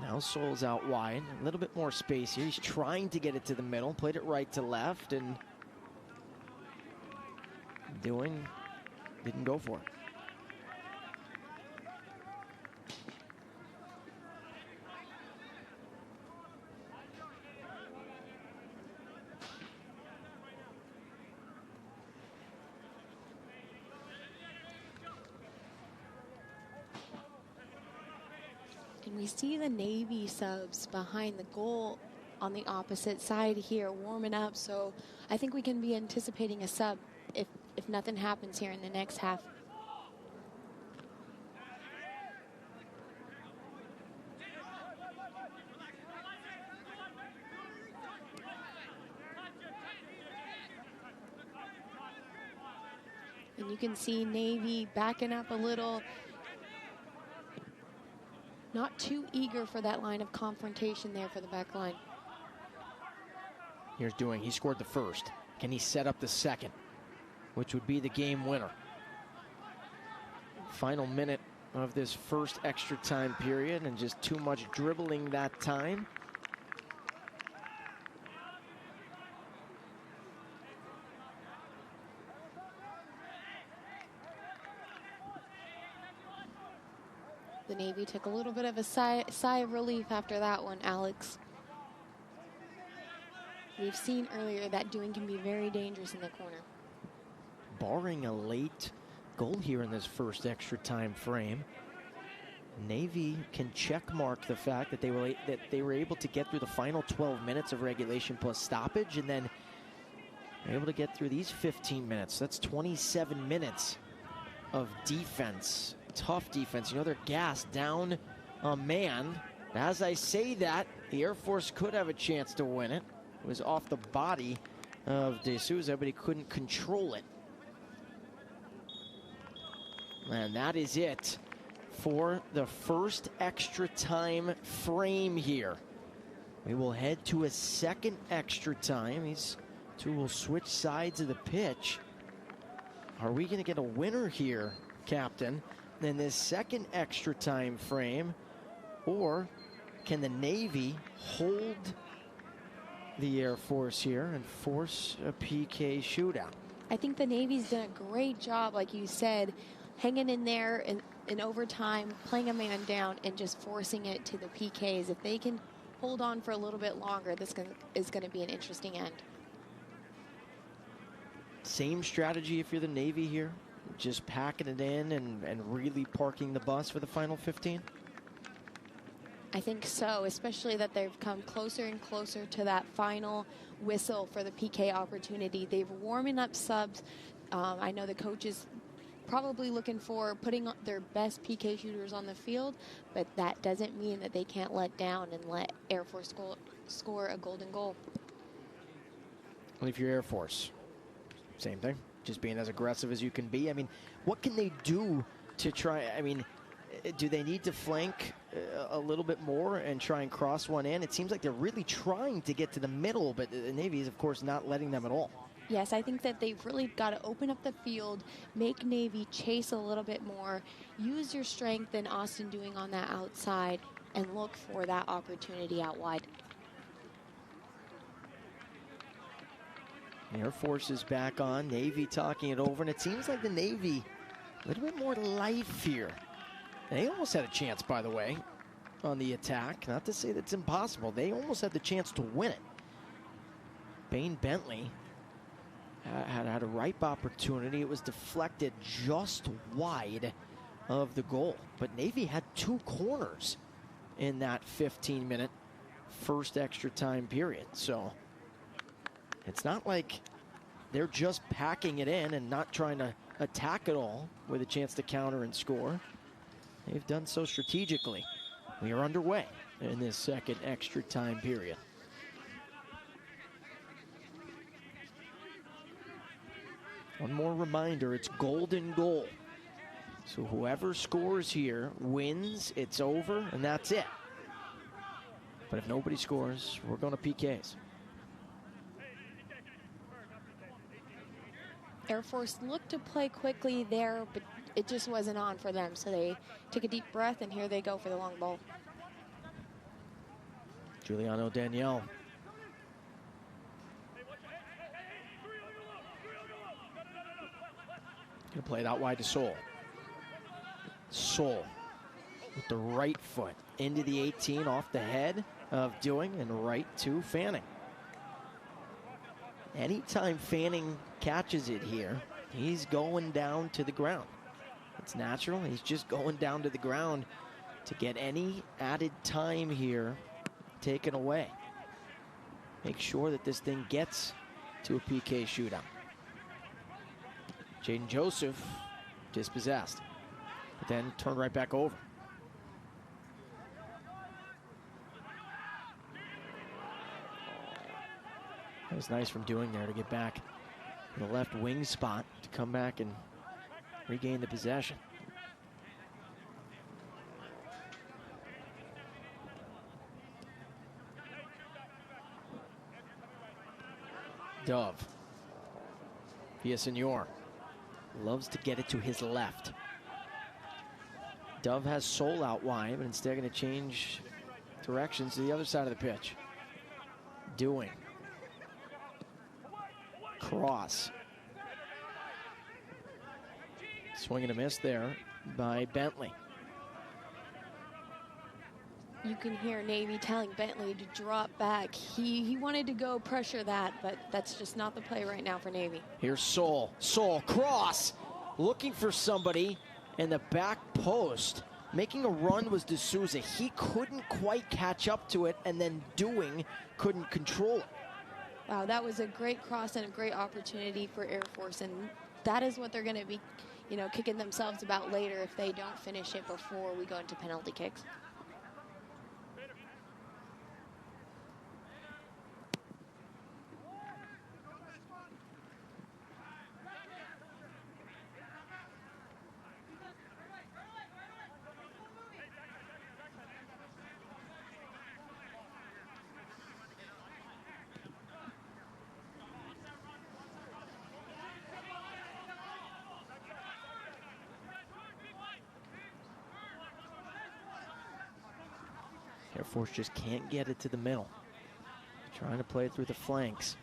Now Souls out wide, a little bit more space here. He's trying to get it to the middle, played it right to left, and didn't go for it. And we see the Navy subs behind the goal on the opposite side here warming up. So I think we can be anticipating a sub if nothing happens here in the next half. And you can see Navy backing up a little. Not too eager for that line of confrontation there for the back line. Here's Doing. He scored the first. Can he set up the second, which would be the game winner? Final minute of this first extra time period, and just too much dribbling that time. The Navy took a little bit of a sigh of relief after that one, Alex. We've seen earlier that Doing can be very dangerous in the corner. Barring a late goal here in this first extra time frame, Navy can check mark the fact that they were able to get through the final 12 minutes of regulation plus stoppage, and then able to get through these 15 minutes. That's 27 minutes of defense. Tough defense. You know, they're gassed down a man. As I say that, the Air Force could have a chance to win it. It was off the body of De Souza, but he couldn't control it. And that is it for the first extra time frame here. We will head to a second extra time. These two will switch sides of the pitch. Are we going to get a winner here, Captain, in this second extra time frame? Or can the Navy hold the Air Force here and force a PK shootout? I think the Navy's done a great job, like you said, hanging in there in overtime, playing a man down, and just forcing it to the PKs. If they can hold on for a little bit longer, this is going to be an interesting end. Same strategy if you're the Navy here? Just packing it in and really parking the bus for the final 15? I think so, especially that they've come closer and closer to that final whistle for the PK opportunity. They've warming up subs. I know the coach is probably looking for putting their best PK shooters on the field, but that doesn't mean that they can't let down and let Air Force score a golden goal. Well, if you're Air Force, same thing. Just being as aggressive as you can be. I mean, what can they do to try? I mean, do they need to flank a little bit more and try and cross one in? It seems like they're really trying to get to the middle, but the Navy is, of course, not letting them at all. Yes, I think that they've really got to open up the field, make Navy chase a little bit more, use your strength in Austin doing on that outside, and look for that opportunity out wide. Air Force is back on. Navy talking it over, and it seems like the Navy a little bit more life here. They almost had a chance, by the way, on the attack. Not to say that's impossible. They almost had the chance to win it. Bain Bentley had a ripe opportunity. It was deflected just wide of the goal. But Navy had two corners in that 15-minute first extra time period. So it's not like they're just packing it in and not trying to attack at all with a chance to counter and score. They've done so strategically. We are underway in this second extra time period. One more reminder, it's golden goal. So whoever scores here wins, it's over, and that's it. But if nobody scores, we're going to PKs. Air Force looked to play quickly there, but it just wasn't on for them. So they took a deep breath, and here they go for the long ball. Giuliano Danielle. Gonna play it out wide to Soul. Soul with the right foot into the 18, off the head of Dewing, and right to Fanning. Anytime Fanning catches it here, he's going down to the ground. It's natural. He's just going down to the ground to get any added time here taken away. Make sure that this thing gets to a PK shootout. Jaden Joseph dispossessed, but then turned right back over. That was nice from Dewing there to get back in the left wing spot to come back and regain the possession. Dove. Villasenor loves to get it to his left. Dove has Soul out wide, but instead going to change directions to the other side of the pitch. Dewing. Cross. Swing and a miss there by Bentley. You can hear Navy telling Bentley to drop back. He wanted to go pressure that, but that's just not the play right now for Navy. Here's Soul. Soul, cross. Looking for somebody in the back post. Making a run was D'Souza. He couldn't quite catch up to it, and then Dewing couldn't control it. Wow, that was a great cross and a great opportunity for Air Force, and that is what they're going to be, kicking themselves about later if they don't finish it before we go into penalty kicks. Air Force just can't get it to the middle. Trying to play it through the flanks.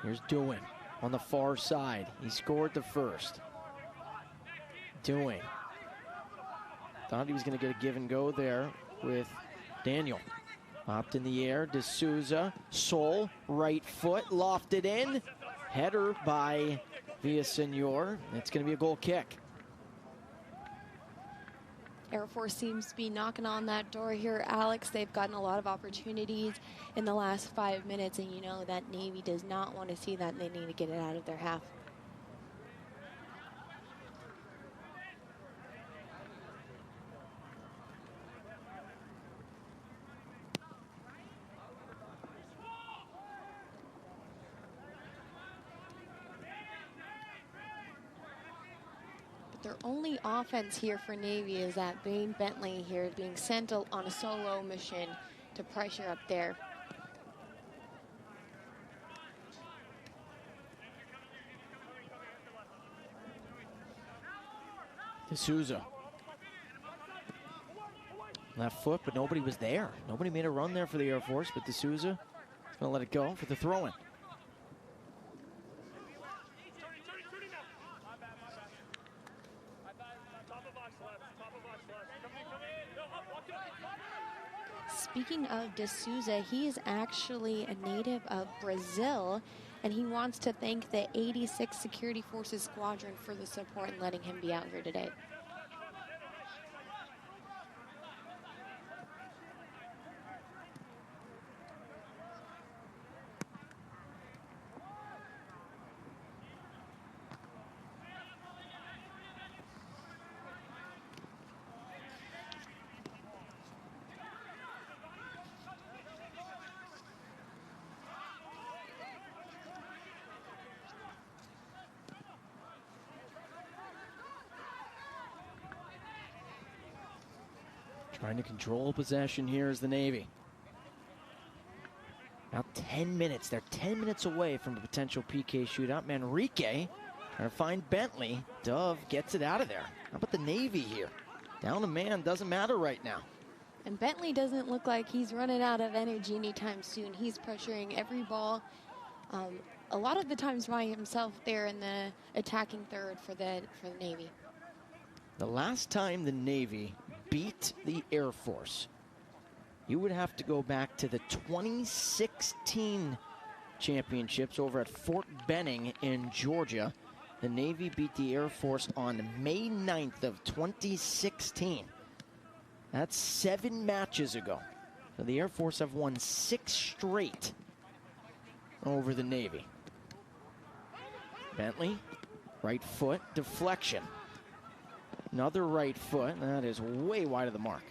Here's Dewing on the far side. He scored the first. Dewing. Thought he was going to get a give and go there with Daniel. Popped in the air. D'Souza. Sol. Right foot. Lofted in. Header by Villasenor. It's going to be a goal kick. Air Force seems to be knocking on that door here, Alex. They've gotten a lot of opportunities in the last 5 minutes, and you know that Navy does not want to see that. They need to get it out of their half. Their only offense here for Navy is that Bain Bentley here being sent on a solo mission to pressure up there. D'Souza. Left foot, but nobody was there. Nobody made a run there for the Air Force, but D'Souza is going to let it go for the throw-in. Speaking of D'Souza, he is actually a native of Brazil, and he wants to thank the 86th Security Forces Squadron for the support and letting him be out here today. Trying to control possession here is the Navy. Now 10 minutes. They're 10 minutes away from a potential PK shootout. Manrique trying to find Bentley. Dove gets it out of there. How about the Navy here? Down a man doesn't matter right now. And Bentley doesn't look like he's running out of energy anytime soon. He's pressuring every ball. A lot of the times by himself there in the attacking third for the Navy. The last time the Navy beat the Air Force, you would have to go back to the 2016 championships over at Fort Benning in Georgia. The Navy beat the Air Force on May 9th of 2016. That's 7 matches ago. So the Air Force have won 6 straight over the Navy. Bentley, right foot, deflection. Another right foot. That is way wide of the mark.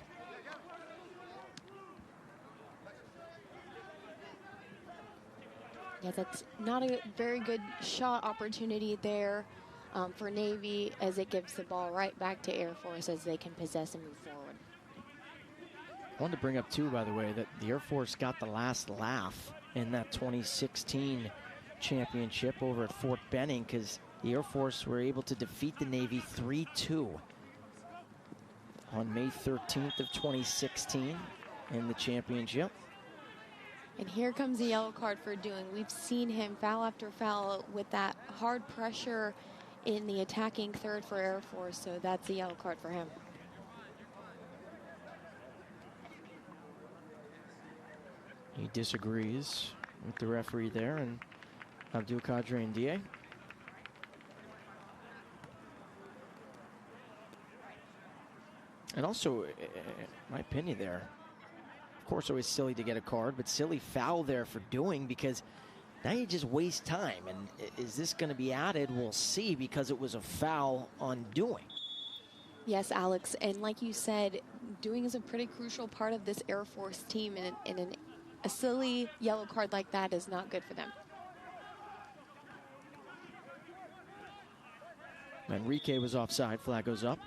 Yeah, that's not a very good shot opportunity there for Navy, as it gives the ball right back to Air Force as they can possess and move forward. I wanted to bring up, too, by the way, that the Air Force got the last laugh in that 2016 championship over at Fort Benning, because the Air Force were able to defeat the Navy 3-2 on May 13th of 2016 in the championship. And here comes the yellow card for Dewing. We've seen him foul after foul with that hard pressure in the attacking third for Air Force, so that's a yellow card for him. He disagrees with the referee there, and Abdul Qadir Ndiaye. And also, in my opinion there, of course, always silly to get a card, but silly foul there for Dewing, because now you just waste time. And is this going to be added? We'll see, because it was a foul on Dewing. Yes, Alex, and like you said, Dewing is a pretty crucial part of this Air Force team, and a silly yellow card like that is not good for them. Manrique was offside. Flag goes up.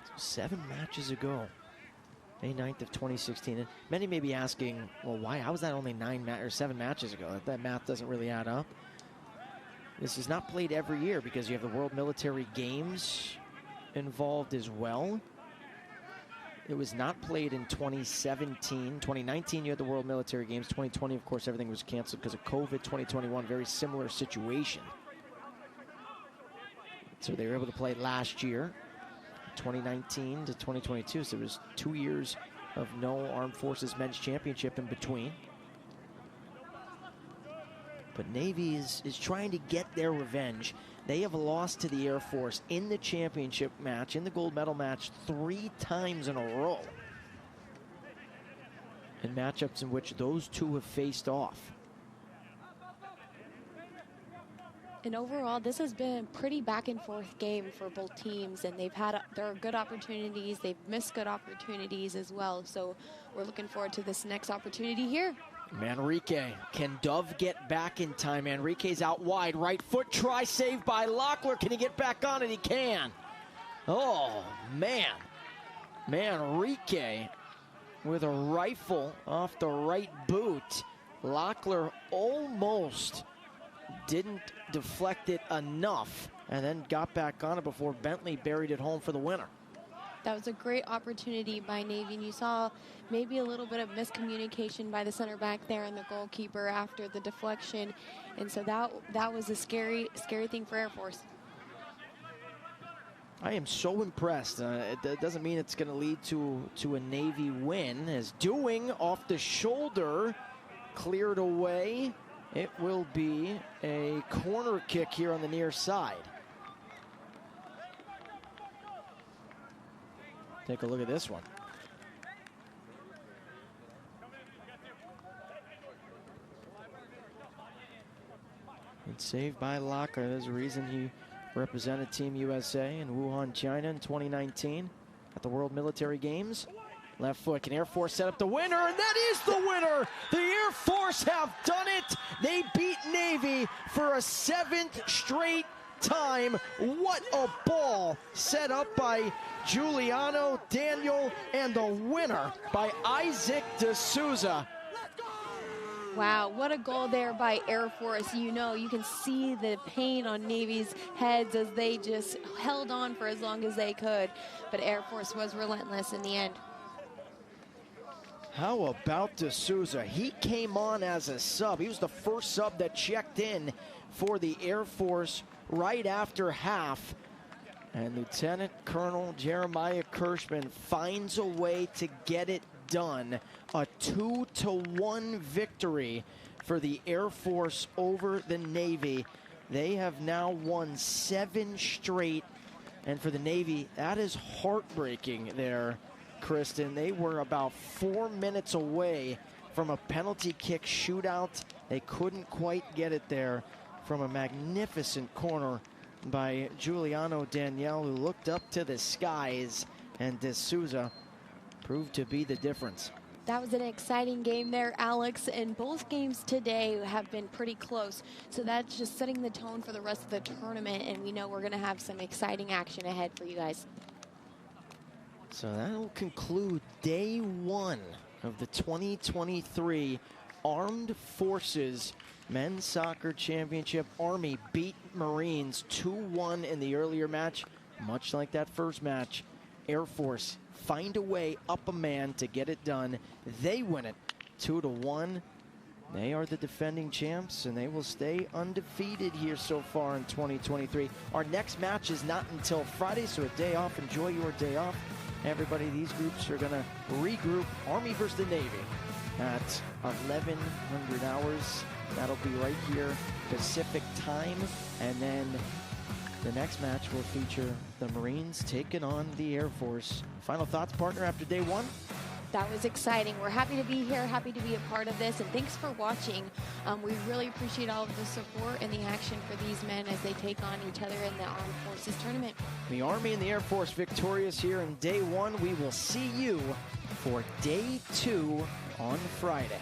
So 7 matches ago, May 9th of 2016. And many may be asking, well, why? How was that only 7 matches ago? That math doesn't really add up. This is not played every year because you have the World Military Games involved as well. It was not played in 2017. 2019, you had the World Military Games. 2020, of course, everything was canceled because of COVID. 2021, very similar situation. So they were able to play last year, 2019 to 2022. So there was 2 years of no Armed Forces Men's Championship in between. But Navy is trying to get their revenge. They have lost to the Air Force in the championship match, in the gold medal match, 3 times in a row. In matchups in which those two have faced off. And overall, this has been a pretty back and forth game for both teams, and there are good opportunities. They've missed good opportunities as well. So we're looking forward to this next opportunity here. Manrique, can Dove get back in time? Manrique's out wide, right foot try, saved by Locklear. Can he get back on it? He can. Oh, man. Manrique with a rifle off the right boot. Locklear almost didn't deflect it enough and then got back on it before Bentley buried it home for the winner. That was a great opportunity by Navy, and you saw maybe a little bit of miscommunication by the center back there and the goalkeeper after the deflection, and so that was a scary thing for Air Force. I am so impressed. It doesn't mean it's going to lead to a Navy win, as Doing off the shoulder cleared away. It will be a corner kick here on the near side. Take a look at this one. It's saved by Locklear. There's a reason he represented Team USA in Wuhan, China in 2019 at the World Military Games. Left foot, can Air Force set up the winner? And that is the winner! The Air Force have done it! They beat Navy for a 7th straight time. What a ball set up by Giuliano Daniel, and the winner by Isaac D'Souza. Wow, what a goal there by Air Force. You know, you can see the pain on Navy's heads as they just held on for as long as they could. But Air Force was relentless in the end. How about D'Souza? He came on as a sub. He was the first sub that checked in for the Air Force right after half. And Lieutenant Colonel Jeremiah Kirschman finds a way to get it done. A 2-1 victory for the Air Force over the Navy. They have now won 7 straight. And for the Navy, that is heartbreaking there, Kristen. They were about 4 minutes away from a penalty kick shootout. They couldn't quite get it there from a magnificent corner by Giuliano Daniel, who looked up to the skies, and D'Souza proved to be the difference. That was an exciting game there, Alex, and both games today have been pretty close. So that's just setting the tone for the rest of the tournament, and we know we're going to have some exciting action ahead for you guys. So that'll conclude day 1 of the 2023 Armed Forces Men's Soccer Championship. Army beat Marines 2-1 in the earlier match. Much like that first match, Air Force find a way up a man to get it done. They win it 2-1. They are the defending champs, and they will stay undefeated here so far in 2023. Our next match is not until Friday, so a day off. Enjoy your day off. Everybody, these groups are going to regroup. Army versus the Navy at 1100 hours. That'll be right here, Pacific time. And then the next match will feature the Marines taking on the Air Force. Final thoughts, partner, after day 1? That was exciting. We're happy to be here, happy to be a part of this, and thanks for watching. We really appreciate all of the support and the action for these men as they take on each other in the Armed Forces Tournament. The Army and the Air Force victorious here in day 1. We will see you for day 2 on Friday.